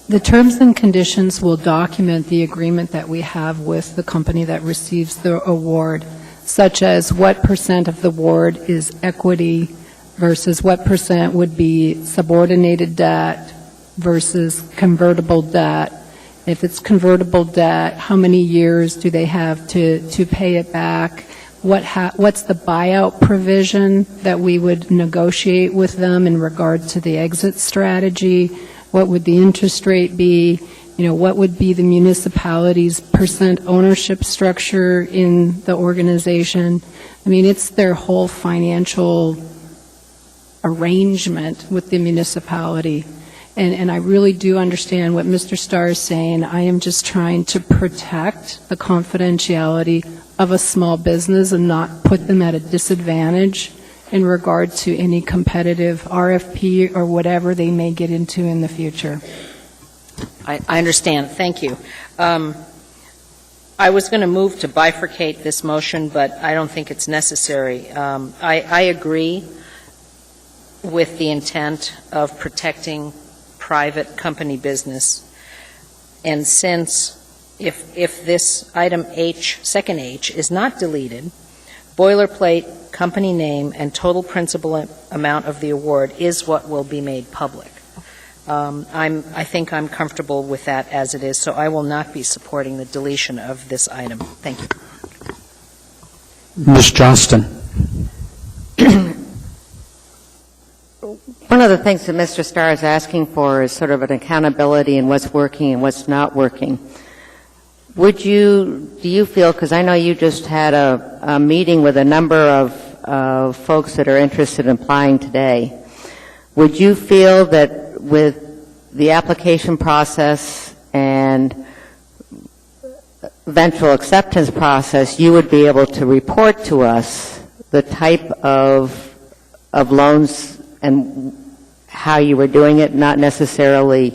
The terms and conditions will document the agreement that we have with the company that receives the award, such as what percent of the award is equity versus what percent would be subordinated debt versus convertible debt. If it's convertible debt, how many years do they have to pay it back? What's the buyout provision that we would negotiate with them in regard to the exit strategy? What would the interest rate be? What would be the municipality's percent ownership structure in the organization? I mean, it's their whole financial arrangement with the municipality. And I really do understand what Mr. Starr is saying. I am just trying to protect the confidentiality of a small business and not put them at a disadvantage in regard to any competitive RFP or whatever they may get into in the future. I understand. Thank you. I was going to move to bifurcate this motion, but I don't think it's necessary. I agree with the intent of protecting private company business. And since if this item H, second H, is not deleted, boilerplate, company name, and total principal amount of the award is what will be made public. I think I'm comfortable with that as it is, so I will not be supporting the deletion of this item. Thank you. Ms. Johnston. One of the things that Mr. Starr is asking for is sort of an accountability in what's working and what's not working. Do you feel, because I know you just had a meeting with a number of folks that are interested in applying today, would you feel that with the application process and eventual acceptance process, you would be able to report to us the type of loans and how you were doing it, not necessarily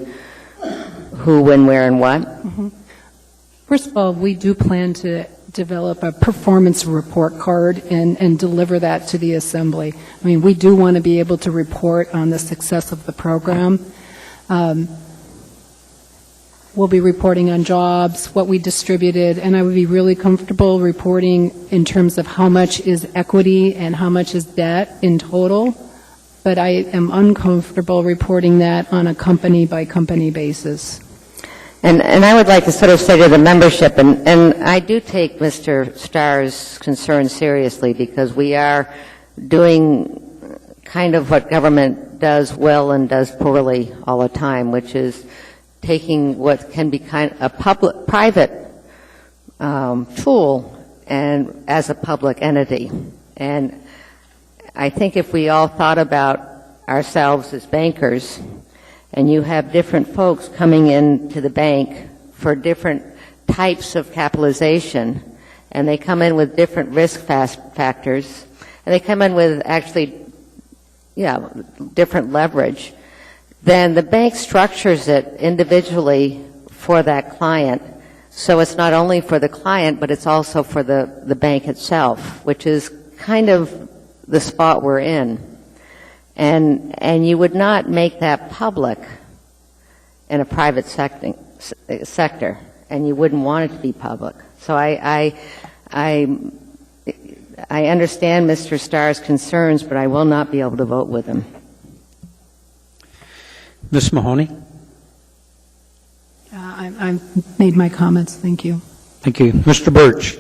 who, when, where, and what? Mm-hmm. First of all, we do plan to develop a performance report card and deliver that to the Assembly. I mean, we do want to be able to report on the success of the program. We'll be reporting on jobs, what we distributed, and I would be really comfortable reporting in terms of how much is equity and how much is debt in total, but I am uncomfortable reporting that on a company-by-company basis. And I would like to sort of say to the membership, and I do take Mr. Starr's concern seriously, because we are doing kind of what government does well and does poorly all the time, which is taking what can be kind of a private tool and as a public entity. And I think if we all thought about ourselves as bankers, and you have different folks coming into the bank for different types of capitalization, and they come in with different risk factors, and they come in with actually, different leverage, then the bank structures it individually for that client. So it's not only for the client, but it's also for the bank itself, which is kind of the spot we're in. And you would not make that public in a private sector, and you wouldn't want it to be public. So I understand Mr. Starr's concerns, but I will not be able to vote with him. Ms. Mahoney? I've made my comments. Thank you. Thank you. Mr. Birch?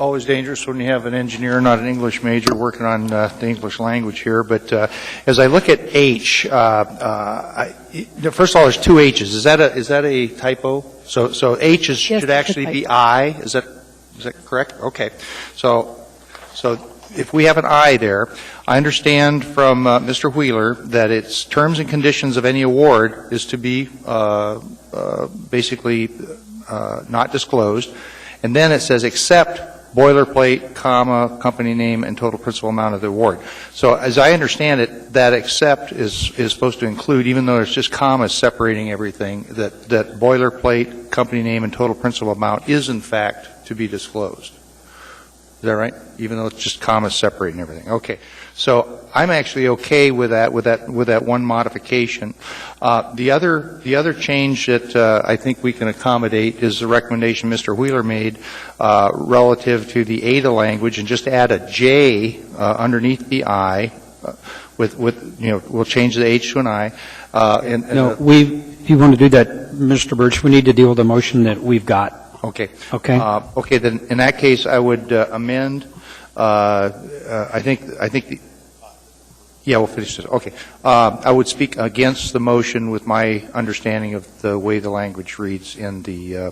always dangerous when you have an engineer, not an English major, working on the English language here. But as I look at H, first of all, there's two H's. Is that a typo? So H should actually be I. Is that correct? Okay. So if we have an I there, I understand from Mr. Wheeler that its terms and conditions of any award is to be basically not disclosed. And then it says except boilerplate, comma, company name, and total principal amount of the award. So as I understand it, that except is supposed to include, even though there's just commas separating everything, that boilerplate, company name, and total principal amount is in fact to be disclosed. Is that right? Even though it's just commas separating everything. Okay. So I'm actually okay with that one modification. The other change that I think we can accommodate is the recommendation Mr. Wheeler made relative to the ADA language, and just add a J underneath the I. We'll change the H to an I. If you want to do that, Mr. Birch, we need to deal with the motion that we've got. Okay. Okay. Okay. Then in that case, I would amend. I think. We'll finish this. Okay. I would speak against the motion with my understanding of the way the language reads in the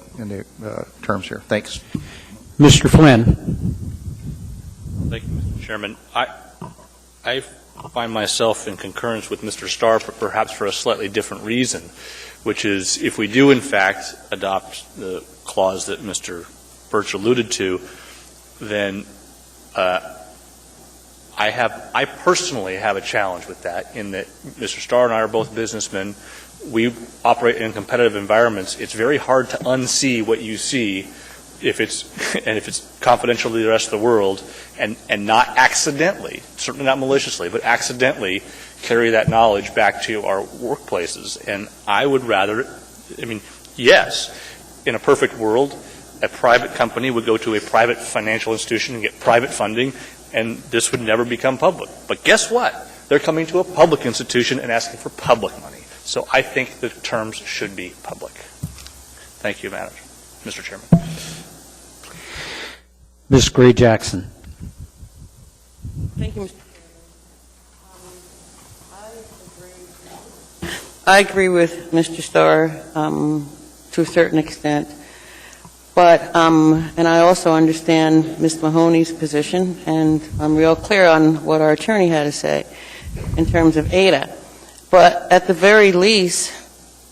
terms here. Thanks. Mr. Flynn. Thank you, Mr. Chairman. I find myself in concurrence with Mr. Starr, but perhaps for a slightly different reason, which is if we do in fact adopt the clause that Mr. Birch alluded to, then I personally have a challenge with that, in that Mr. Starr and I are both businessmen. We operate in competitive environments. It's very hard to unsee what you see if it's confidential to the rest of the world, and not accidentally, certainly not maliciously, but accidentally carry that knowledge back to our workplaces. And I would rather, yes, in a perfect world, a private company would go to a private financial institution and get private funding, and this would never become public. But guess what? They're coming to a public institution and asking for public money. So I think the terms should be public. Thank you, Mr. Chairman. Ms. Gray Jackson. Thank you, Mr. Chairman. I agree with Mr. Starr to a certain extent. But, and I also understand Ms. Mahoney's position, and I'm real clear on what our attorney had to say in terms of ADA. But at the very least,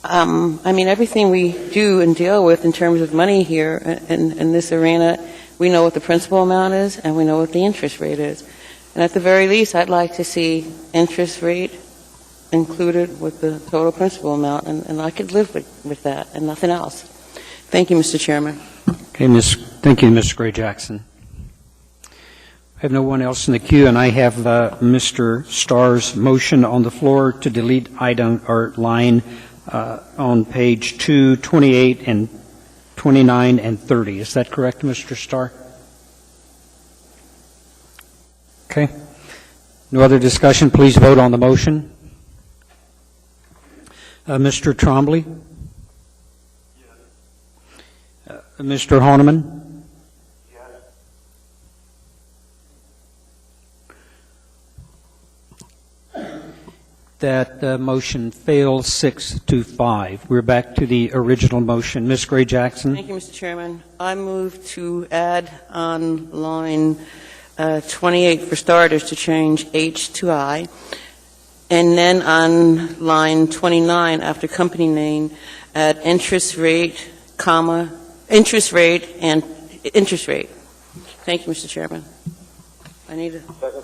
everything we do and deal with in terms of money here in this arena, we know what the principal amount is and we know what the interest rate is. And at the very least, I'd like to see interest rate included with the total principal amount, and I could live with that and nothing else. Thank you, Mr. Chairman. Okay, thank you, Ms. Gray Jackson. I have no one else in the queue, and I have Mr. Starr's motion on the floor to delete item or line on page 2, 28, and 29 and 30. Is that correct, Mr. Starr? Okay. No other discussion. Please vote on the motion. Mr. Trombley? Yes. Mr. Honeman? Yes. That motion fails 6-5. We're back to the original motion. Ms. Gray Jackson? Thank you, Mr. Chairman. I move to add on line 28 for starters to change H to I. And then on line 29, after company name, add interest rate, comma, interest rate, and interest rate. Thank you, Mr. Chairman. I need a second.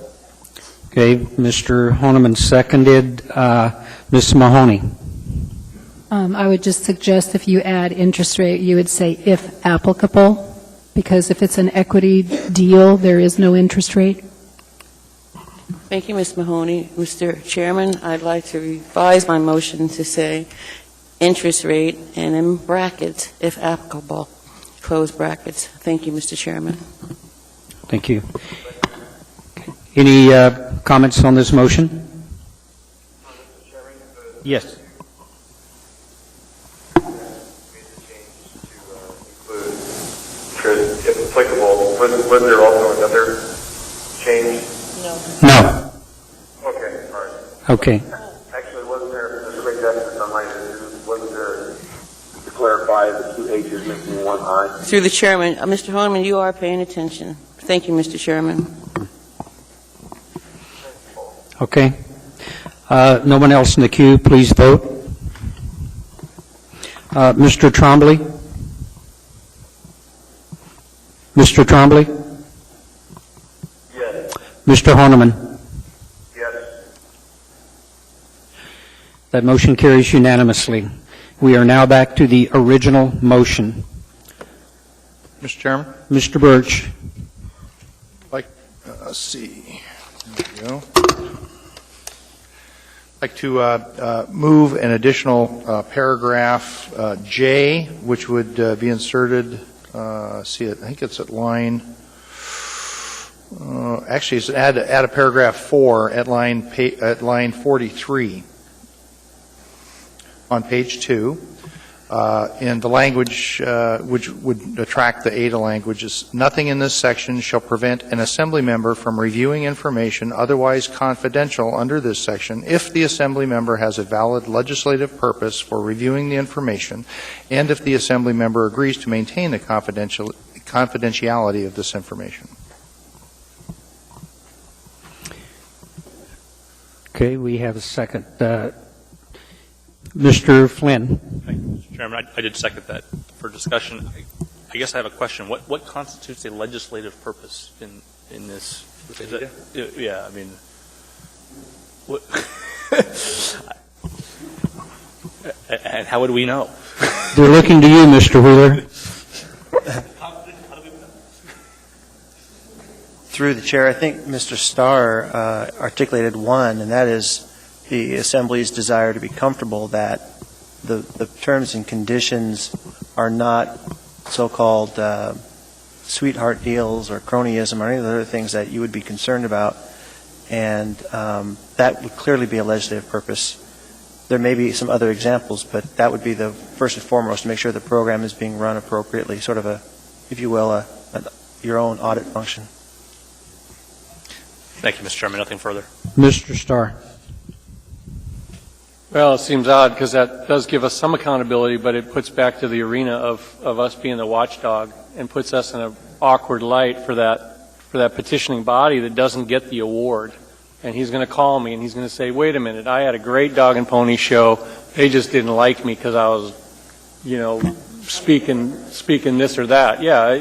Okay, Mr. Honeman seconded. Ms. Mahoney. I would just suggest if you add interest rate, you would say if applicable, because if it's an equity deal, there is no interest rate. Thank you, Ms. Mahoney. Mr. Chairman, I'd like to revise my motion to say interest rate and in brackets, if applicable, close brackets. Thank you, Mr. Chairman. Thank you. Any comments on this motion? Yes. If applicable. Was there also another change? No. Okay, all right. Okay. Actually, wasn't there a quick justice on line 2? Wasn't there, to clarify, the 2 H's making 1 I? Through the chairman, Mr. Holman, you are paying attention. Thank you, Mr. Chairman. Okay. No one else in the queue, please vote. Mr. Trombley? Mr. Trombley? Yes. Mr. Horniman? Yes. That motion carries unanimously. We are now back to the original motion. Mr. Chairman? Mr. Birch? Let's see. There we go. I'd like to move an additional paragraph J, which would be inserted. I think it's at line. Actually, it's add a paragraph 4 at line 43 on page 2. And the language which would attract the ADA language is, nothing in this section shall prevent an assembly member from reviewing information otherwise confidential under this section if the assembly member has a valid legislative purpose for reviewing the information and if the assembly member agrees to maintain the confidentiality of this information. Okay, we have a second. Mr. Flynn? Thank you, Mr. Chairman. I did second that for discussion. I guess I have a question. What constitutes a legislative purpose in this? Yeah, I mean, what, and how would we know? They're looking to you, Mr. Wheeler. Through the chair, I think Mr. Starr articulated one, and that is the Assembly's desire to be comfortable that the terms and conditions are not so-called sweetheart deals or cronyism or any of the other things that you would be concerned about, and that would clearly be a legislative purpose. There may be some other examples, but that would be the first and foremost, to make sure the program is being run appropriately, sort of a, if you will, your own audit function. Thank you, Mr. Chairman. Nothing further. Mr. Starr? Well, it seems odd because that does give us some accountability, but it puts back to the arena of us being the watchdog and puts us in an awkward light for that petitioning body that doesn't get the award. And he's going to call me and he's going to say, wait a minute, I had a great dog and pony show. They just didn't like me because I was, speaking this or that. Yeah,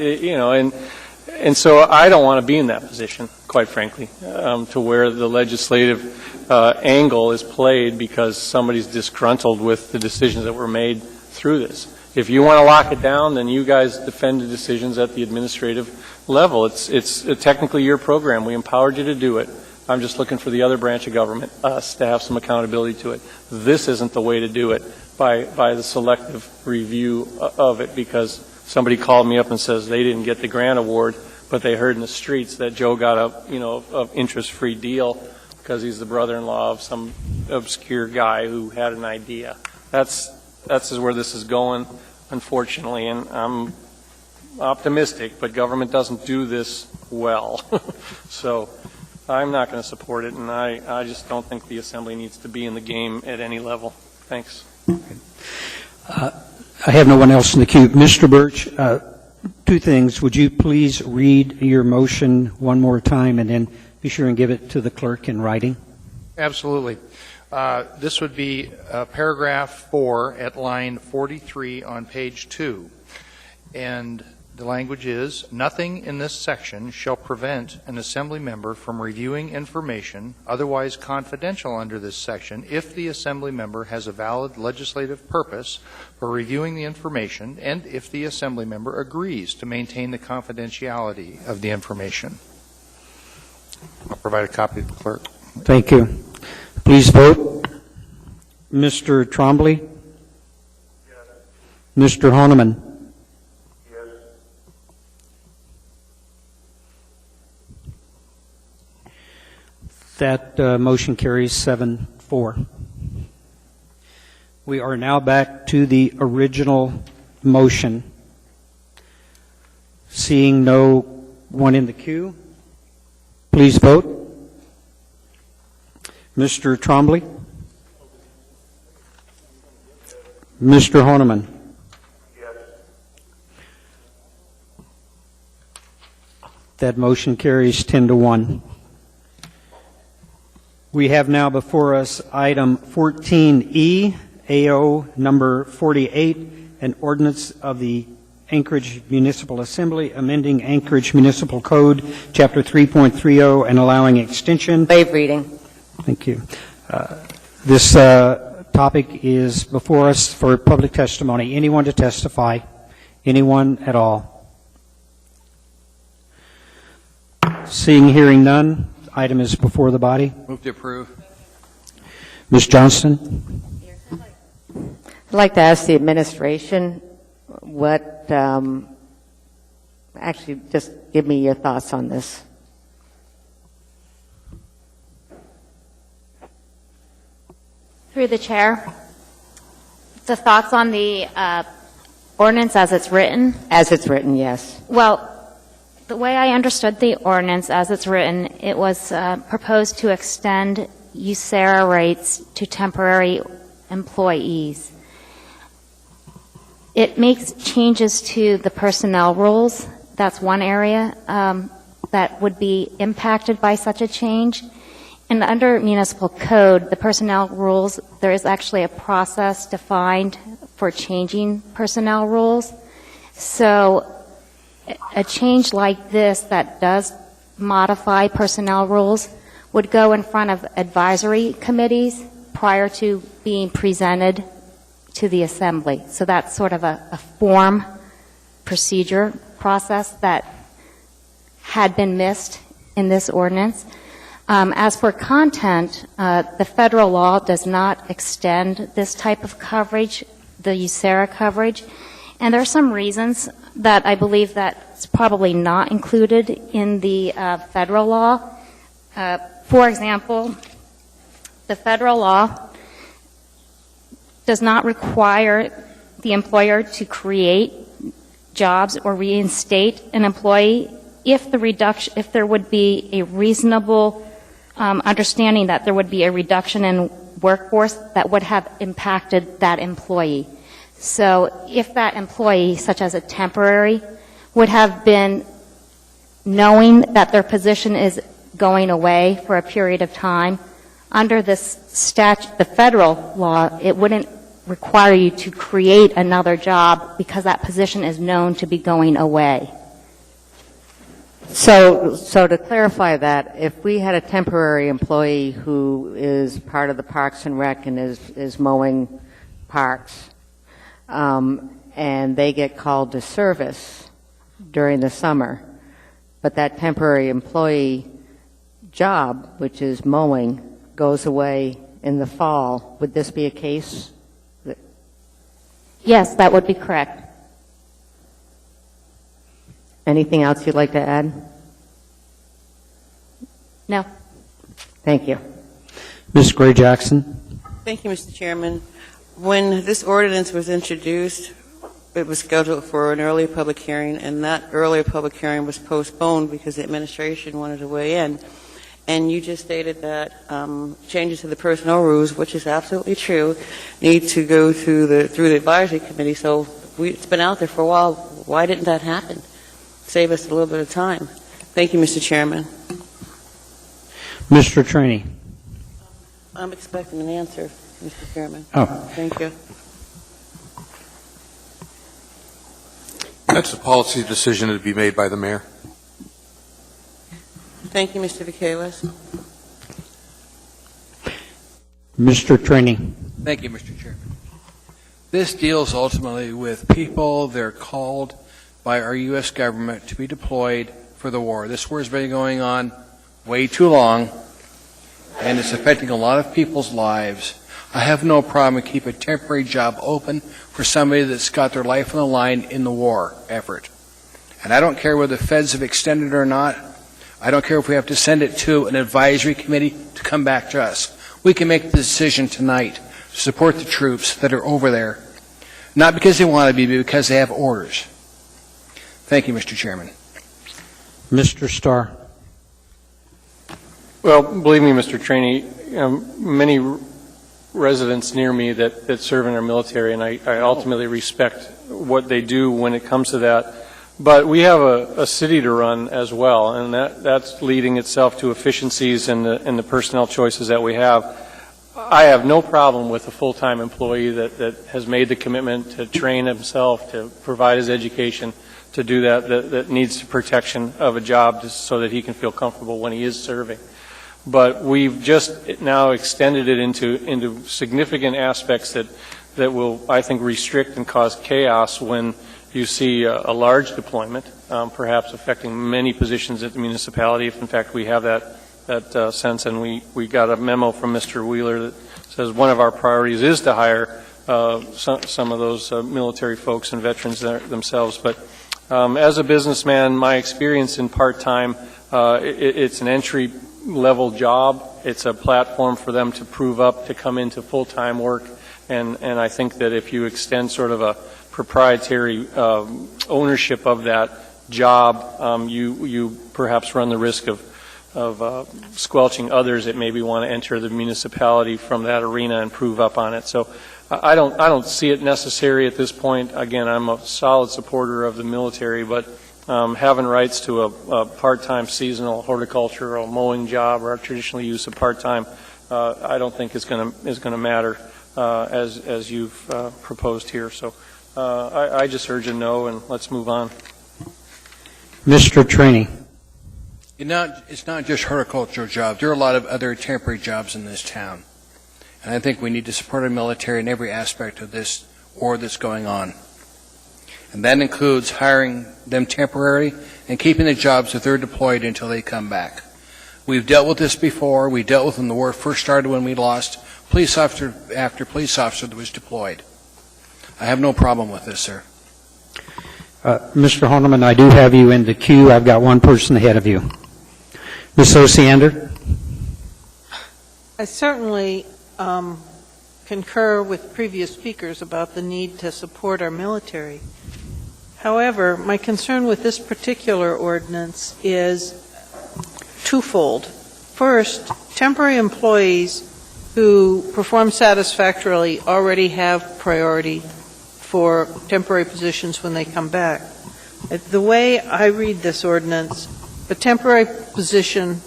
and so I don't want to be in that position, quite frankly, to where the legislative angle is played because somebody's disgruntled with the decisions that were made through this. If you want to lock it down, then you guys defend the decisions at the administrative level. It's technically your program. We empowered you to do it. I'm just looking for the other branch of government, us, to have some accountability to it. This isn't the way to do it by the selective review of it because somebody called me up and says they didn't get the grant award, but they heard in the streets that Joe got a interest-free deal because he's the brother-in-law of some obscure guy who had an idea. That's where this is going, unfortunately, and I'm optimistic, but government doesn't do this well. So I'm not going to support it, and I just don't think the Assembly needs to be in the game at any level. Thanks. I have no one else in the queue. Mr. Birch, two things. Would you please read your motion one more time and then be sure and give it to the clerk in writing? Absolutely. This would be paragraph 4 at line 43 on page 2. And the language is, nothing in this section shall prevent an assembly member from reviewing information otherwise confidential under this section if the assembly member has a valid legislative purpose for reviewing the information and if the assembly member agrees to maintain the confidentiality of the information. I'll provide a copy to the clerk. Thank you. Please vote. Mr. Trombley? Yes. Mr. Honeman? Yes. That motion carries 7-4. We are now back to the original motion. Seeing no one in the queue, please vote. Mr. Trombley? Mr. Honeman? That motion carries 10-1. We have now before us item 14E, AO number 48, an ordinance of the Anchorage Municipal Assembly amending Anchorage Municipal Code, Chapter 3.30, and allowing extension. Waive reading. Thank you. This topic is before us for public testimony. Anyone to testify? Anyone at all? Seeing, hearing none, item is before the body. Move to approve. Ms. Johnston? I'd like to ask the administration what, actually, just give me your thoughts on this. Through the chair, the thoughts on the ordinance as it's written? As it's written, yes. Well, the way I understood the ordinance as it's written, it was proposed to extend USERRA rates to temporary employees. It makes changes to the personnel rules. That's one area that would be impacted by such a change. And under municipal code, the personnel rules, there is actually a process defined for changing personnel rules. So a change like this that does modify personnel rules would go in front of advisory committees prior to being presented to the assembly. So that's sort of a form procedure process that had been missed in this ordinance. As for content, the federal law does not extend this type of coverage, the USERRA coverage, and there are some reasons that I believe that's probably not included in the federal law. For example, the federal law does not require the employer to create jobs or reinstate an employee if there would be a reasonable understanding that there would be a reduction in workforce that would have impacted that employee. So if that employee, such as a temporary, would have been knowing that their position is going away for a period of time, under this statute, the federal law, it wouldn't require you to create another job because that position is known to be going away. So to clarify that, if we had a temporary employee who is part of the Parks and Rec and is mowing parks, and they get called to service during the summer, but that temporary employee job, which is mowing, goes away in the fall, would this be a case? Yes, that would be correct. Anything else you'd like to add? No. Thank you. Ms. Gray-Jackson? Thank you, Mr. Chairman. When this ordinance was introduced, it was scheduled for an early public hearing, and that earlier public hearing was postponed because the administration wanted to weigh in. And you just stated that changes to the personnel rules, which is absolutely true, need to go through the advisory committee. So it's been out there for a while. Why didn't that happen? Save us a little bit of time. Thank you, Mr. Chairman. Mr. Trainee? I'm expecting an answer, Mr. Chairman. Oh. Thank you. That's a policy decision to be made by the mayor. Thank you, Mr. Michaelis. Mr. Trainee? Thank you, Mr. Chairman. This deals ultimately with people. They're called by our U.S. government to be deployed for the war. This war has been going on way too long, and it's affecting a lot of people's lives. I have no problem with keeping a temporary job open for somebody that's got their life on the line in the war effort. And I don't care whether the feds have extended it or not. I don't care if we have to send it to an advisory committee to come back to us. We can make the decision tonight to support the troops that are over there, not because they want to be, but because they have orders. Thank you, Mr. Chairman. Mr. Starr. Well, believe me, Mr. Trainee, many residents near me that serve in our military, and I ultimately respect what they do when it comes to that. But we have a city to run as well, and that's leading itself to efficiencies in the personnel choices that we have. I have no problem with a full-time employee that has made the commitment to train himself, to provide his education, to do that needs the protection of a job just so that he can feel comfortable when he is serving. But we've just now extended it into significant aspects that will, I think, restrict and cause chaos when you see a large deployment, perhaps affecting many positions at the municipality, if in fact we have that sense. And we got a memo from Mr. Wheeler that says one of our priorities is to hire some of those military folks and veterans themselves. But as a businessman, my experience in part-time, it's an entry-level job. It's a platform for them to prove up, to come into full-time work. And I think that if you extend sort of a proprietary ownership of that job, you perhaps run the risk of squelching others that maybe want to enter the municipality from that arena and prove up on it. So I don't see it necessary at this point. Again, I'm a solid supporter of the military, but having rights to a part-time seasonal horticultural mowing job or traditionally use of part-time, I don't think is going to matter as you've proposed here. So I just urge a no, and let's move on. Mr. Trainee. It's not just horticultural jobs. There are a lot of other temporary jobs in this town. And I think we need to support our military in every aspect of this war that's going on. And that includes hiring them temporarily and keeping the jobs that they're deployed until they come back. We've dealt with this before. We dealt with when the war first started, when we lost police officer after police officer that was deployed. I have no problem with this, sir. Mr. Horniman, I do have you in the queue. I've got one person ahead of you. Ms. Osiander? I certainly concur with previous speakers about the need to support our military. However, my concern with this particular ordinance is twofold. First, temporary employees who perform satisfactorily already have priority for temporary positions when they come back. The way I read this ordinance, the temporary position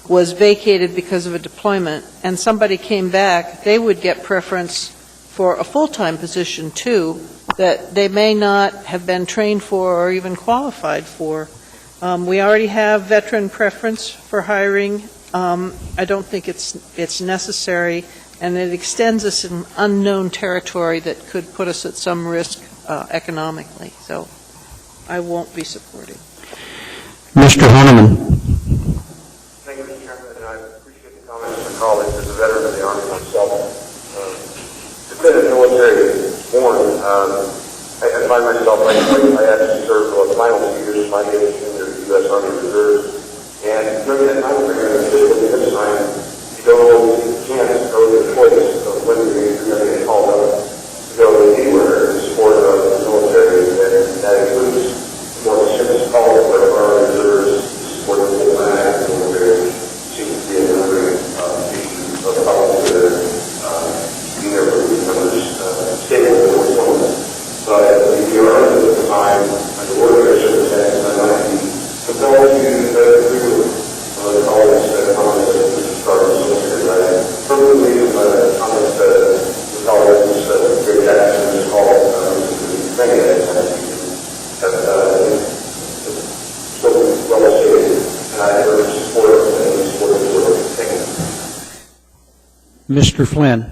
was vacated because of a deployment and somebody came back, they would get preference for a full-time position too that they may not have been trained for or even qualified for. We already have veteran preference for hiring. I don't think it's necessary, and it extends us in unknown territory that could put us at some risk economically. So I won't be supporting. Mr. Horniman. Thank you, Mr. Chairman, and I appreciate the comments of my colleagues. As a veteran of the Army myself, to fit a military born, I find myself, I actually served for the final 2 years of my age in the U.S. Army Reserve. And during that time period, typically this time, you don't always get the chance or the choice of whether you're going to get called up to go anywhere in support of the military. And that includes more serious calls for our reserves to support the whole active military. Seems to be another issue of policy that being there for the members stable in the moment. But if you are at the time, under ordinary circumstances, I might be compelled to agree with the colleagues that comments that Mr. Starr was listening. I firmly believe comments that the colleagues great action is called many actions have spoken well stated, and I urge support and support the board. Thank you. Mr. Flynn.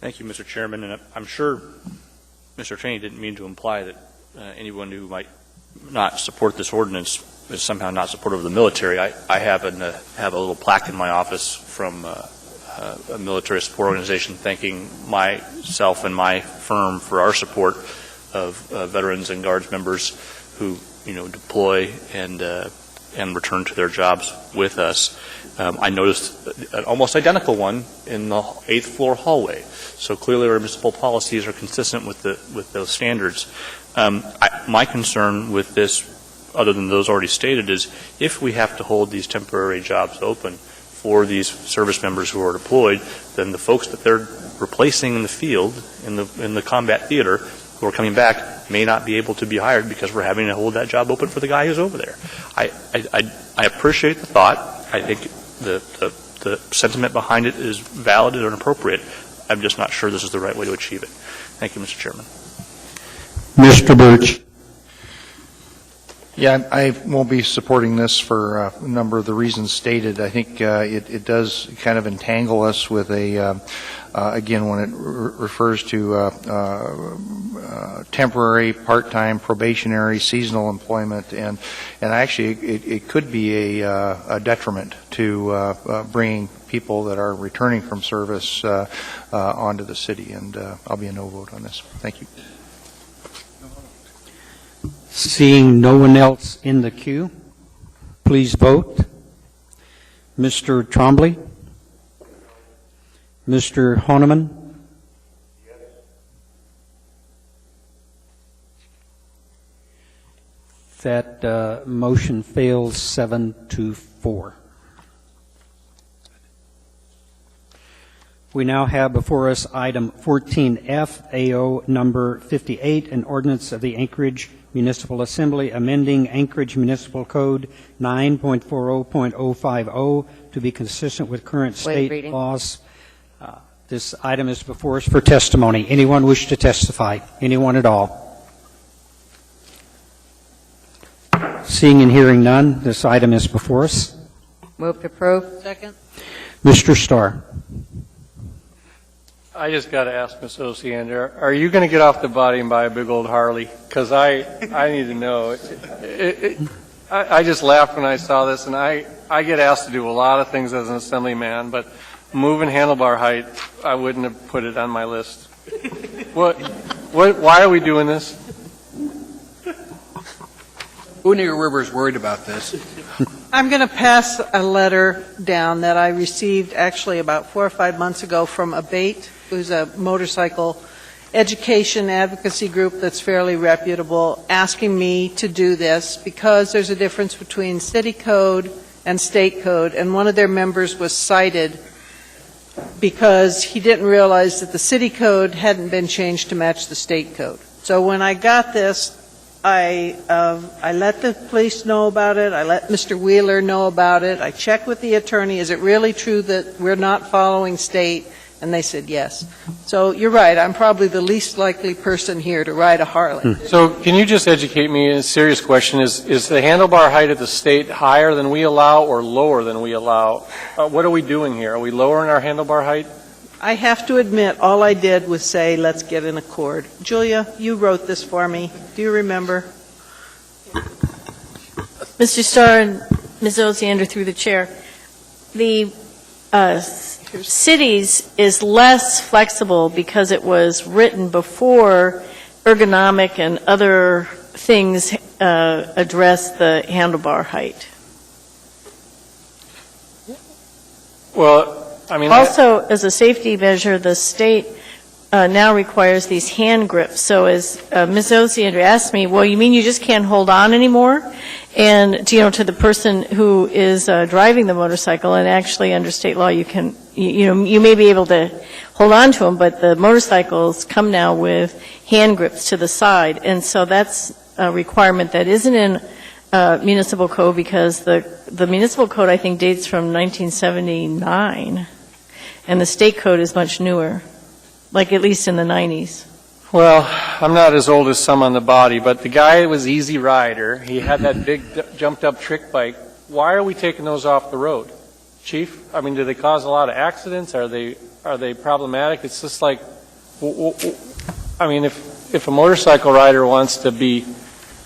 Thank you, Mr. Chairman, and I'm sure Mr. Trainee didn't mean to imply that anyone who might not support this ordinance is somehow not supportive of the military. I happen to have a little plaque in my office from a military support organization thanking myself and my firm for our support of veterans and Guards members who, deploy and and return to their jobs with us. I noticed an almost identical one in the 8th floor hallway. So clearly our municipal policies are consistent with those standards. My concern with this, other than those already stated, is if we have to hold these temporary jobs open for these service members who are deployed, then the folks that they're replacing in the field, in the combat theater, who are coming back, may not be able to be hired because we're having to hold that job open for the guy who's over there. I appreciate the thought. I think the sentiment behind it is valid and appropriate. I'm just not sure this is the right way to achieve it. Thank you, Mr. Chairman. Mr. Birch. Yeah, I won't be supporting this for a number of the reasons stated. I think it does kind of entangle us with again, when it refers to temporary, part-time, probationary, seasonal employment, and actually it could be a detriment to bringing people that are returning from service onto the city, and I'll be a no vote on this. Thank you. Seeing no one else in the queue, please vote. Mr. Trombley? Mr. Honeman? Yes. That motion fails 7-4. We now have before us item 14F, AO number 58, an ordinance of the Anchorage Municipal Assembly amending Anchorage Municipal Code 9.40.050 to be consistent with current state laws. This item is before us for testimony. Anyone wish to testify? Anyone at all? Seeing and hearing none, this item is before us. Move to approve. Second. Mr. Starr. I just got to ask Ms. Osiander, are you going to get off the body and buy a big old Harley? Because I need to know. I just laughed when I saw this, and I get asked to do a lot of things as an assemblyman, but moving handlebar height, I wouldn't have put it on my list. Why are we doing this? Who near River is worried about this? I'm going to pass a letter down that I received actually about 4 or 5 months ago from ABATE, who's a motorcycle education advocacy group that's fairly reputable, asking me to do this because there's a difference between city code and state code, and one of their members was cited because he didn't realize that the city code hadn't been changed to match the state code. So when I got this, I let the police know about it. I let Mr. Wheeler know about it. I checked with the attorney. Is it really true that we're not following state? And they said yes. So you're right. I'm probably the least likely person here to ride a Harley. So can you just educate me? A serious question. Is the handlebar height of the state higher than we allow or lower than we allow? What are we doing here? Are we lowering our handlebar height? I have to admit, all I did was say, let's get in accord. Julia, you wrote this for me. Do you remember? Mr. Starr and Ms. Osiander, through the chair, the cities is less flexible because it was written before ergonomic and other things address the handlebar height. Well, I mean, also, as a safety measure, the state now requires these hand grips. So as Ms. Osiander asked me, well, you mean you just can't hold on anymore? And, to the person who is driving the motorcycle, and actually under state law you can, you may be able to hold on to them, but the motorcycles come now with hand grips to the side. And so that's a requirement that isn't in municipal code because the municipal code, I think, dates from 1979. And the state code is much newer, like at least in the 90s. Well, I'm not as old as some on the body, but the guy was Easy Rider. He had that big jumped-up trick bike. Why are we taking those off the road, Chief? I mean, do they cause a lot of accidents? Are they problematic? It's just like, I mean, if a motorcycle rider wants to be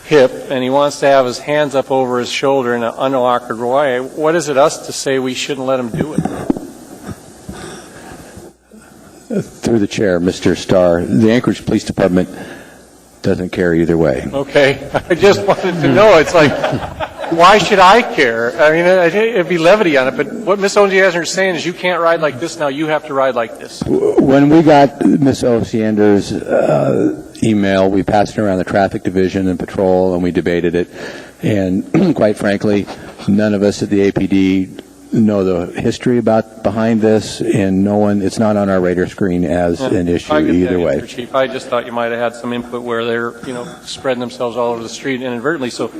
hip and he wants to have his hands up over his shoulder in an unawkward way, what is it us to say we shouldn't let him do it? Through the chair, Mr. Starr, the Anchorage Police Department doesn't care either way. Okay, I just wanted to know. It's like, why should I care? I mean, it'd be levity on it, but what Ms. Osiander is saying is you can't ride like this now, you have to ride like this. When we got Ms. Osiander's email, we passed it around the traffic division and patrol, and we debated it. And quite frankly, none of us at the APD know the history behind this, and it's not on our radar screen as an issue either way. Chief, I just thought you might have had some input where they're, spreading themselves all over the street inadvertently. So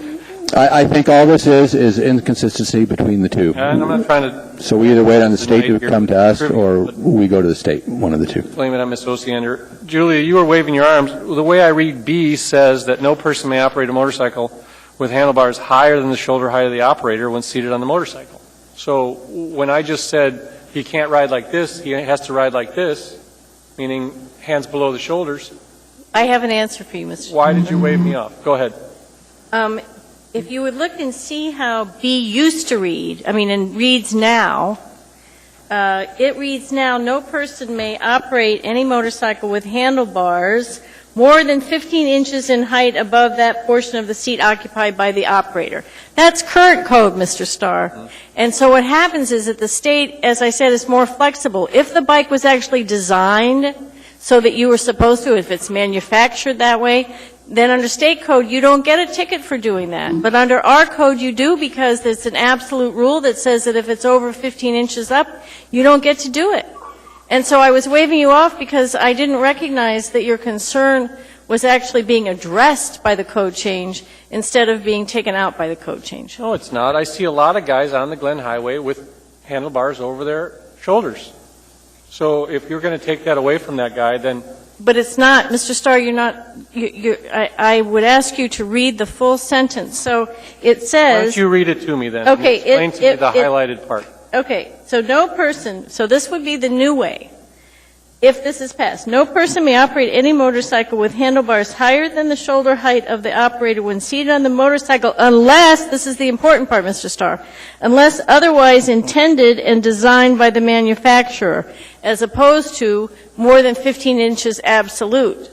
I think all this is inconsistency between the two. and I'm not trying to So we either wait on the state to come to us, or we go to the state, one of the two. blame it on Ms. Osiander. Julia, you were waving your arms. The way I read B says that no person may operate a motorcycle with handlebars higher than the shoulder height of the operator when seated on the motorcycle. So when I just said he can't ride like this, he has to ride like this, meaning hands below the shoulders. I have an answer for you, Mr. Why did you wave me off? Go ahead. If you would look and see how B used to read, and reads now, it reads now, no person may operate any motorcycle with handlebars more than 15 inches in height above that portion of the seat occupied by the operator. That's current code, Mr. Starr. And so what happens is that the state, as I said, is more flexible. If the bike was actually designed so that you were supposed to, if it's manufactured that way, then under state code, you don't get a ticket for doing that. But under our code, you do, because it's an absolute rule that says that if it's over 15 inches up, you don't get to do it. And so I was waving you off because I didn't recognize that your concern was actually being addressed by the code change instead of being taken out by the code change. No, it's not. I see a lot of guys on the Glen Highway with handlebars over their shoulders. So if you're going to take that away from that guy, then... But it's not, Mr. Starr, you're not, I would ask you to read the full sentence. So it says... Why don't you read it to me then? Okay. Explain to me the highlighted part. Okay, so no person, so this would be the new way, if this is passed. No person may operate any motorcycle with handlebars higher than the shoulder height of the operator when seated on the motorcycle unless, this is the important part, Mr. Starr, unless otherwise intended and designed by the manufacturer, as opposed to more than 15 inches absolute.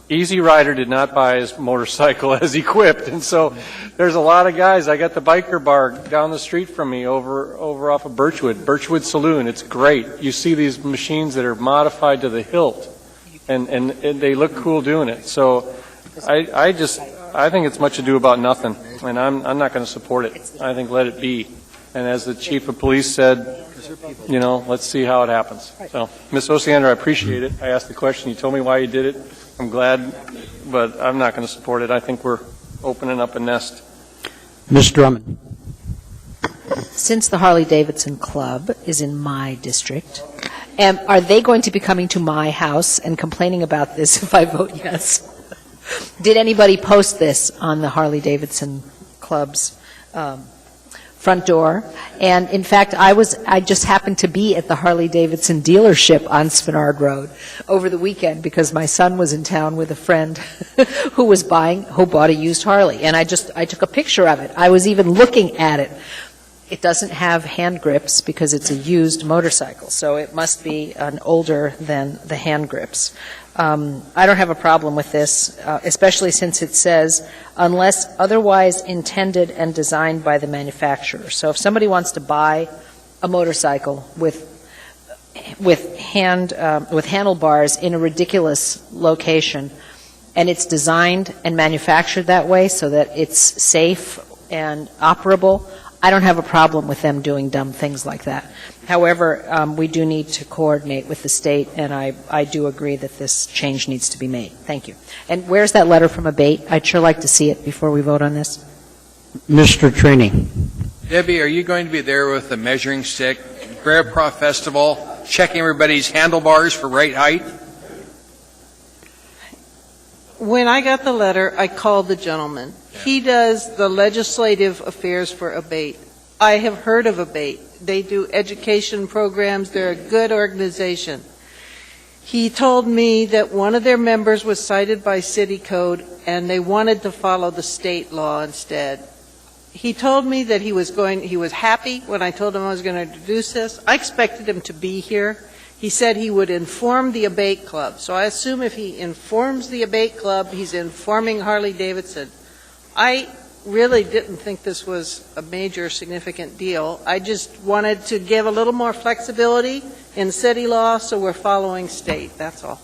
Easy Rider did not buy his motorcycle as equipped, and so there's a lot of guys. I got the biker bar down the street from me over off of Birchwood Saloon. It's great. You see these machines that are modified to the hilt, and they look cool doing it. So I think it's much ado about nothing, and I'm not going to support it. I think let it be. And as the chief of police said, let's see how it happens. So, Ms. Osiander, I appreciate it. I asked the question. You told me why you did it. I'm glad, but I'm not going to support it. I think we're opening up a nest. Ms. Drummond. Since the Harley-Davidson Club is in my district, are they going to be coming to my house and complaining about this if I vote yes? Did anybody post this on the Harley-Davidson Club's front door? And in fact, I just happened to be at the Harley-Davidson dealership on Spenard Road over the weekend because my son was in town with a friend who bought a used Harley. And I took a picture of it. I was even looking at it. It doesn't have hand grips because it's a used motorcycle, so it must be an older than the hand grips. I don't have a problem with this, especially since it says, unless otherwise intended and designed by the manufacturer. So if somebody wants to buy a motorcycle with handlebars in a ridiculous location, and it's designed and manufactured that way so that it's safe and operable, I don't have a problem with them doing dumb things like that. However, we do need to coordinate with the state, and I do agree that this change needs to be made. Thank you. And where's that letter from Abate? I'd sure like to see it before we vote on this. Mr. Trini. Debbie, are you going to be there with the measuring stick, Bear Pro Festival, checking everybody's handlebars for right height? When I got the letter, I called the gentleman. He does the legislative affairs for Abate. I have heard of Abate. They do education programs. They're a good organization. He told me that one of their members was cited by city code and they wanted to follow the state law instead. He told me that he was happy when I told him I was going to introduce this. I expected him to be here. He said he would inform the Abate Club. So I assume if he informs the Abate Club, he's informing Harley-Davidson. I really didn't think this was a major significant deal. I just wanted to give a little more flexibility in city law, so we're following state, that's all.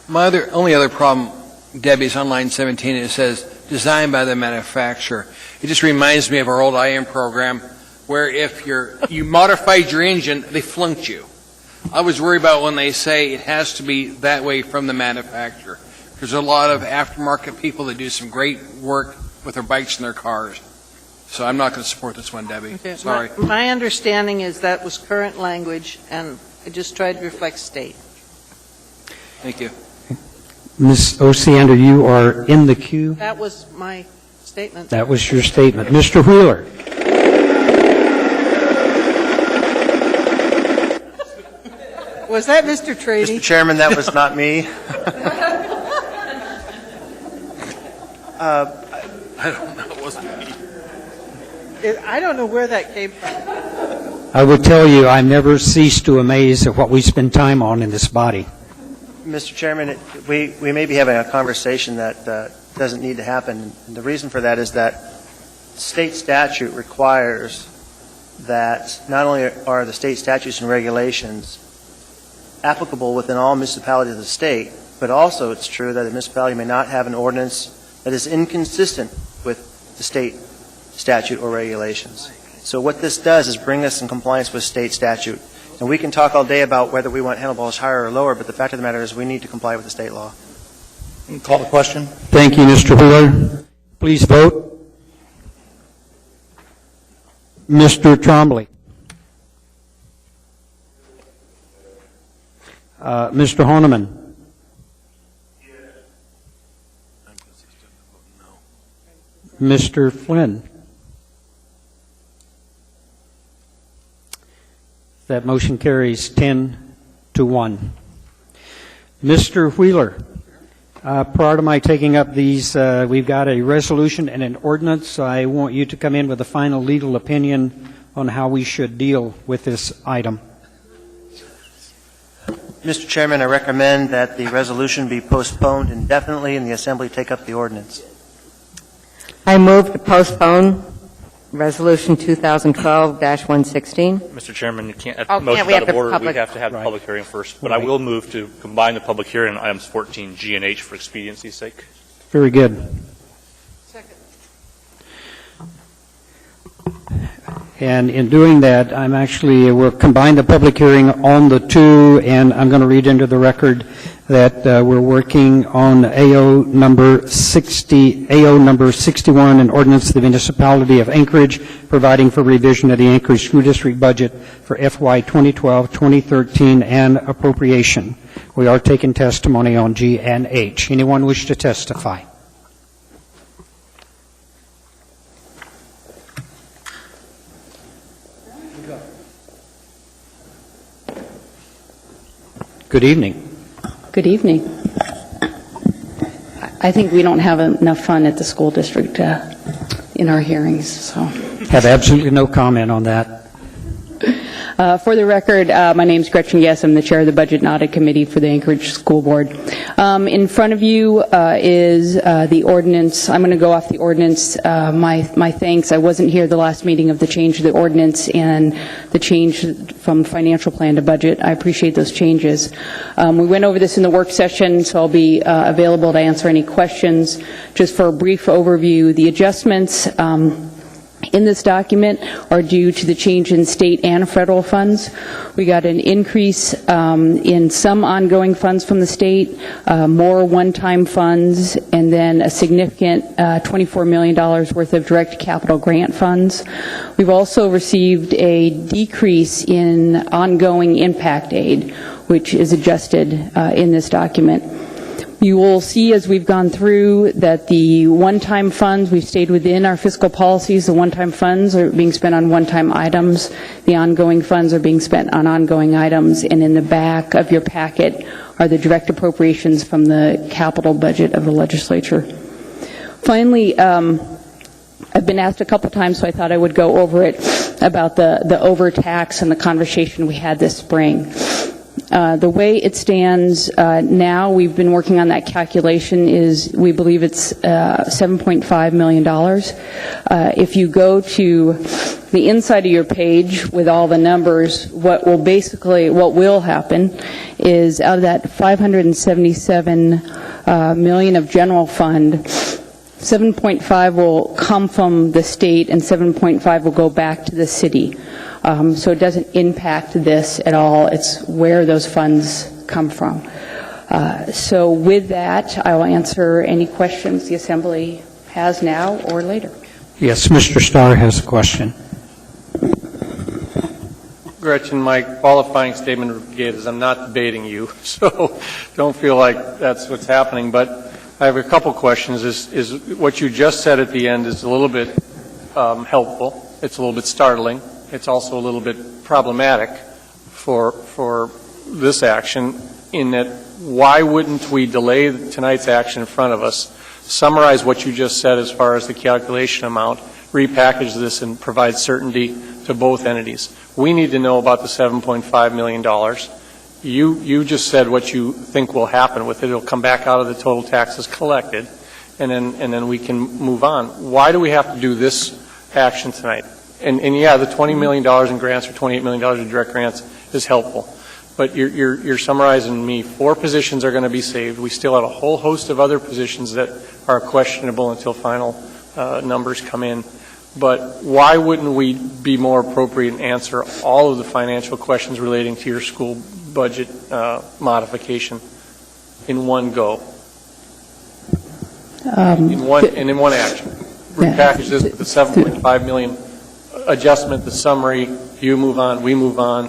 My only other problem, Debbie, is on line 17. It says designed by the manufacturer. It just reminds me of our old IM program, where if you modified your engine, they flunked you. I was worried about when they say it has to be that way from the manufacturer. There's a lot of aftermarket people that do some great work with their bikes and their cars. So I'm not going to support this one, Debbie. Okay. Sorry. My understanding is that was current language, and I just tried to reflect state. Thank you. Ms. Osiander, you are in the queue. That was my statement. That was your statement. Mr. Wheeler. Was that Mr. Trady? Mr. Chairman, that was not me. I don't know. It wasn't me. I don't know where that came from. I will tell you, I never cease to amaze at what we spend time on in this body. Mr. Chairman, we may be having a conversation that doesn't need to happen. And the reason for that is that state statute requires that not only are the state statutes and regulations applicable within all municipalities of the state, but also it's true that a municipality may not have an ordinance that is inconsistent with the state statute or regulations. So what this does is bring us in compliance with state statute. And we can talk all day about whether we want handlebars higher or lower, but the fact of the matter is we need to comply with the state law. Call the question. Thank you, Mr. Wheeler. Please vote. Mr. Trombley. Mr. Horniman. Mr. Flynn. That motion carries 10-1. Mr. Wheeler, prior to my taking up these, we've got a resolution and an ordinance. I want you to come in with a final legal opinion on how we should deal with this item. Mr. Chairman, I recommend that the resolution be postponed indefinitely and the Assembly take up the ordinance. I move to postpone Resolution 2012-116. Mr. Chairman, you can't, Oh, motion can't we out have of the order, public- we have to have the public hearing first. But I will move to combine the public hearing on items 14G and H for expediency's sake. Very good. And in doing that, we'll combine the public hearing on the two, and I'm going to read into the record that we're working on AO number 61, an ordinance of the municipality of Anchorage, providing for revision of the Anchorage School District budget for FY 2012-2013 and appropriation. We are taking testimony on G and H. Anyone wish to testify? Good evening. Good evening. I think we don't have enough fun at the school district in our hearings, so. Have absolutely no comment on that. For the record, my name is Gretchen Guess. I'm the chair of the Budget and Audit Committee for the Anchorage School Board. In front of you is the ordinance. I'm going to go off the ordinance. My thanks. I wasn't here the last meeting of the change of the ordinance and the change from financial plan to budget. I appreciate those changes. We went over this in the work session, so I'll be available to answer any questions. Just for a brief overview, the adjustments in this document are due to the change in state and federal funds. We got an increase in some ongoing funds from the state, more one-time funds, and then a significant $24 million worth of direct capital grant funds. We've also received a decrease in ongoing impact aid, which is adjusted in this document. You will see as we've gone through that the one-time funds, we've stayed within our fiscal policies. The one-time funds are being spent on one-time items. The ongoing funds are being spent on ongoing items. And in the back of your packet are the direct appropriations from the capital budget of the legislature. Finally, I've been asked a couple times, so I thought I would go over it, about the overtax and the conversation we had this spring. The way it stands now, we've been working on that calculation, is we believe it's $7.5 million. If you go to the inside of your page with all the numbers, what will happen is out of that 577 million of general fund, 7.5 will come from the state and 7.5 will go back to the city. So it doesn't impact this at all. It's where those funds come from. So with that, I will answer any questions the Assembly has now or later. Yes, Mr. Starr has a question. Gretchen, my qualifying statement is I'm not debating you, so don't feel like that's what's happening. But I have a couple questions. Is what you just said at the end is a little bit helpful. It's a little bit startling. It's also a little bit problematic for this action in that why wouldn't we delay tonight's action in front of us, summarize what you just said as far as the calculation amount, repackage this and provide certainty to both entities. We need to know about the $7.5 million. You just said what you think will happen with it. It'll come back out of the total taxes collected, and then we can move on. Why do we have to do this action tonight? And yeah, the $20 million in grants or $28 million in direct grants is helpful. But you're summarizing me. 4 positions are going to be saved. We still have a whole host of other positions that are questionable until final numbers come in. But why wouldn't we be more appropriate and answer all of the financial questions relating to your school budget modification in one go? In one action. Repackage this with the $7.5 million adjustment, the summary, you move on, we move on,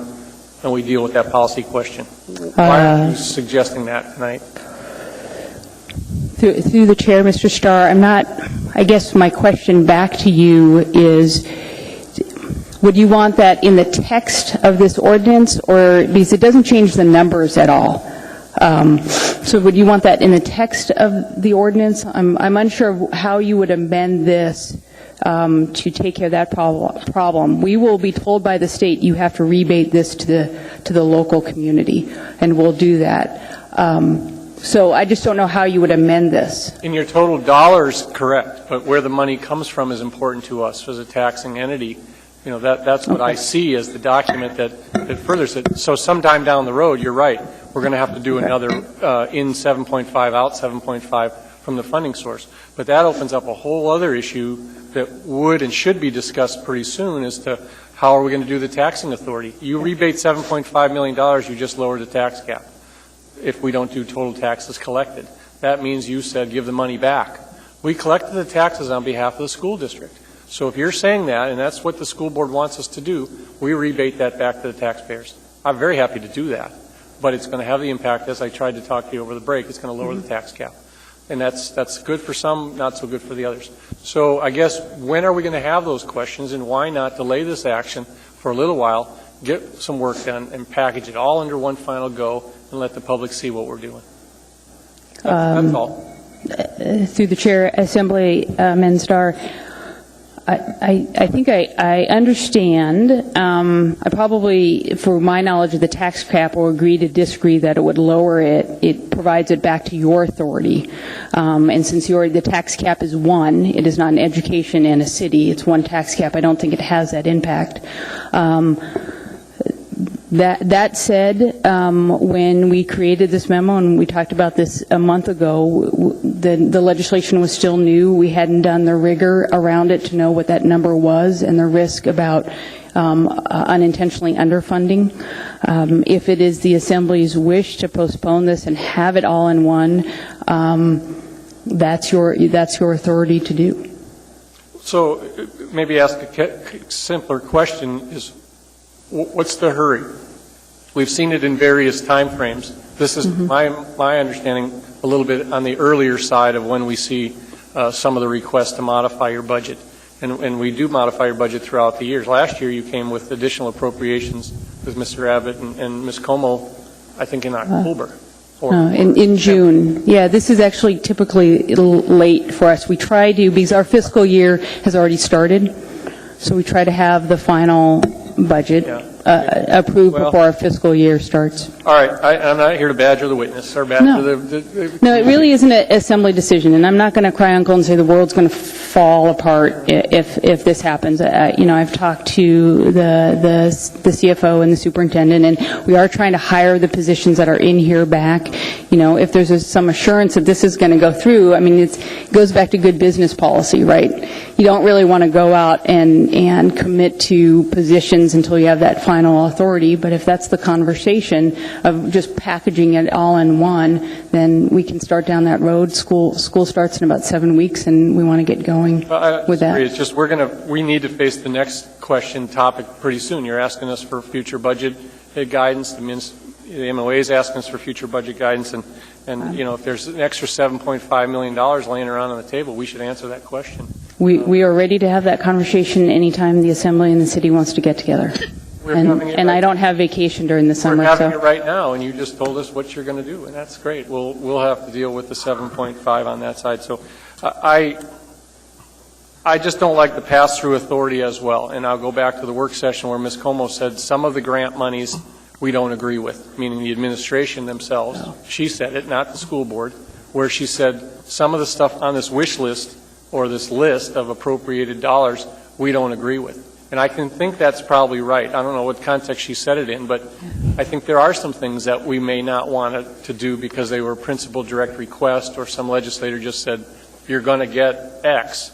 and we deal with that policy question. Why are you suggesting that tonight? Through the chair, Mr. Starr, I guess my question back to you is, would you want that in the text of this ordinance, or, because it doesn't change the numbers at all, so would you want that in the text of the ordinance? I'm unsure of how you would amend this to take care of that problem. We will be told by the state you have to rebate this to the local community, and we'll do that. So I just don't know how you would amend this. In your total dollars, correct, but where the money comes from is important to us as a taxing entity. You know, that's what I see as the document that furthers it. So sometime down the road, you're right, we're going to have to do another in 7.5, out 7.5 from the funding source. But that opens up a whole other issue that would and should be discussed pretty soon as to how are we going to do the taxing authority. You rebate $7.5 million, you just lower the tax cap if we don't do total taxes collected. That means you said give the money back. We collected the taxes on behalf of the school district. So if you're saying that, and that's what the school board wants us to do, we rebate that back to the taxpayers. I'm very happy to do that, but it's going to have the impact, as I tried to talk to you over the break, it's going to lower the tax cap. And that's good for some, not so good for the others. So I guess when are we going to have those questions, and why not delay this action for a little while, get some work done, and package it all under one final go, and let the public see what we're doing? That's all. Through the chair, Assemblyman Starr, I think I understand. I probably, for my knowledge of the tax cap, will agree to disagree that it would lower it. It provides it back to your authority. And since the tax cap is one, it is not an education and a city, it's one tax cap, I don't think it has that impact. That said, when we created this memo, and we talked about this a month ago, the legislation was still new. We hadn't done the rigor around it to know what that number was and the risk about unintentionally underfunding. If it is the Assembly's wish to postpone this and have it all in one, that's your authority to do. So maybe ask a simpler question is, what's the hurry? We've seen it in various time frames. This is my understanding a little bit on the earlier side of when we see some of the requests to modify your budget. And we do modify your budget throughout the years. Last year you came with additional appropriations with Mr. Abbott and Ms. Como, I think in October. In June. Yeah, this is actually typically late for us. We try to, because our fiscal year has already started, so we try to have the final budget approved before our fiscal year starts. All right, I'm not here to badger the witness or badger the... No, it really isn't an assembly decision, and I'm not going to cry uncle and say the world's going to fall apart if this happens. I've talked to the CFO and the superintendent, and we are trying to hire the positions that are in here back. If there's some assurance that this is going to go through, I mean, it goes back to good business policy, right? You don't really want to go out and commit to positions until you have that final authority, but if that's the conversation of just packaging it all in one, then we can start down that road. School starts in about 7 weeks, and we want to get going with that. It's just we need to face the next question topic pretty soon. You're asking us for future budget guidance. The MOA is asking us for future budget guidance, and if there's an extra $7.5 million laying around on the table, we should answer that question. We are ready to have that conversation anytime the Assembly and the city wants to get together. And I don't have vacation during the summer. We're having it right now, and you just told us what you're going to do, and that's great. We'll have to deal with the 7.5 on that side. So I just don't like the pass-through authority as well. And I'll go back to the work session where Ms. Como said some of the grant monies we don't agree with, meaning the administration themselves. No. She said it, not the school board, where she said some of the stuff on this wish list or this list of appropriated dollars we don't agree with. And I can think that's probably right. I don't know what context she said it in, but I think there are some things that we may not want to do because they were principal direct request, or some legislator just said, you're going to get X.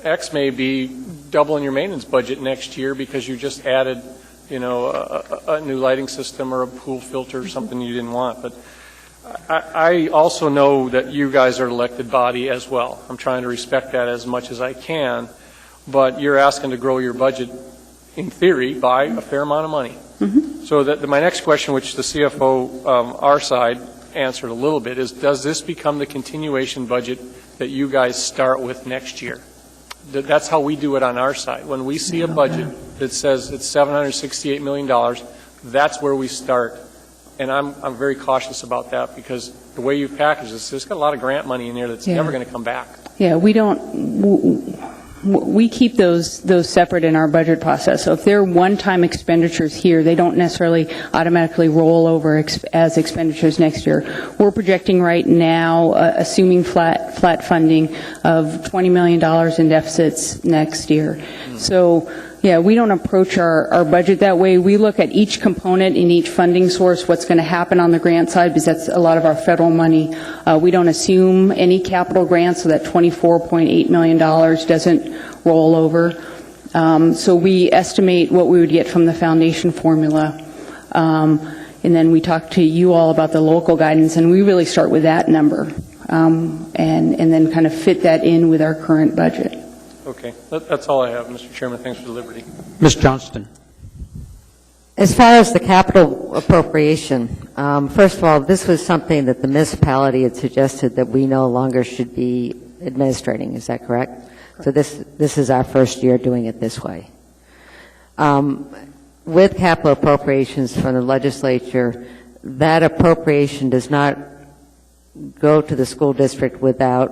X may be doubling your maintenance budget next year because you just added, a new lighting system or a pool filter or something you didn't want. But I also know that you guys are an elected body as well. I'm trying to respect that as much as I can. But you're asking to grow your budget, in theory, by a fair amount of money. Mm-hmm. So my next question, which the CFO, our side, answered a little bit, is does this become the continuation budget that you guys start with next year? That's how we do it on our side. When we see a budget that says it's $768 million, that's where we start. And I'm very cautious about that because the way you've packaged this, there's got a lot of grant money in there that's never going to come back. Yeah, we keep those separate in our budget process. So if they're one-time expenditures here, they don't necessarily automatically roll over as expenditures next year. We're projecting right now, assuming flat funding, of $20 million in deficits next year. So, yeah, we don't approach our budget that way. We look at each component in each funding source, what's going to happen on the grant side, because that's a lot of our federal money. We don't assume any capital grants, so that $24.8 million doesn't roll over. So we estimate what we would get from the foundation formula. And then we talk to you all about the local guidance, and we really start with that number and then kind of fit that in with our current budget. Okay, that's all I have, Mr. Chairman. Thanks for the liberty. Ms. Johnston. As far as the capital appropriation, first of all, this was something that the municipality had suggested that we no longer should be administrating. Is that correct? So this is our first year doing it this way. With capital appropriations from the legislature, that appropriation does not go to the school district without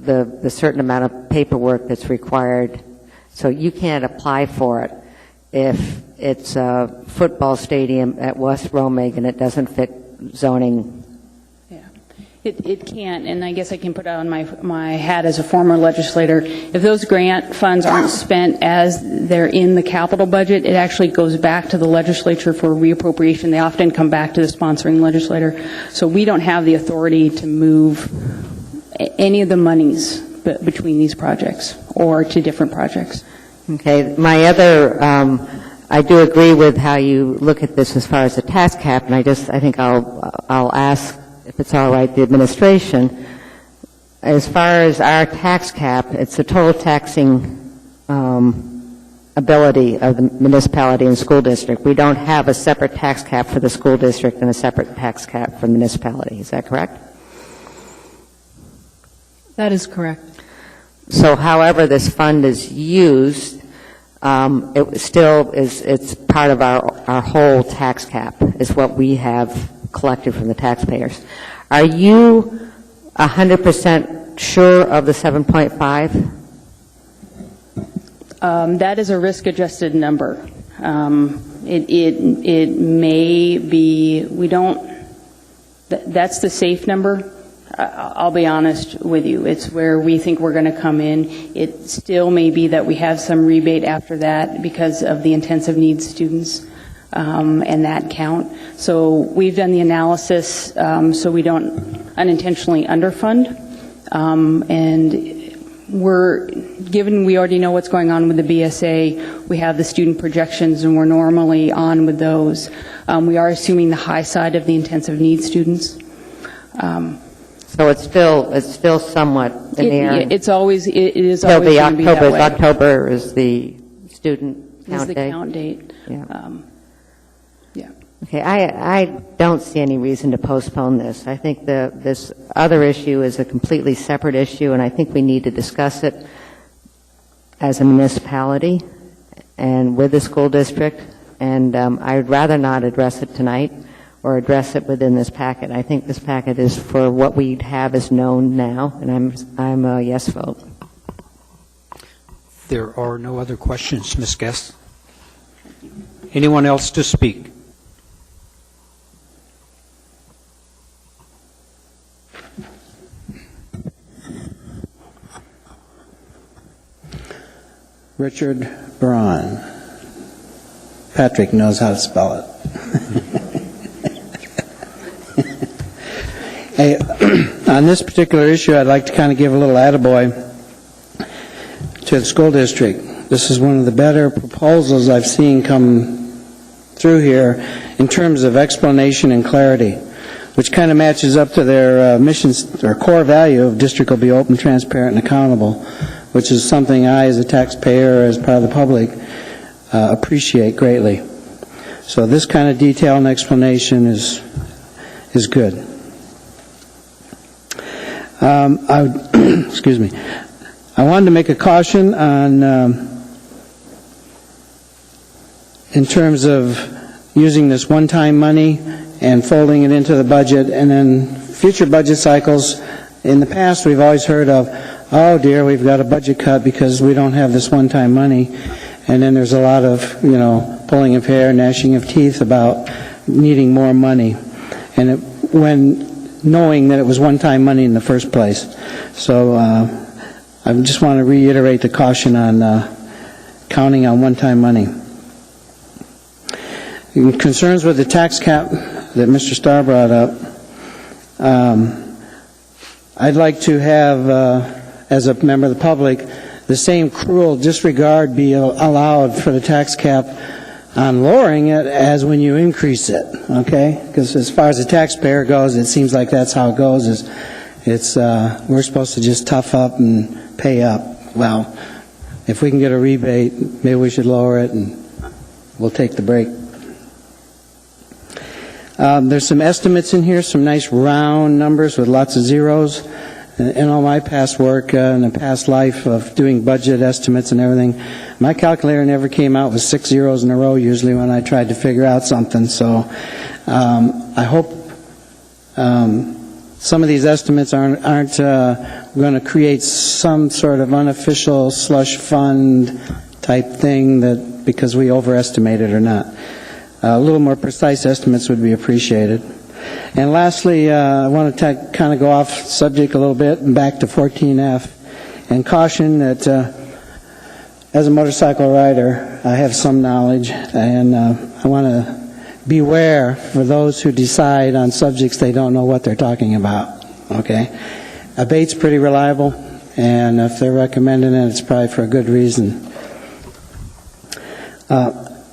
the certain amount of paperwork that's required. So you can't apply for it if it's a football stadium at West Romig and it doesn't fit zoning. Yeah, it can't, and I guess I can put on my hat as a former legislator. If those grant funds aren't spent as they're in the capital budget, it actually goes back to the legislature for reappropriation. They often come back to the sponsoring legislator. So we don't have the authority to move any of the monies between these projects or to different projects. Okay. My other, I do agree with how you look at this as far as the tax cap, and I think I'll ask, if it's all right, the administration. As far as our tax cap, it's the total taxing ability of the municipality and school district. We don't have a separate tax cap for the school district and a separate tax cap for the municipality. Is that correct? That is correct. So however this fund is used, it still is, it's part of our whole tax cap, is what we have collected from the taxpayers. Are you 100% sure of the 7.5? That is a risk-adjusted number. It may be, we don't, that's the safe number. I'll be honest with you. It's where we think we're going to come in. It still may be that we have some rebate after that because of the intensive needs students and that count. So we've done the analysis so we don't unintentionally underfund. And given we already know what's going on with the BSA, we have the student projections and we're normally on with those. We are assuming the high side of the intensive needs students. So it's still somewhat in the air. It is always going to be October. that way. October is the student count Is the date. count date. Yeah. Yeah. Okay, I don't see any reason to postpone this. I think this other issue is a completely separate issue, and I think we need to discuss it as a municipality and with the school district, and I would rather not address it tonight or address it within this packet. I think this packet is for what we have as known now, and I'm a yes vote. There are no other questions, Ms. Guest. Anyone else to speak? Richard Braun. Patrick knows how to spell it. Hey, on this particular issue, I'd like to kind of give a little attaboy to the school district. This is one of the better proposals I've seen come through here in terms of explanation and clarity, which kind of matches up to their missions or core value of district will be open, transparent, and accountable, which is something I, as a taxpayer, as part of the public, appreciate greatly. So this kind of detail and explanation is good. Excuse me. I wanted to make a caution on, in terms of using this one-time money and folding it into the budget, and then future budget cycles. In the past, we've always heard of, oh dear, we've got a budget cut because we don't have this one-time money, and then there's a lot of, pulling of hair, gnashing of teeth about needing more money, and when knowing that it was one-time money in the first place. So I just want to reiterate the caution on counting on one-time money. In concerns with the tax cap that Mr. Starr brought up, I'd like to have, as a member of the public, the same cruel disregard be allowed for the tax cap on lowering it as when you increase it, okay? Because as far as the taxpayer goes, it seems like that's how it goes. We're supposed to just tough up and pay up. Well, if we can get a rebate, maybe we should lower it and we'll take the break. There's some estimates in here, some nice round numbers with lots of zeros. In all my past work, in the past life of doing budget estimates and everything, my calculator never came out with 6 zeros in a row usually when I tried to figure out something. So I hope some of these estimates aren't going to create some sort of unofficial slush fund type thing that because we overestimate it or not. A little more precise estimates would be appreciated. And lastly, I want to kind of go off subject a little bit and back to 14F and caution that as a motorcycle rider, I have some knowledge, and I want to beware for those who decide on subjects they don't know what they're talking about, okay? Abate's pretty reliable, and if they're recommending it, it's probably for a good reason.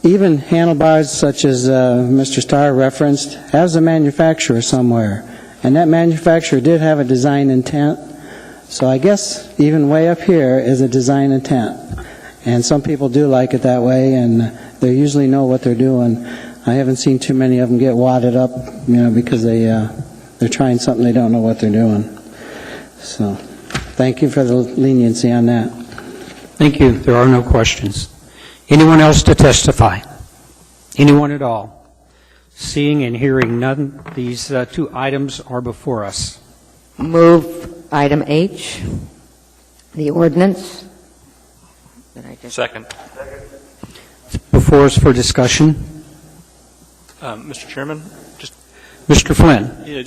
Even handlebars such as Mr. Starr referenced has a manufacturer somewhere, and that manufacturer did have a design intent. So I guess even way up here is a design intent, and some people do like it that way, and they usually know what they're doing. I haven't seen too many of them get wadded up, because they're trying something they don't know what they're doing. So thank you for the leniency on that. Thank you. There are no questions. Anyone else to testify? Anyone at all? Seeing and hearing none, these two items are before us. Move item H, the ordinance. Second. Before us for discussion. Mr. Chairman, Mr. Flynn. yeah,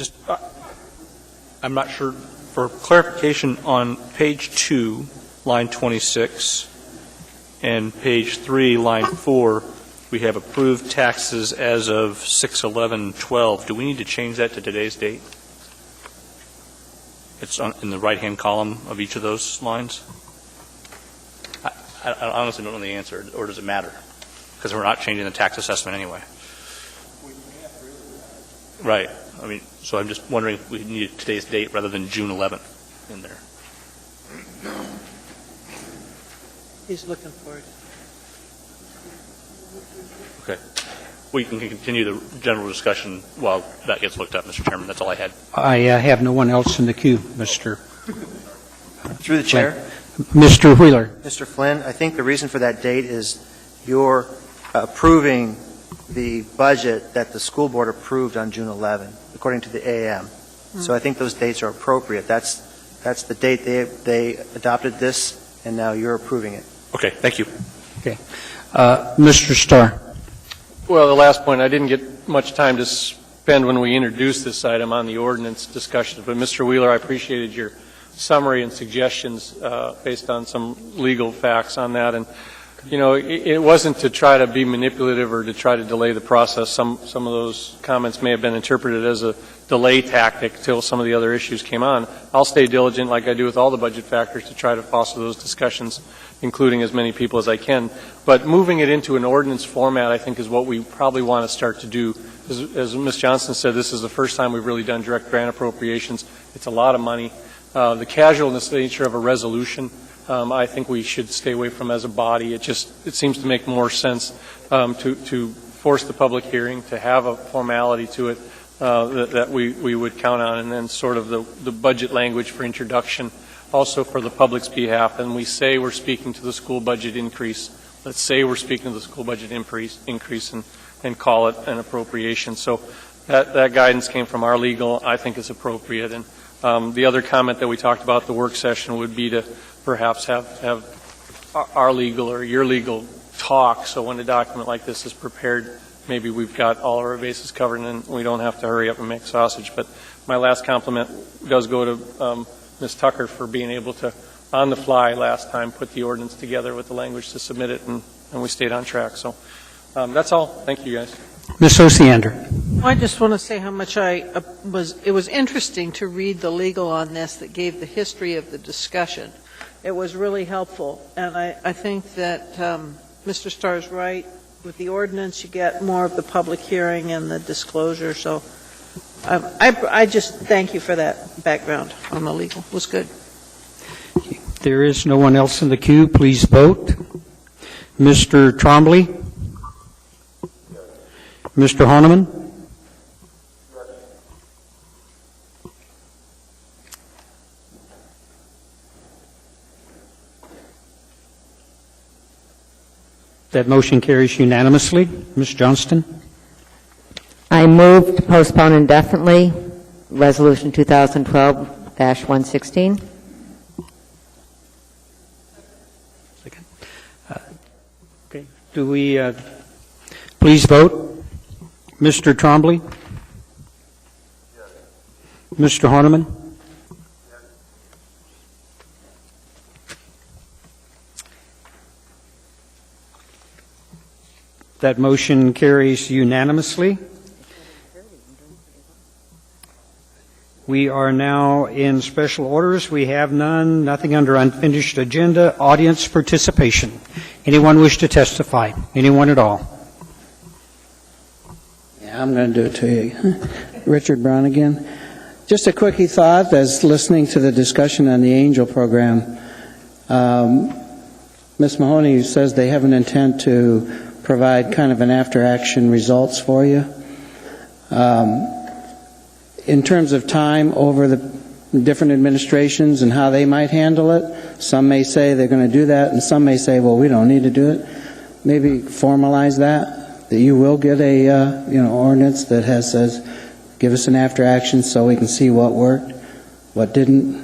I'm not sure, for clarification, on page 2, line 26, and page 3, line 4, we have approved taxes as of 6/11/12. Do we need to change that to today's date? It's in the right-hand column of each of those lines? I honestly don't know the answer, or does it matter? Because we're not changing the tax assessment anyway. Right. I mean, so I'm just wondering if we need today's date rather than June 11th in there. He's looking for it. Okay. We can continue the general discussion while that gets looked up, Mr. Chairman. That's all I had. I have no one else in the queue, Mr. Through the chair. Mr. Wheeler. Mr. Flynn, I think the reason for that date is you're approving the budget that the school board approved on June 11, according to the AM. So I think those dates are appropriate. That's the date they adopted this, and now you're approving it. Okay, thank you. Okay. Mr. Starr. Well, the last point, I didn't get much time to spend when we introduced this item on the ordinance discussion, but Mr. Wheeler, I appreciated your summary and suggestions based on some legal facts on that. And, you know, it wasn't to try to be manipulative or to try to delay the process. Some of those comments may have been interpreted as a delay tactic till some of the other issues came on. I'll stay diligent, like I do with all the budget factors, to try to foster those discussions, including as many people as I can. But moving it into an ordinance format, I think, is what we probably want to start to do. As Ms. Johnson said, this is the first time we've really done direct grant appropriations. It's a lot of money. The casualness nature of a resolution, I think we should stay away from as a body. It seems to make more sense to force the public hearing, to have a formality to it that we would count on, and then sort of the budget language for introduction, also for the public's behalf. And we say we're speaking to the school budget increase. Let's say we're speaking to the school budget increase and call it an appropriation. So that guidance came from our legal. I think it's appropriate. And the other comment that we talked about at the work session would be to perhaps have our legal or your legal talk, so when a document like this is prepared, maybe we've got all our bases covered and we don't have to hurry up and make sausage. But my last compliment does go to Ms. Tucker for being able to, on the fly last time, put the ordinance together with the language to submit it, and we stayed on track. So that's all. Thank you, guys. Ms. Osiander. I just want to say how much it was interesting to read the legal on this that gave the history of the discussion. It was really helpful, and I think that Mr. Starr's right. With the ordinance, you get more of the public hearing and the disclosure, so I just thank you for that background on the legal. It was good. There is no one else in the queue. Please vote. Mr. Trombley? Mr. Horniman? That motion carries unanimously. Ms. Johnston? I move to postpone indefinitely Resolution 2012-116. Okay. Do we please vote? Mr. Trombley? Mr. Horniman? That motion carries unanimously. We are now in special orders. We have none, nothing under unfinished agenda. Audience participation. Anyone wish to testify? Anyone at all? Yeah, I'm going to do it to you. Richard Brown again. Just a quickie thought as listening to the discussion on the Angel program. Ms. Mahoney says they have an intent to provide kind of an after-action results for you. In terms of time over the different administrations and how they might handle it, some may say they're going to do that, and some may say, well, we don't need to do it. Maybe formalize that you will get a ordinance that says, give us an after-action so we can see what worked, what didn't.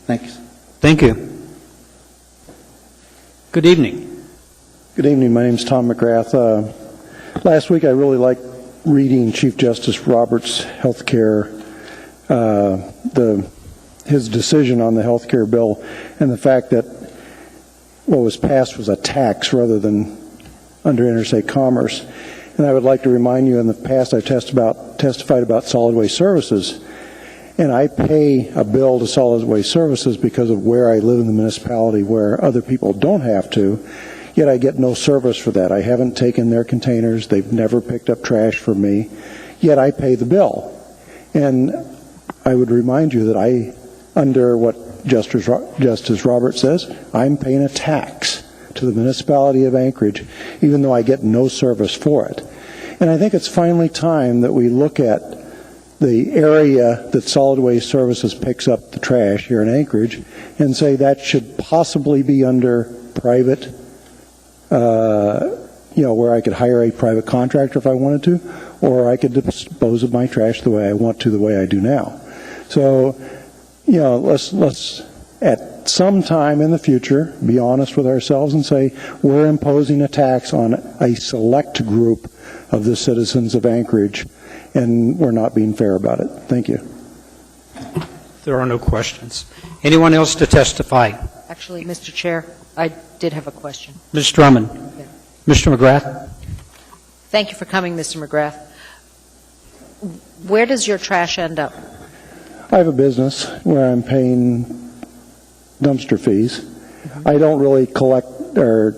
Thanks. Thank you. Good evening. Good evening. My name is Tom McGrath. Last week, I really liked reading Chief Justice Roberts' healthcare, his decision on the healthcare bill, and the fact that what was passed was a tax rather than under interstate commerce. And I would like to remind you, in the past, I've testified about solid waste services, and I pay a bill to solid waste services because of where I live in the municipality, where other people don't have to. Yet I get no service for that. I haven't taken their containers. They've never picked up trash for me. Yet I pay the bill. And I would remind you that under what Justice Roberts says, I'm paying a tax to the municipality of Anchorage, even though I get no service for it. And I think it's finally time that we look at the area that solid waste services picks up the trash here in Anchorage and say that should possibly be under private, where I could hire a private contractor if I wanted to, or I could dispose of my trash the way I want to, the way I do now. So, let's at some time in the future be honest with ourselves and say we're imposing a tax on a select group of the citizens of Anchorage, and we're not being fair about it. Thank you. There are no questions. Anyone else to testify? Actually, Mr. Chair, I did have a question. Ms. Drummond. Okay. Mr. McGrath. Thank you for coming, Mr. McGrath. Where does your trash end up? I have a business where I'm paying dumpster fees. Mm-hmm. I don't really collect or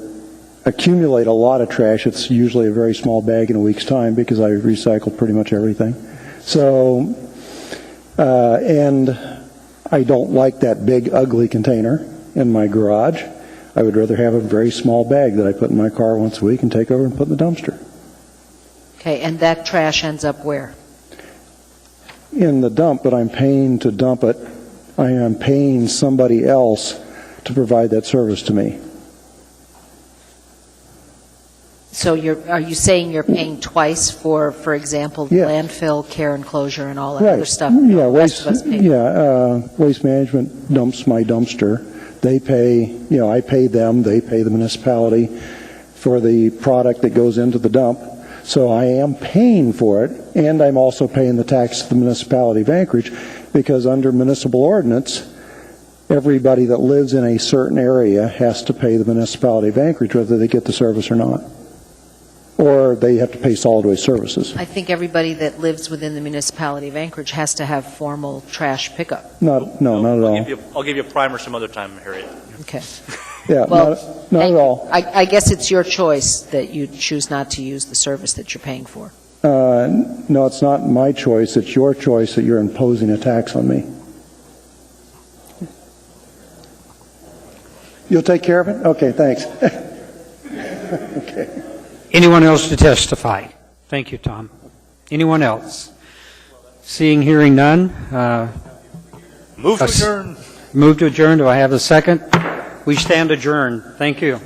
accumulate a lot of trash. It's usually a very small bag in a week's time because I recycle pretty much everything. So, and I don't like that big, ugly container in my garage. I would rather have a very small bag that I put in my car once a week and take over and put in the dumpster. Okay, and that trash ends up where? In the dump, but I'm paying to dump it. I am paying somebody else to provide that service to me. So are you saying you're paying twice for example, the landfill, care and closure, and all that other stuff? Yeah, Waste Management dumps my dumpster. They pay, I pay them, they pay the municipality for the product that goes into the dump. So I am paying for it, and I'm also paying the tax to the municipality of Anchorage, because under municipal ordinance, everybody that lives in a certain area has to pay the municipality of Anchorage whether they get the service or not. Or they have to pay solid waste services. I think everybody that lives within the municipality of Anchorage has to have formal trash pickup. Not at all. I'll give you a primer some other time, Harriet. Okay. Yeah, well, not at all. I guess it's your choice that you choose not to use the service that you're paying for. No, it's not my choice. It's your choice that you're imposing a tax on me. You'll take care of it? Okay, thanks. Okay. Anyone else to testify? Thank you, Tom. Anyone else? Seeing, hearing none. Move to adjourn. Move to adjourn. Do I have a second? We stand adjourned. Thank you.